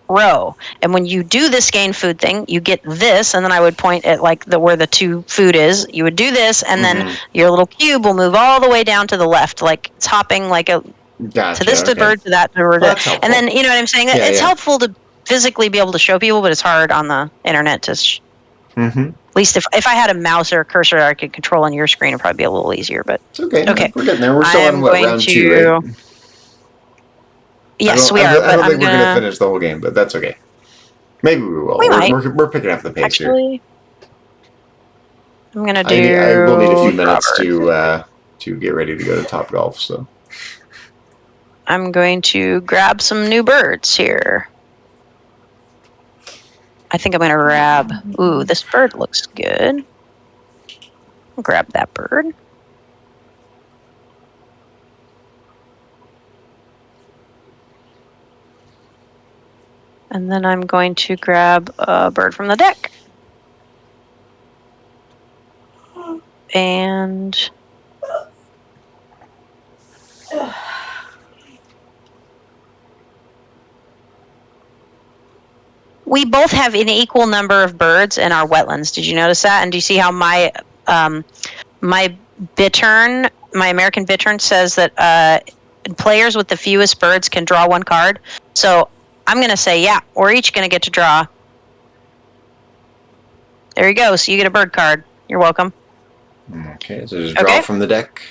row. And when you do this gain food thing, you get this. And then I would point at where the 2 food is. You would do this, and then your little cube will move all the way down to the left, like it's hopping like a to this bird to that bird. And then you know what I'm saying? Yeah, it's helpful to physically be able to show people, but it's hard on the internet to at least if I had a mouse or a cursor I could control on your screen, it'd probably be a little easier, but it's okay. We're getting there. We're still on round 2, right? Yes, we are. I don't think we're gonna finish the whole game, but that's okay. Maybe we will. We're picking up the pace here. I'm gonna do. I will need a few minutes to get ready to go to Top Golf, so I'm going to grab some new birds here. I think I'm going to grab... Ooh, this bird looks good. I'll grab that bird. And then I'm going to grab a bird from the deck. And... we both have an equal number of birds in our wetlands. Did you notice that? And do you see how my bittern, my American bittern, says that players with the fewest birds can draw one card? So I'm going to say, yeah, we're each going to get to draw. There you go. So you get a bird card. You're welcome. Okay, so just draw from the deck.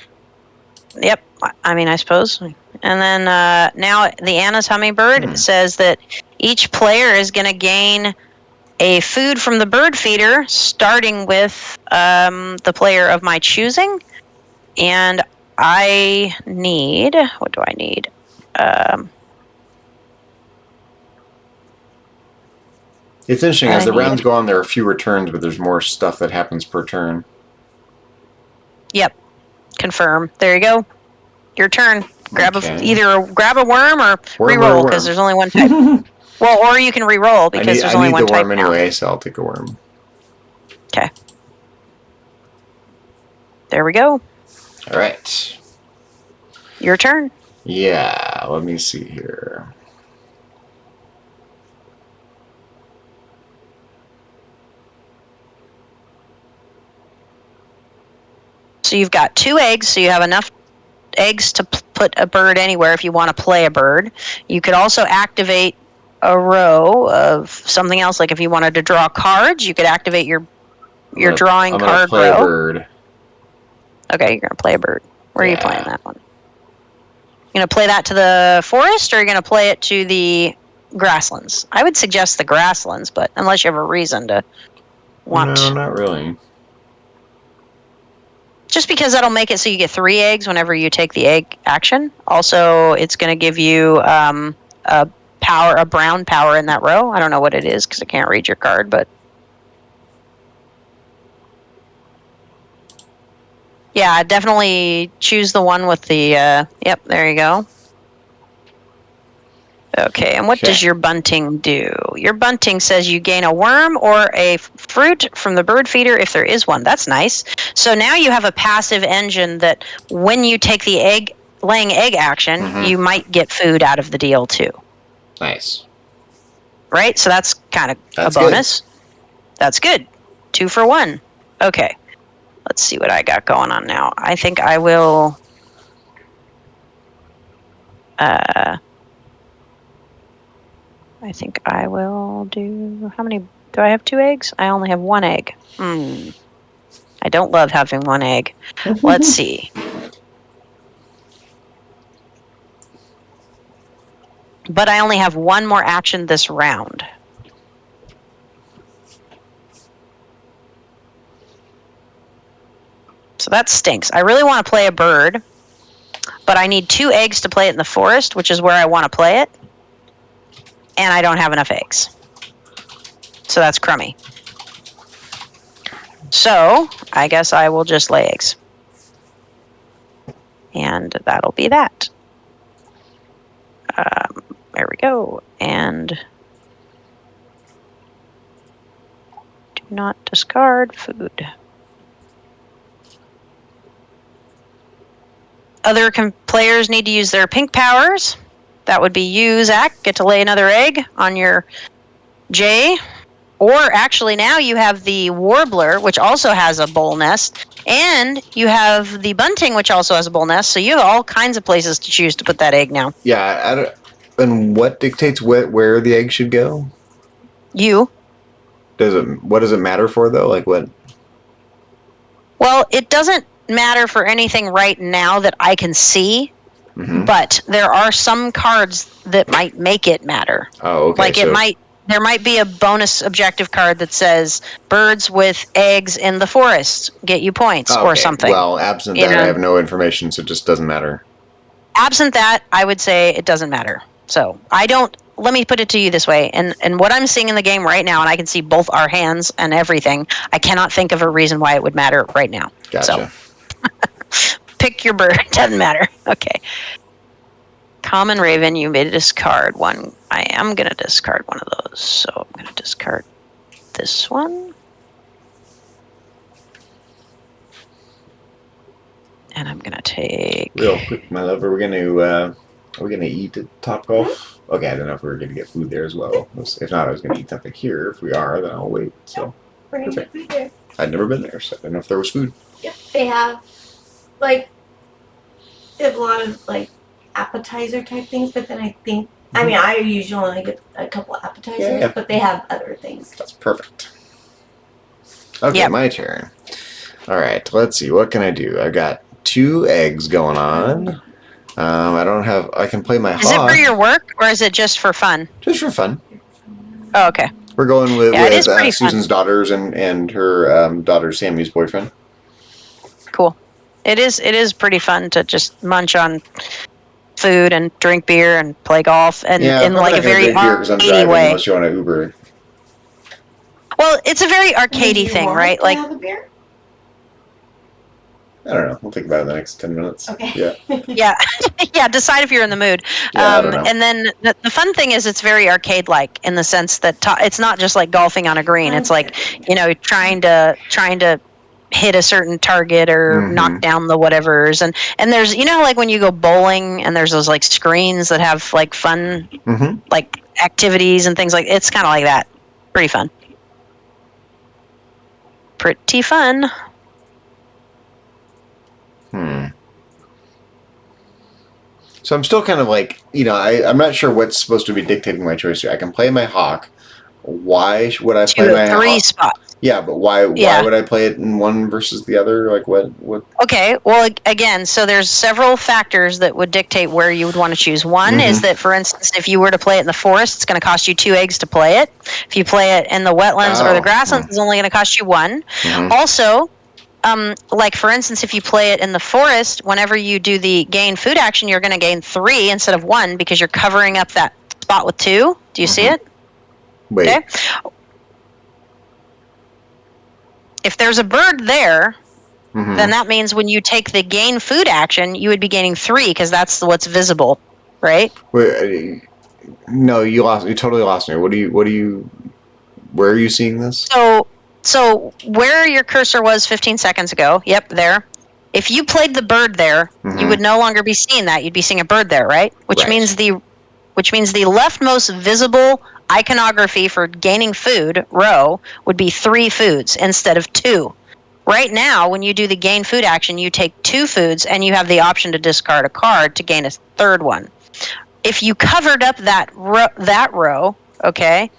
Yep. I mean, I suppose. And then now the Anna's hummingbird says that each player is going to gain a food from the bird feeder, starting with the player of my choosing. And I need... What do I need? It's interesting. As the rounds go on, there are fewer turns, but there's more stuff that happens per turn. Yep. Confirm. There you go. Your turn. Either grab a worm or re-roll, because there's only one type. Well, or you can re-roll because there's only one type. I need the worm anyway, so I'll take a worm. Okay. There we go. All right. Your turn. Yeah, let me see here. So you've got 2 eggs, so you have enough eggs to put a bird anywhere if you want to play a bird. You could also activate a row of something else, like if you wanted to draw cards, you could activate your drawing card row. I'm gonna play a bird. Okay, you're gonna play a bird. Where are you playing that one? You gonna play that to the forest, or are you gonna play it to the grasslands? I would suggest the grasslands, but unless you have a reason to want. No, not really. Just because that'll make it so you get 3 eggs whenever you take the egg action. Also, it's going to give you a brown power in that row. I don't know what it is because I can't read your card, but yeah, definitely choose the one with the. Yep, there you go. Okay, and what does your bunting do? Your bunting says you gain a worm or a fruit from the bird feeder if there is one. That's nice. So now you have a passive engine that when you take the laying egg action, you might get food out of the deal too. Nice. Right? So that's kind of a bonus. Good. That's good. 2 for 1. Okay. Let's see what I got going on now. I think I will... I think I will do... How many... Do I have 2 eggs? I only have 1 egg. I don't love having 1 egg. Let's see. But I only have 1 more action this round. So that stinks. I really want to play a bird, but I need 2 eggs to play it in the forest, which is where I want to play it. And I don't have enough eggs. So that's crummy. So I guess I will just lay eggs. And that'll be that. There we go. And do not discard food. Other players need to use their pink powers. That would be you, Zach. Get to lay another egg on your J. Or actually now you have the warbler, which also has a bowl nest. And you have the bunting, which also has a bowl nest. So you have all kinds of places to choose to put that egg now. Yeah. And what dictates where the egg should go? You. What does it matter for, though? Like what? Well, it doesn't matter for anything right now that I can see. But there are some cards that might make it matter. Oh, okay. Like there might be a bonus objective card that says birds with eggs in the forest get you points or something. Well, absent that, I have no information, so it just doesn't matter. Absent that, I would say it doesn't matter. So let me put it to you this way. And what I'm seeing in the game right now, and I can see both our hands and everything, I cannot think of a reason why it would matter right now. Gotcha. So pick your bird. Doesn't matter. Okay. Common Raven, you may discard one. I am going to discard one of those. So I'm going to discard this one. And I'm going to take... Real quick, my love, are we going to Are we gonna eat at Top Golf? Okay, I don't know if we were gonna get food there as well. If not, I was gonna eat something here. If we are, then I'll wait. So We're gonna get food there. I'd never been there, so I didn't know if there was food. Yep, they have like they have a lot of like appetizer type things, but then I think I mean I usually only get a couple appetizers, Yeah. but they have other things. That's perfect. Okay, Yep. my turn. All right, let's see. What can I do? I got 2 eggs going on. I don't have. I can play my Is it hawk. for your work or is it just for fun? Just for fun. Oh, okay. We're going with, Yeah, it is pretty Susan's daughters and her daughter Sammy's boyfriend. Cool. It is pretty fun to just munch on food and drink beer and play golf and in like a very arcadey way. Unless you want to Uber. Well, it's a very Do arcadey you thing, want right? to Like have a beer? I don't know. We'll think about it in the next 10 minutes. Okay. Yeah. yeah, yeah. Decide if you're in the mood. Yeah, I don't know. And then the fun thing is, it's very arcade-like in the sense that it's not just like golfing on a green. It's like trying to hit a certain target or knock down the whatevers. And there's like when you go bowling and there's those like screens that have like fun like activities and things like it's kind of like that. Pretty fun. Pretty fun. So I'm still kind of like, I'm not sure what's supposed to be dictating my choice here. I can play my hawk. Why would I play my 3 hawk? spots. Yeah, but why would I play it in one versus the other? Like what? Okay, well, again, so there's several factors that would dictate where you would want to choose. One is that, for instance, if you were to play it in the forest, it's going to cost you 2 eggs to play it. If you play it in the wetlands or the grasslands, it's only going to cost you 1. Also, like for instance, if you play it in the forest, whenever you do the gain food action, you're going to gain 3 instead of 1 because you're covering up that spot with 2. Do you see it? Wait. Okay. If there's a bird there, then that means when you take the gain food action, you would be gaining 3 because that's what's visible, right? Wait, no, you lost. You totally lost me. Where are you seeing this? So where your cursor was 15 seconds ago, yep, there. If you played the bird there, you would no longer be seeing that. You'd be seeing a bird there, right? Which means the leftmost visible iconography for gaining food row would be 3 foods instead of 2. Right now, when you do the gain food action, you take 2 foods and you have the option to discard a card to gain a 3rd one. If you covered up that row, okay,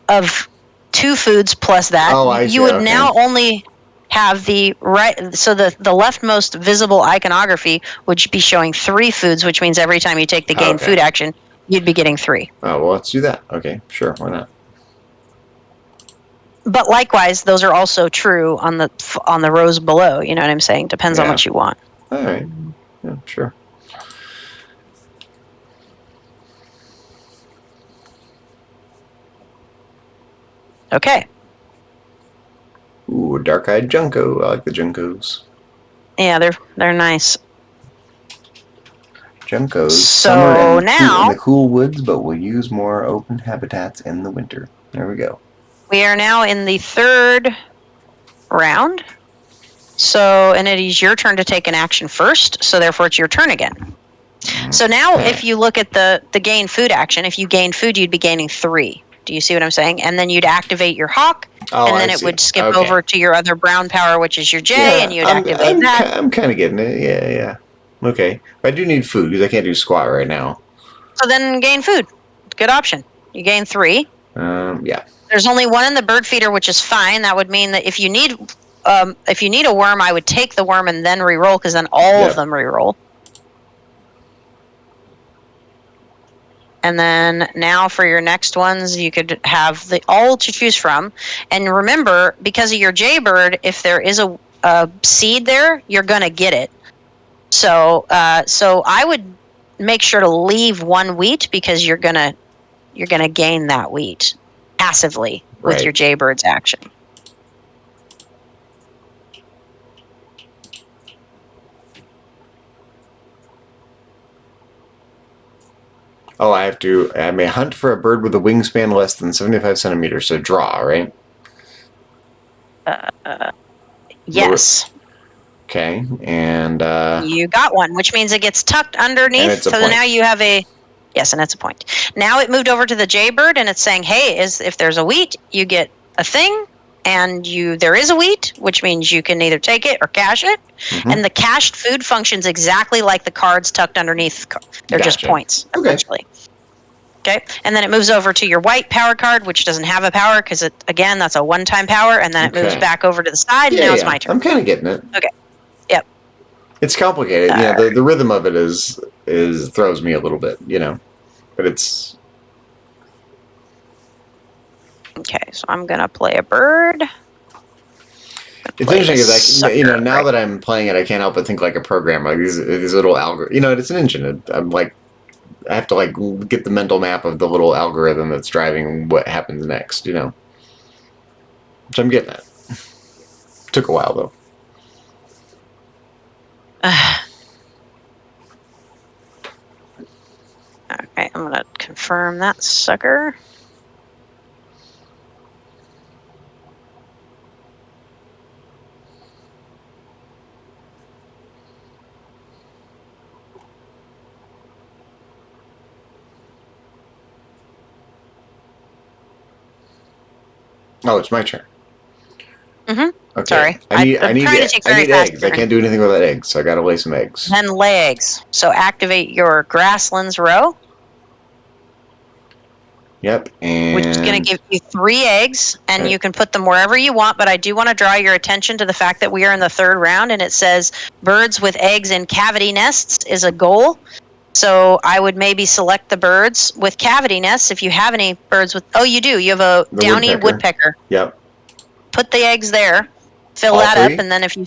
of 2 foods plus that, you would now only have the right. So the leftmost visible iconography would be showing 3 foods, which means every time you take the gain food action, you'd be getting 3. Oh, well, let's do that. Okay, sure, why not? But likewise, those are also true on the rows below. You know what I'm saying? Depends on what you want. All right. Yeah, sure. Okay. Ooh, dark-eyed Junko. I like the Junkos. Yeah, they're nice. Junkos. So now in the cool woods, but we'll use more open habitats in the winter. There we go. We are now in the 3rd round. So, and it is your turn to take an action first. So therefore, it's your turn again. So now, if you look at the gain food action, if you gain food, you'd be gaining 3. Do you see what I'm saying? And then you'd activate your hawk, and then it would skip over to your other brown power, which is your J, and you'd activate that. I'm kind of getting it. Yeah. Okay. But I do need food because I can't do squat right now. So then gain food. Good option. You gain 3. Yeah. There's only 1 in the bird feeder, which is fine. That would mean that if you need a worm, I would take the worm and then reroll, because then all of them reroll. And then now for your next ones, you could have all to choose from. And remember, because of your Jaybird, if there is a seed there, you're going to get it. So I would make sure to leave 1 wheat because you're gonna gain that wheat passively with your Jaybird's action. Oh, I may hunt for a bird with a wingspan less than 75 centimeters, so draw, right? Yes. Okay, and You got one, which means it gets tucked underneath. And it's a So point. now you have a yes, and it's a point. Now it moved over to the jaybird, and it's saying, "Hey, if there's a wheat, you get a thing." And there is a wheat, which means you can either take it or cash it. Mhm. And the cached food functions exactly like the cards tucked underneath. They're just Gotcha. points, Okay. essentially. Okay, and then it moves over to your white power card, which doesn't have a power because again, that's a one-time power, and then it moves Okay. back over to the side. Yeah, and now it's my turn. I'm kind of getting it. Okay. Yep. It's complicated. All The rhythm of it is throws me a little bit, but it's Okay, so I'm gonna play a bird. It's interesting because now that I'm playing it, I can't help but think like a program, like these little algorithm. It's an engine. I'm like, I have to like get the mental map of the little algorithm that's driving what happens next. Which I'm getting at. Took a while though. Okay, I'm gonna confirm that sucker. Oh, it's my turn. Mm-hmm. Okay. Sorry. I need I'm trying to take I very need fast eggs. I can't do anything without eggs, so I gotta lay some eggs. Then lay eggs. So activate your grasslands row, Yep, and which is going to give you 3 eggs, and you can put them wherever you want. But I do want to draw your attention to the fact that we are in the 3rd round, and it says birds with eggs in cavity nests is a goal. So I would maybe select the birds with cavity nests if you have any birds with. Oh, you do. You have a The downy woodpecker. Yep. Put the eggs there. Fill All that 3? up, and then if you.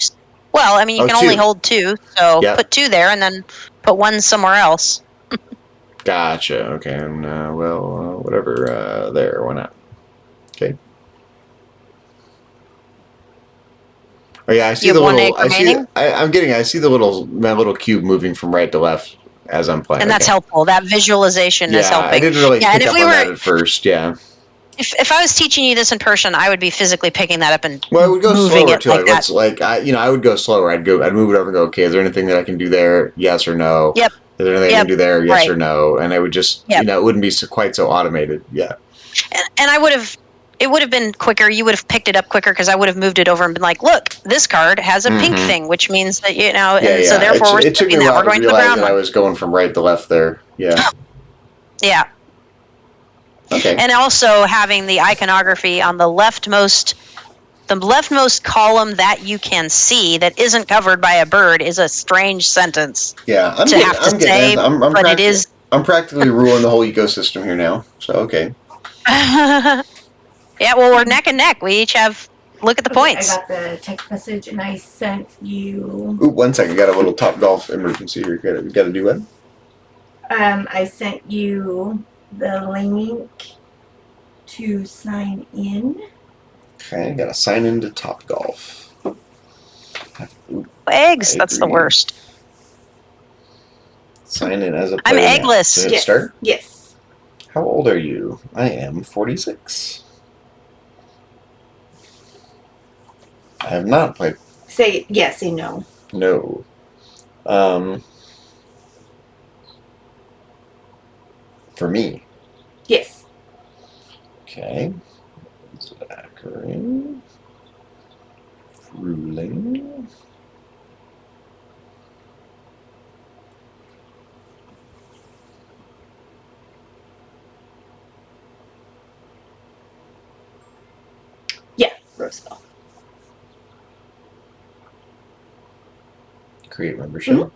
Well, I mean, you can 2. only hold 2, so Yep. put 2 there, and then put 1 somewhere else. Gotcha. Okay, and whatever. There, why not? Okay. Oh yeah, I see the little. I see. I see the little cube moving from right to left as I'm playing. And that's helpful. That visualization is helping. I didn't really pick and up on that at first. Yeah. If I was teaching you this in person, I would be physically picking that up and I would go moving slower it too. like that. I would go slower. I'd move it over and go. Okay, is there anything that I can do there? Yes or no. Yep. Is there anything I can do there? Yes Right. or no? And I would just, Yep. it wouldn't be quite so automated. Yeah. And I would have. It would have been quicker. You would have picked it up quicker because I would have moved it over and been like, "Look, this card has a pink thing, which means that and so therefore it took me a that. while We're going to to the realize brown that one." I was going from right to left there. Yeah. Yeah. Okay. And also having the iconography on the leftmost column that you can see that isn't covered by a bird is a strange sentence. Yeah, I'm practically ruling the whole ecosystem here now. So okay. Yeah, well, we're neck and neck. We each have. Look at the points. I got the text message and I sent you. Ooh, 1 second. Got a little Top Golf emergency here. Got to do what? I sent you the link to sign in. Okay, got to sign into Top Golf. Ooh, Eggs. That's the worst. Sign in as a I'm player. eggless. Did it start? Yes. How old are you? I am 46. I have not played. Say yes, say no. No. For me. Yes. Okay. Zachary. Ruling. Yeah, Roseville. Create membership. Mm-hmm.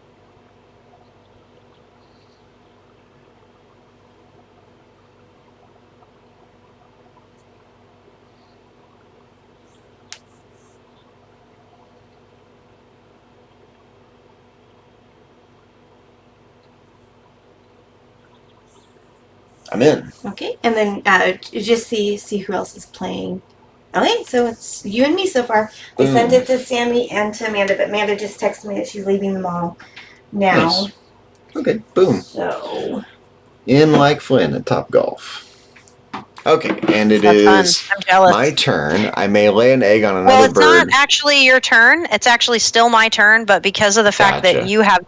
I'm in. Okay, and then just see who else is playing. Okay, so it's you and me so far. I sent it to Sammy and to Amanda, but Amanda just texted me that she's leaving them all now. Nice. Okay, boom. So In like Flynn at Top Golf. Okay, and it That's fun. is I'm jealous. my turn. I may lay an egg on another Well, it's bird. not actually your turn. It's actually still my turn, but because of the fact that Gotcha. you have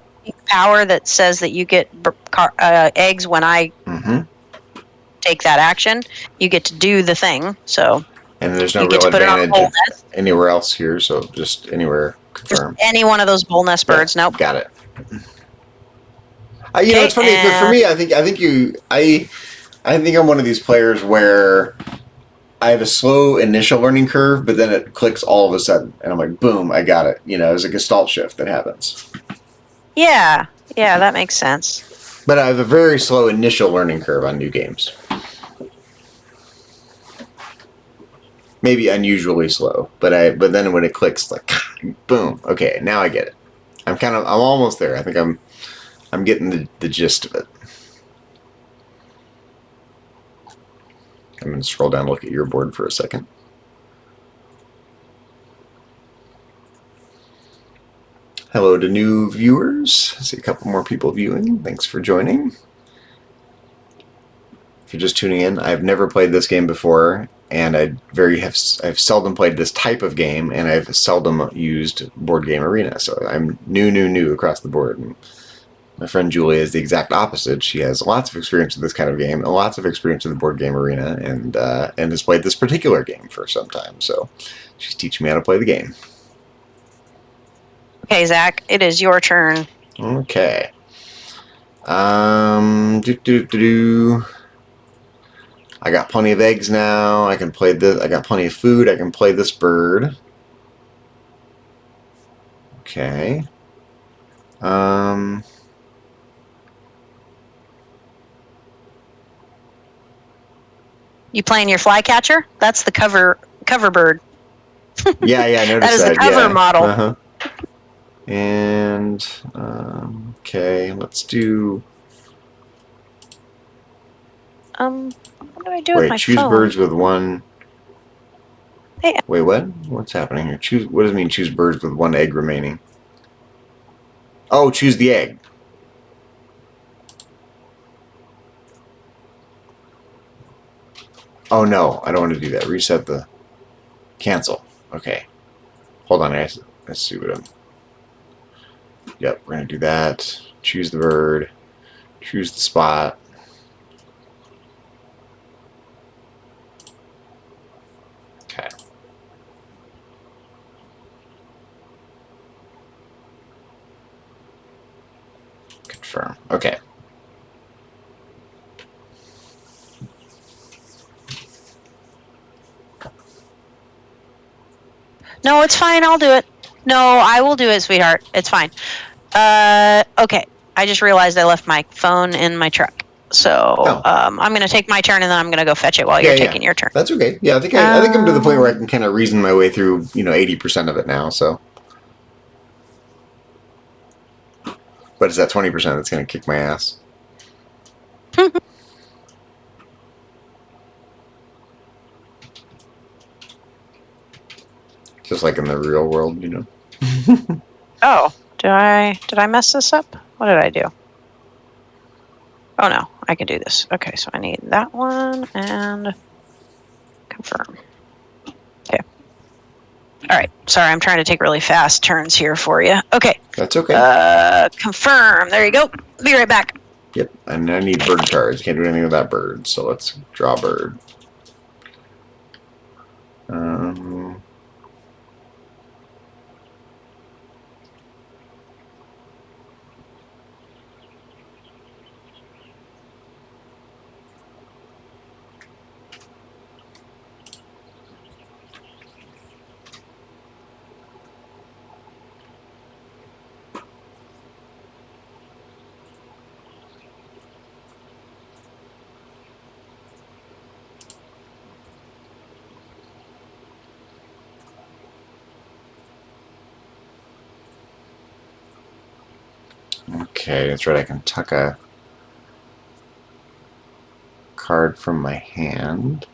power that says that you get eggs when I Mm-hmm. take that action, you get to do the thing. So And there's no you get real to put it on a advantage bowl of nest. anywhere else here, so just anywhere. Just Confirm. any one of those bowl nest Yeah, birds. Nope. got it. Okay, It's funny, but for and me, I think I'm one of these players where I have a slow initial learning curve, but then it clicks all of a sudden, and I'm like, boom, I got it. It's a gestalt shift that happens. yeah, that makes sense. But I have a very slow initial learning curve on new games. Maybe unusually slow, but then when it clicks, like, boom, okay, now I get it. I'm almost there. I think I'm getting the gist of it. I'm going to scroll down and look at your board for a second. Hello to new viewers. I see a couple more people viewing. Thanks for joining. If you're just tuning in, I've never played this game before, and I've seldom played this type of game, and I've seldom used Board Game Arena. So I'm new across the board. And my friend Julia is the exact opposite. She has lots of experience with this kind of game, and lots of experience with the Board Game Arena, and has played this particular game for some time. So she's teaching me how to play the game. Okay, Zach, it is your turn. Okay. I got plenty of eggs now. I can play this. I got plenty of food. I can play this bird. Okay. You playing your flycatcher? That's the cover bird. Yeah, I noticed that. That is the cover model. Uh-huh. And okay, let's do. What do I do with my choose phone? birds with one. Hey. Wait, what? What's happening here? What does it mean? Choose birds with one egg remaining. Oh, choose the egg. Oh no, I don't want to do that. Reset the. Cancel. Okay. Hold on, guys. Let's see what I'm. Yep, we're gonna do that. Choose the bird. Choose the spot. Okay. Confirm. Okay. No, it's fine. I'll do it. No, I will do it, sweetheart. It's fine. Okay. I just realized I left my phone in my truck. So I'm going to take my turn, and then I'm going to go fetch it while you're taking your turn. That's okay. Yeah, I think I'm to the point where I can kind of reason my way through, 80% of it now. So, but it's that 20% that's going to kick my ass. Just like in the real world, Oh, did I mess this up? What did I do? Oh no, I can do this. Okay, so I need that one and confirm. Okay. All right. Sorry, I'm trying to take really fast turns here for you. Okay. That's okay. Confirm. There you go. Be right back. Yep, and I need bird cards. Can't do anything with that bird, so let's draw a bird. Okay, that's right. I can tuck a card from my hand.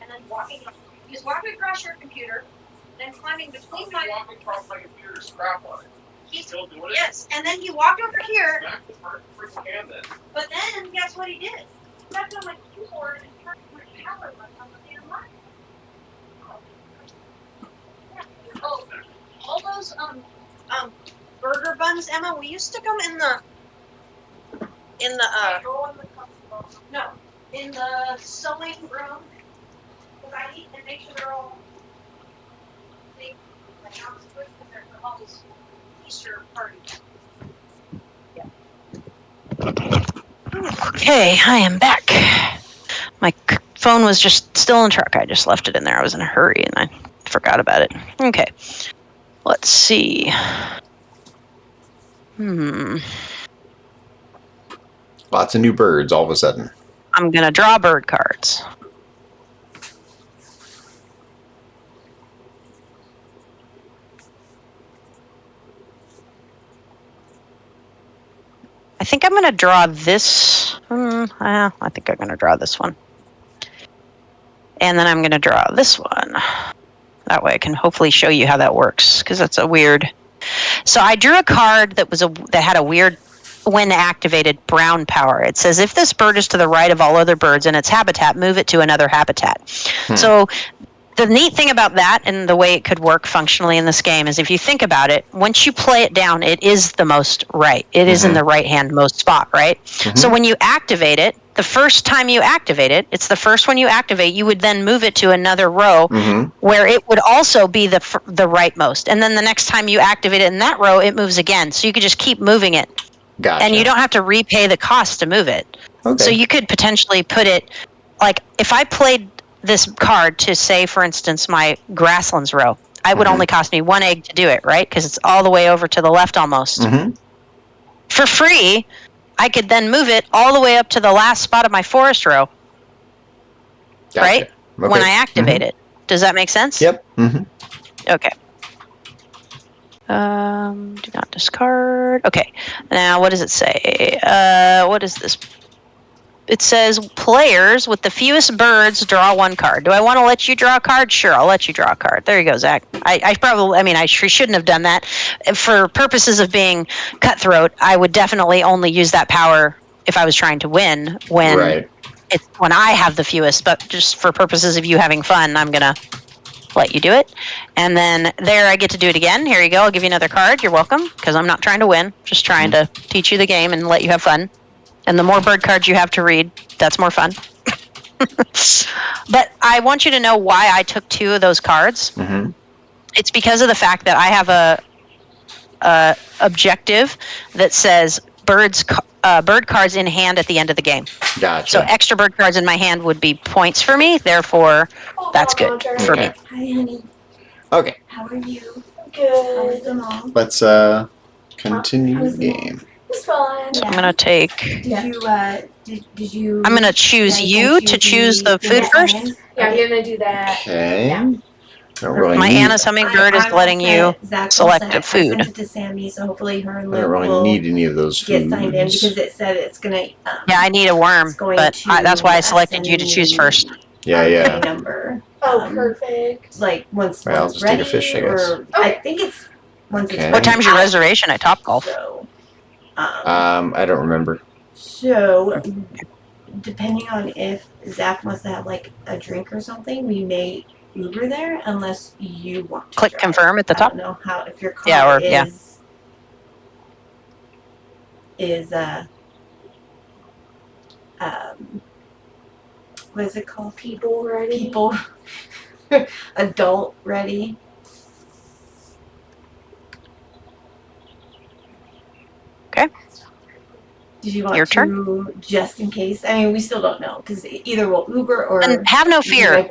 And then walking across your computer, then climbing between my. Walking across my computer, scrap on it. Yes, and then he walked over here. But then, guess what he did? He stepped on my keyboard and turned my power button on the damn line. Oh, all those burger buns, Emma. Will you stick them in the no, in the sewing room? Because I need to make sure they're all safe. Like I'm supposed to there for all this Easter party. Okay, I am back. My phone was just still in the truck. I just left it in there. I was in a hurry and I forgot about it. Okay, let's see. Lots of new birds all of a sudden. I'm going to draw bird cards. I think I'm going to draw this. I think I'm going to draw this one. And then I'm going to draw this one. That way I can hopefully show you how that works, because that's a weird... So I drew a card that had a weird, when activated, brown power. It says, if this bird is to the right of all other birds in its habitat, move it to another habitat. So the neat thing about that and the way it could work functionally in this game is if you think about it, once you play it down, it is the most right. It is in the right-hand most spot, right? So when you activate it, the first time you activate it, it's the first one you activate, you would then move it to another row where it would also be the rightmost. And then the next time you activate it in that row, it moves again. So you could just keep moving it. Gotcha. And you don't have to repay the cost to move it. Okay. So you could potentially put it, like, if I played this card to, say, for instance, my grasslands row, it would only cost me 1 egg to do it, right? Because it's all the way over to the left almost. For free, I could then move it all the way up to the last spot of my forest row. Gotcha. Right? Okay. When I activate it. Does that make sense? Yep. Okay. Do not discard. Okay. Now, what does it say? What is this? It says players with the fewest birds draw 1 card. Do I want to let you draw a card? Sure, I'll let you draw a card. There you go, Zach. I shouldn't have done that. For purposes of being cutthroat, I would definitely only use that power if I was trying to win when I have the fewest. But just for purposes of you having fun, I'm going to let you do it. And then there I get to do it again. Here you go. I'll give you another card. You're welcome, because I'm not trying to win. Just trying to teach you the game and let you have fun. And the more bird cards you have to read, that's more fun. But I want you to know why I took 2 of those cards. It's because of the fact that I have a objective that says bird cards in hand at the end of the game. Gotcha. So extra bird cards in my hand would be points for me. Therefore, that's good for me. Hi, honey. Okay. How are you? Good. How was the mall? Let's continue the game. It's fun. So I'm gonna take. Did you? I'm gonna choose you to choose the food first. Yeah, you're gonna do that. Okay. Yeah. My Anna's hummingbird is letting you select a I food. sent it to Sammy, so hopefully her and I don't Luke really will need any of those get foods. signed in because it said it's gonna. Yeah, I need a worm, but that's why I selected you to choose first. Yeah. Number. Perfect. Like once Well, I'll it's just ready, take a fish, I guess. or I think it's once it's Okay. ready. What time's your reservation at Topgolf? So, I don't remember. So, depending on if Zach wants to have like a drink or something, we may Uber there unless you want to Click drive. confirm at the top. I don't know how if your car Yeah, is what is it called? People ready. People adult ready. Okay. Did you want Your to, turn. just in case? I mean, we still don't know because either we'll Uber or. And have no fear.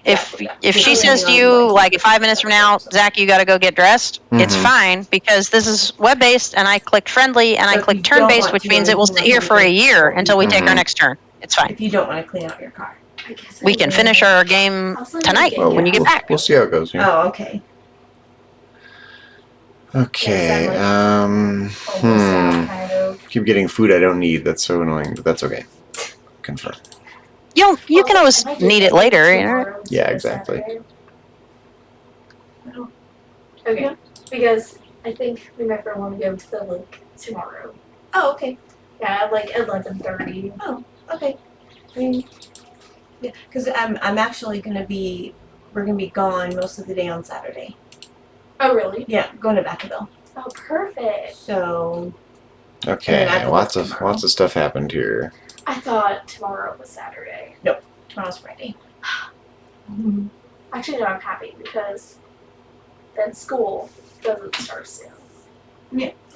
If she says to you, like, 5 minutes from now, Zach, you got to go get dressed, it's fine because this is web-based and I clicked friendly and I clicked turn-based, which means it will sit here for a year until we take our next turn. It's fine. If you don't want to clean out your car. I guess We can finish our game tonight when you get back. We'll see how it goes. Yeah. Oh, okay. Okay. Keep getting food I don't need. That's so annoying, but that's okay. Confirm. You can always need it later. You know? Yeah, exactly. Okay. Because I think me and my friend want to go to the lake tomorrow. Oh, okay. Yeah, at like 11:30. Oh, okay. I mean, yeah, because I'm actually gonna be. We're gonna be gone most of the day on Saturday. Oh, really? Yeah, going to Vacaville. Oh, perfect. So Okay, I have to lots work of tomorrow. stuff happened here. I thought tomorrow was Saturday. tomorrow's Friday. Actually, no, I'm happy because then school doesn't start soon.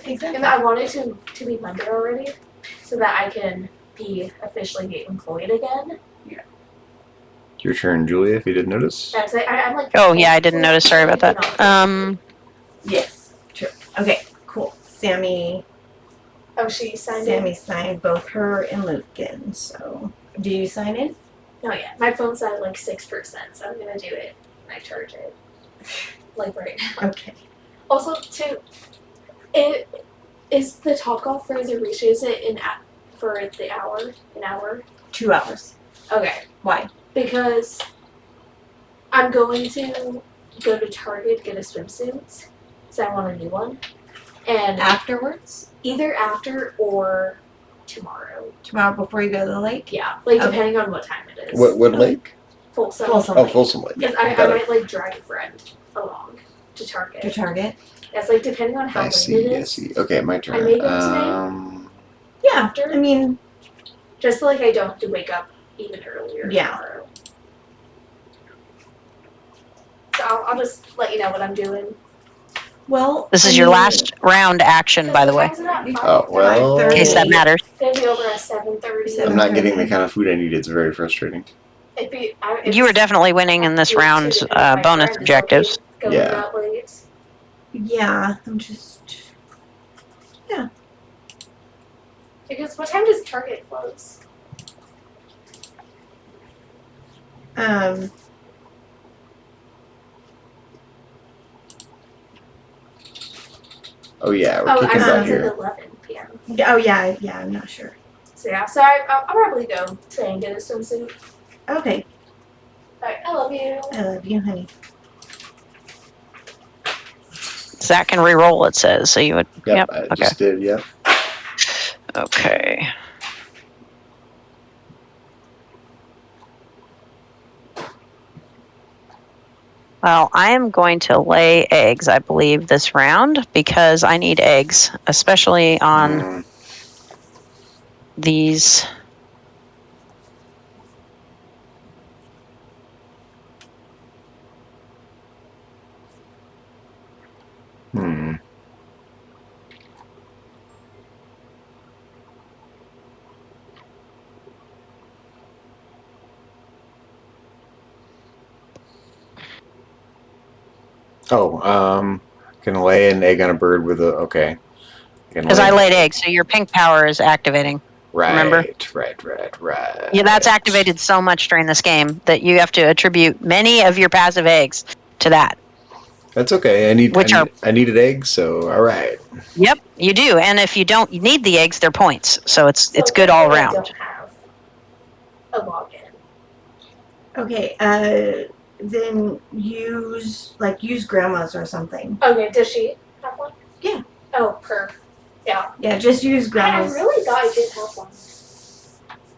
Exactly. And I wanted to be Monday already so that I can be officially employed again. Your turn, Julia, if you didn't notice. Yeah, 'cause I'm like. Oh yeah, I didn't notice. Sorry about that. Yes, true. Okay, cool. Sammy Oh, she signed in? signed both her and Luke in. So, do you sign in? No, yeah. My phone's at like 6%, so I'm gonna do it when I charge it. Like right now. Okay. Also, is the Topgolf reservation, is it for the hour? An hour? 2 hours. Okay. Why? Because I'm going to go to Target, get a swimsuit, so I want a new one. And Afterwards? either after or tomorrow. Tomorrow before you go to the lake? Yeah, like Okay. depending on what time it is. What lake? Folsom. Folsom. Oh, Folsom Lake. Because I Got it. might like drag a friend along to Target. To Target? It's like depending on how I late see, it I is. see. Okay, my turn. I may go today. Yeah. After? I mean, Just so like I don't have to wake up even earlier Yeah. tomorrow. So I'll just let you know what I'm doing. well. This I is your mean, last round action, by the way, Oh, well. in case that 5:30. matters. It'll be over at 7:30. I'm not getting the kind of food I need. It's very frustrating. You were definitely winning in this round's bonus objectives. Going Yeah. that late. Yeah, I'm just. Because what time does Target close? Oh, yeah, we're Oh, I kicking said butt it's here. at 11 p.m. Oh yeah, I'm not sure. So yeah, so I'll probably go today and get a swimsuit. Okay, Alright, I love you. I love you, honey. Zach can re-roll, it says. So you would. Yep, Yep. I just did, yep. Okay. Well, I am going to lay eggs, I believe, this round because I need eggs, especially on these. Hmm. Oh, can lay an egg on a bird with a. Okay. Because I laid eggs, so your pink power is activating. Right, remember? Right. Yeah, that's activated so much during this game that you have to attribute many of your passive eggs to that. That's okay. I needed eggs, so all right. Yep, you do. And if you don't need the eggs, they're points. So it's good all I around. don't have a login. Okay, then use grandma's or something. Okay, does she have one? Yeah. Oh, perf. Yeah. Yeah, just use I grandma's. really thought I did have one.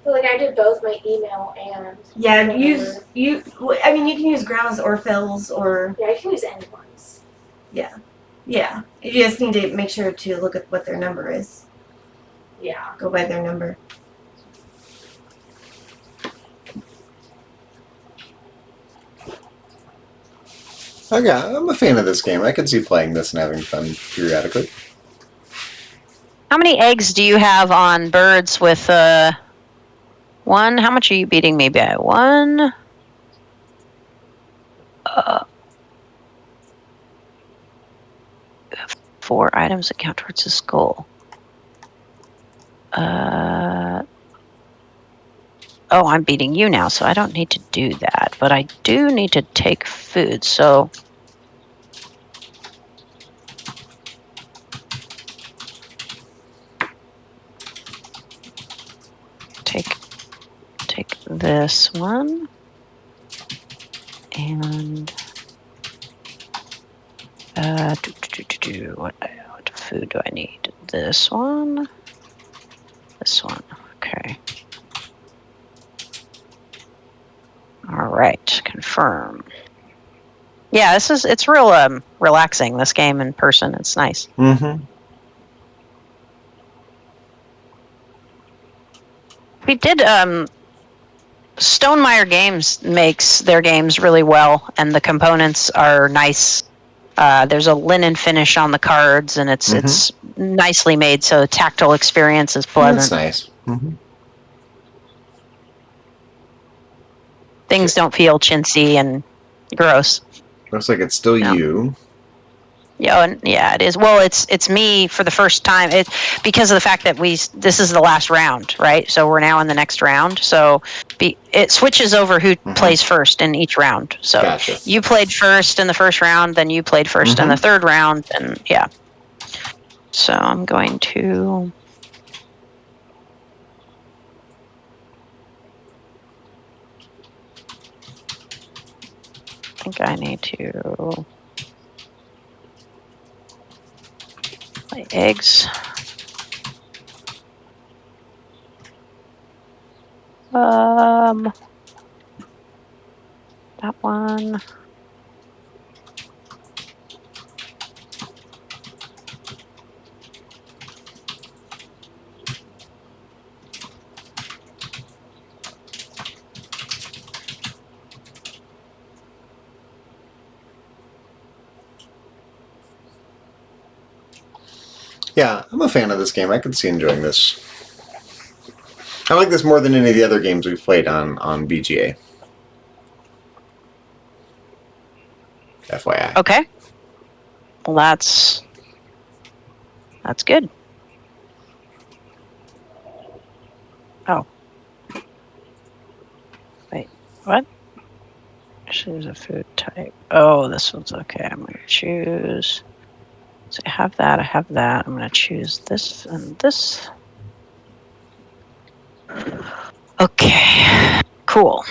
But like I did both my email and Yeah, whatever. you can use grandma's or Phil's or Yeah, I can use anyone's. yeah. You just need to make sure to look at what their number is. Yeah. Go by their number. Okay, I'm a fan of this game. I can see playing this and having fun periodically. How many eggs do you have on birds with one? How much are you beating me by? One? 4 items that count towards this goal. Oh, I'm beating you now, so I don't need to do that. But I do need to take food, so... Take this one. And... What food do I need? This one. This one. Okay. All right. Confirm. Yeah, it's real relaxing, this game in person. It's nice. Mm-hmm. We did Stonemaier Games makes their games really well, and the components are nice. There's a linen finish on the cards, and it's nicely made, so the tactile experience is pleasant. That's nice. Mm-hmm. Things don't feel chintzy and gross. Looks like it's still No. you. Yeah, and yeah, it is. Well, it's me for the first time. It because of the fact that this is the last round, right? So we're now in the next round. So it switches over who plays first in each round. So Gotcha. you played first in the first round, then you played first in the third round, and yeah. So I'm going to. I think I need to lay eggs. That one. Yeah, I'm a fan of this game. I could see enjoying this. I like this more than any of the other games we've played on BGA. FYI. Okay. Well, that's good. Oh. Wait, what? Choose a food type. Oh, this one's okay. I'm going to choose. So I have that. I have that. I'm going to choose this and this. Okay. Cool.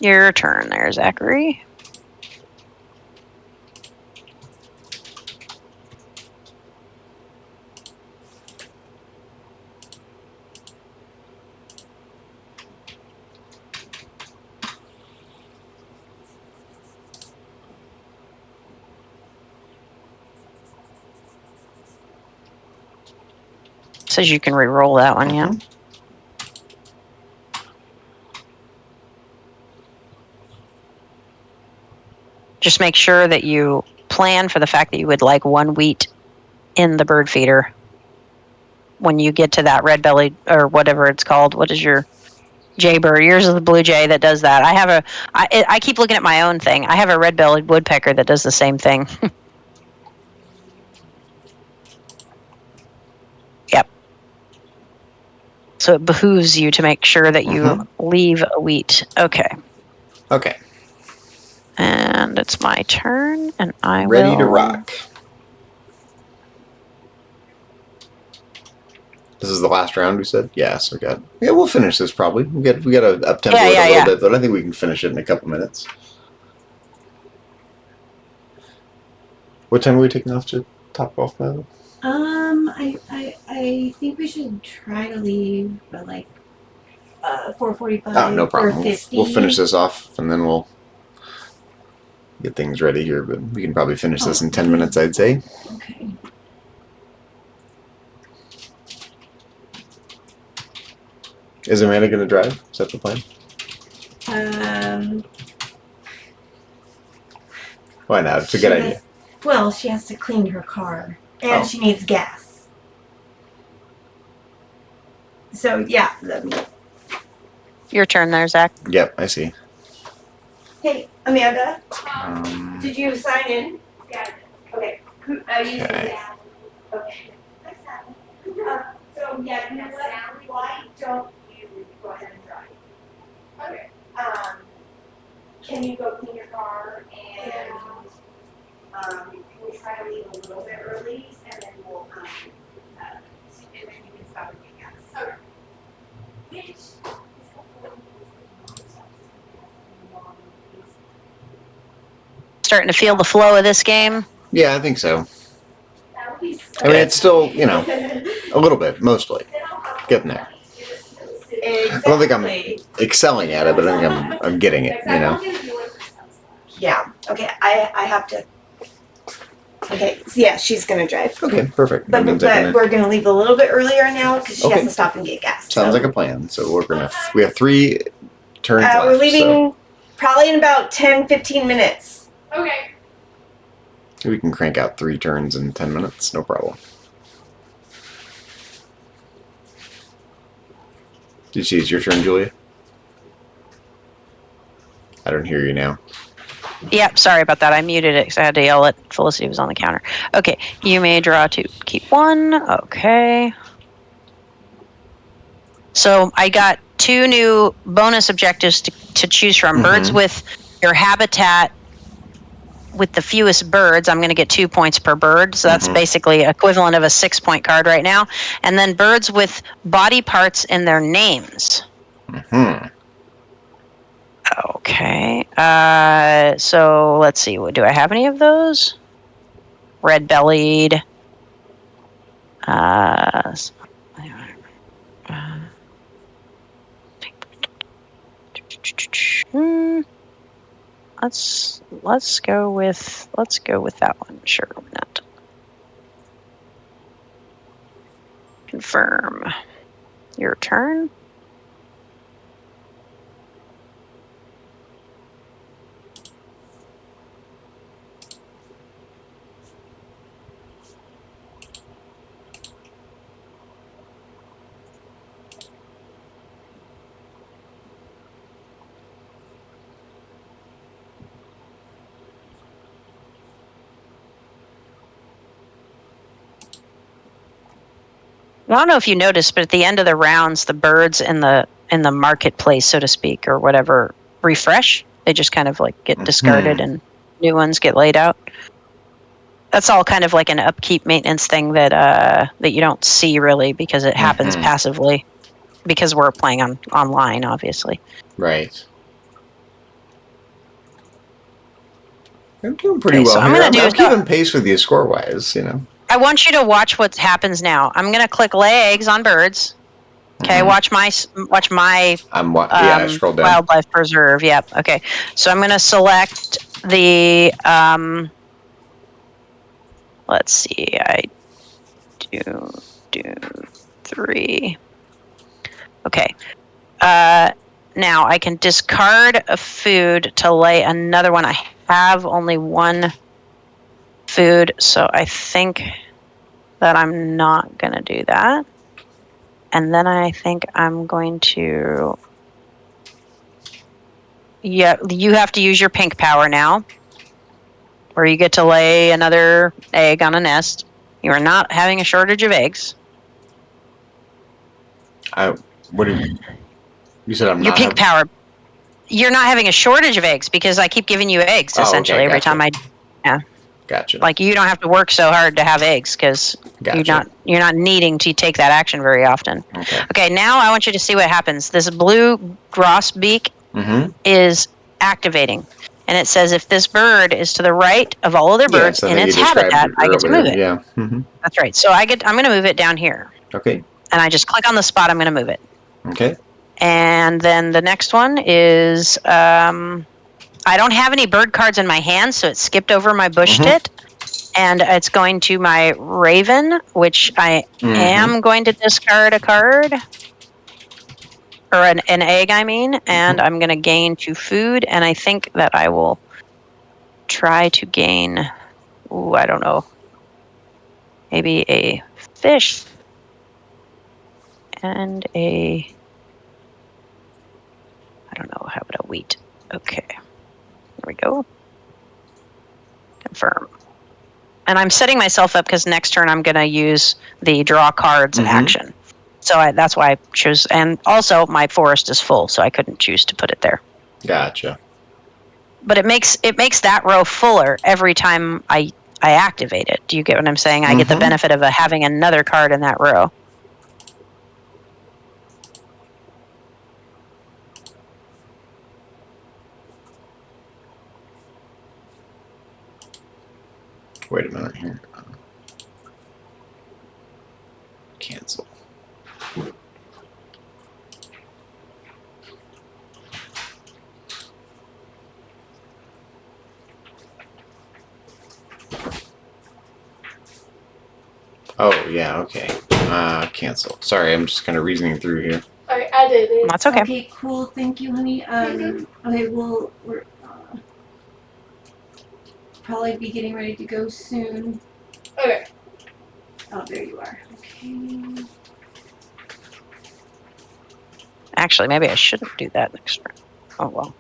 Your turn there, Zachary. Says you can re-roll that one, yeah. Just make sure that you plan for the fact that you would like one wheat in the bird feeder when you get to that red-bellied or whatever it's called. What is your jaybird? Yours is the blue jay that does that. I keep looking at my own thing. I have a red-bellied woodpecker that does the same thing. Yep. So it behooves you to make sure that you leave a wheat. Okay. Okay. And it's my turn, and I Ready will... to rock. This is the last round, we said? Yes, we got. Yeah, we'll finish this probably. We got to up tempo it a little bit, but I think we can finish it in a couple minutes. What time are we taking off to top off now? I think we should try to leave by like 4:45. Oh, no problem. 4:50. We'll finish this off, and then we'll get things ready here. But we can probably finish this in 10 minutes, I'd say. Okay. Is Amanda going to drive? Is that the plan? Why not? It's a good idea. Well, she has to clean her car, and she needs gas. So yeah. Your turn there, Zach. Yep, I see. Hey, Amanda. Did you sign in? Yeah. Okay. Okay. Okay. So yeah, you know what? Why don't you go ahead and drive? Okay. Can you go clean your car and we'll try to leave a little bit early and then we'll and then you can stop and get gas. Okay. starting to feel the flow of this game? Yeah, I think so. That would be I mean, it's still, you know, a little bit, mostly. Getting there. I don't think I'm excelling at it, but I think I'm getting it, you know. Yeah. Okay. I have to. Okay. So yeah, she's gonna drive. Okay, perfect. But, That means we're gonna leave a little bit earlier now because she has Okay. to stop and get gas. Sounds like a plan. So we have 3 turns left. We're leaving probably in about 10-15 minutes. Okay. So we can crank out 3 turns in 10 minutes, no problem. Did you see it's your turn, Julia? I don't hear you now. Yep, sorry about that. I muted it because I had to yell at Felicity was on the counter. Okay, you may draw 2. Keep 1. Okay. So I got 2 new bonus objectives to choose from. Birds with your habitat with the fewest birds. I'm going to get 2 points per bird. So that's basically equivalent of a 6-point card right now. And then birds with body parts in their names. Okay. So let's see. Do I have any of those? Red-bellied. Let's go with that one. Sure, why not? Confirm. Your turn. I don't know if you noticed, but at the end of the rounds, the birds in the marketplace, so to speak, or whatever, refresh. They just kind of like get discarded and new ones get laid out. That's all kind of like an upkeep maintenance thing that that you don't see really because it happens passively because we're playing online, obviously. Right. I'm doing pretty well so here. I'm keeping pace with you score-wise, you know. I want you to watch what happens now. I'm going to click lay eggs on birds. Okay, watch my I scrolled down. Wildlife preserve. Yep. Okay, so I'm going to select the. Let's see. I do 3. Okay. Now I can discard a food to lay another one. I have only 1 food, so I think that I'm not going to do that. And then I think I'm going to... Yeah, you have to use your pink power now, where you get to lay another egg on a nest. You are not having a shortage of eggs. What do you said? I'm your not pink power. You're not having a shortage of eggs because I keep giving you eggs essentially every time I. Yeah. Gotcha. Like you don't have to work so hard to have eggs because you're not needing to take that action very often. Okay. Now I want you to see what happens. This blue grosbeak is activating, and it says if this bird is to the right of all other birds in its habitat, I get to move it. Yeah. That's right. So I'm going to move it down here. Okay. And I just click on the spot. I'm going to move it. Okay. And then the next one is I don't have any bird cards in my hand, so it skipped over my bush tit. And it's going to my raven, which I am going to discard a card. Or an egg, I mean. And I'm going to gain 2 food. And I think that I will try to gain, I don't know, maybe a fish. And I don't know, how about a wheat? Okay. There we go. Confirm. And I'm setting myself up because next turn I'm going to use the draw cards action. So that's why I chose. And also my forest is full, so I couldn't choose to put it there. Gotcha. But it makes that row fuller every time I activate it. Do you get what I'm saying? I get the benefit of having another card in that row. Wait a minute here. Cancel. Oh, yeah, okay. Cancel. Sorry, I'm just kind of reasoning through here. Alright, I did it. That's okay. Okay, cool. Thank you, honey. Okay, we're probably be getting ready to go soon. Okay. Oh, there you are. Okay. Actually, maybe I shouldn't do that next round. Oh, well.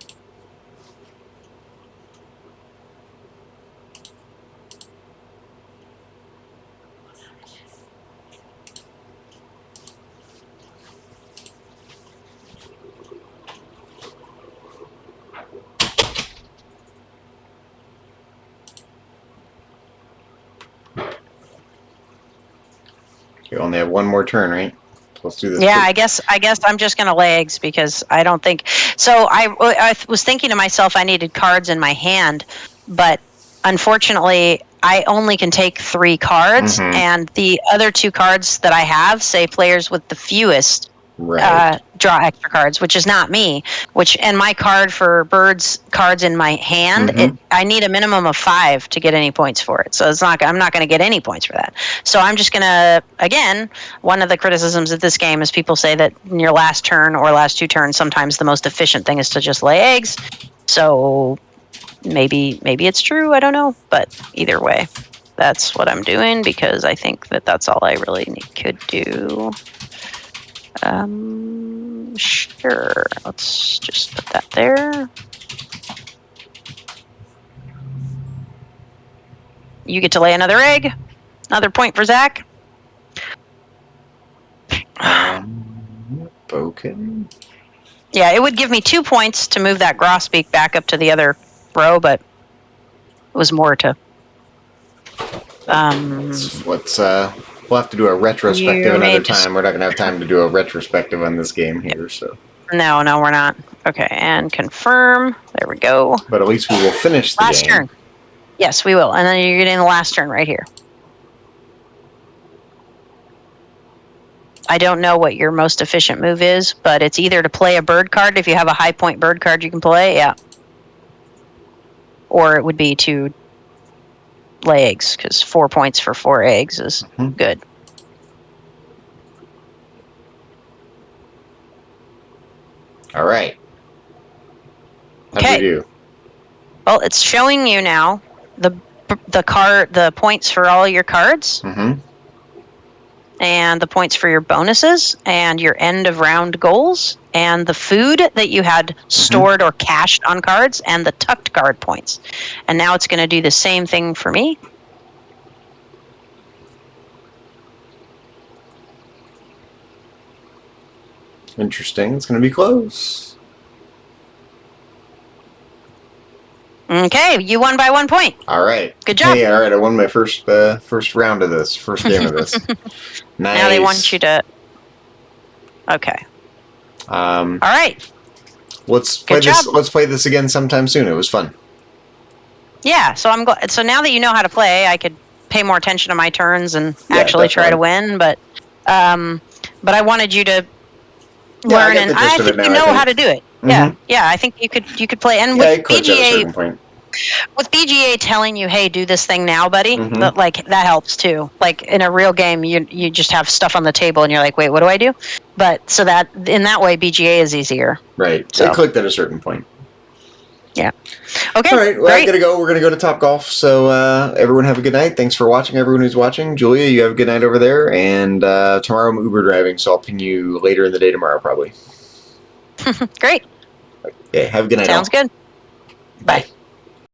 You only have one more turn, right? Let's do this. Yeah, I guess I'm just gonna lay eggs because I don't think so. I was thinking to myself I needed cards in my hand, but unfortunately I only can take 3 cards, and the other 2 cards that I have say players with the fewest Right. draw extra cards, which is not me. And my card for birds cards in my hand, I need a minimum of 5 to get any points for it. So I'm not going to get any points for that. So I'm just going to, again, one of the criticisms of this game is people say that in your last turn or last 2 turns, sometimes the most efficient thing is to just lay eggs. So maybe it's true. I don't know. But either way, that's what I'm doing because I think that's all I really could do. Sure. Let's just put that there. You get to lay another egg. Another point for Zach. Okay. Yeah, it would give me 2 points to move that grosbeak back up to the other row, but it was more to. We'll have to do a retrospective another time. We're not going to have time to do a retrospective on this game here, so. No, we're not. Okay, and confirm. There we go. But at least we will finish the last game. Turn. Yes, we will. And then you're getting the last turn right here. I don't know what your most efficient move is, but it's either to play a bird card. If you have a high point bird card you can play, yeah. Or it would be to lay eggs, because 4 points for 4 eggs is good. All right. How'd we do? Well, it's showing you now the points for all your cards, and the points for your bonuses, and your end of round goals, and the food that you had stored or cached on cards, and the tucked card points. And now it's going to do the same thing for me. Interesting. It's going to be close. Okay, you won by 1 point. All right. Good job. Hey, all right. I won my first round of this, first game of this. Nice. Now they want you to. Okay. All right. Let's play this. Let's play this again sometime soon. It was fun. Yeah. So So now that you know how to play, I could pay more attention to my turns and actually try to win. But I wanted you to learn, and I think you know how to do it. Yeah, I think you could play. And with BGA, telling you, "Hey, do this thing now, buddy," that helps too. Like in a real game, you just have stuff on the table, and you're like, "Wait, what do I do?" But so that in that way, BGA is easier. Right. So. It clicked at a certain point. Yeah. Okay. All right. Well, I gotta go. We're gonna go to Top Golf. So everyone have a good night. Thanks for watching. Everyone who's watching, Julia, you have a good night over there. And tomorrow I'm Uber driving, so I'll ping you later in the day tomorrow, probably. Great. Okay. Have a good night. Sounds good. Bye.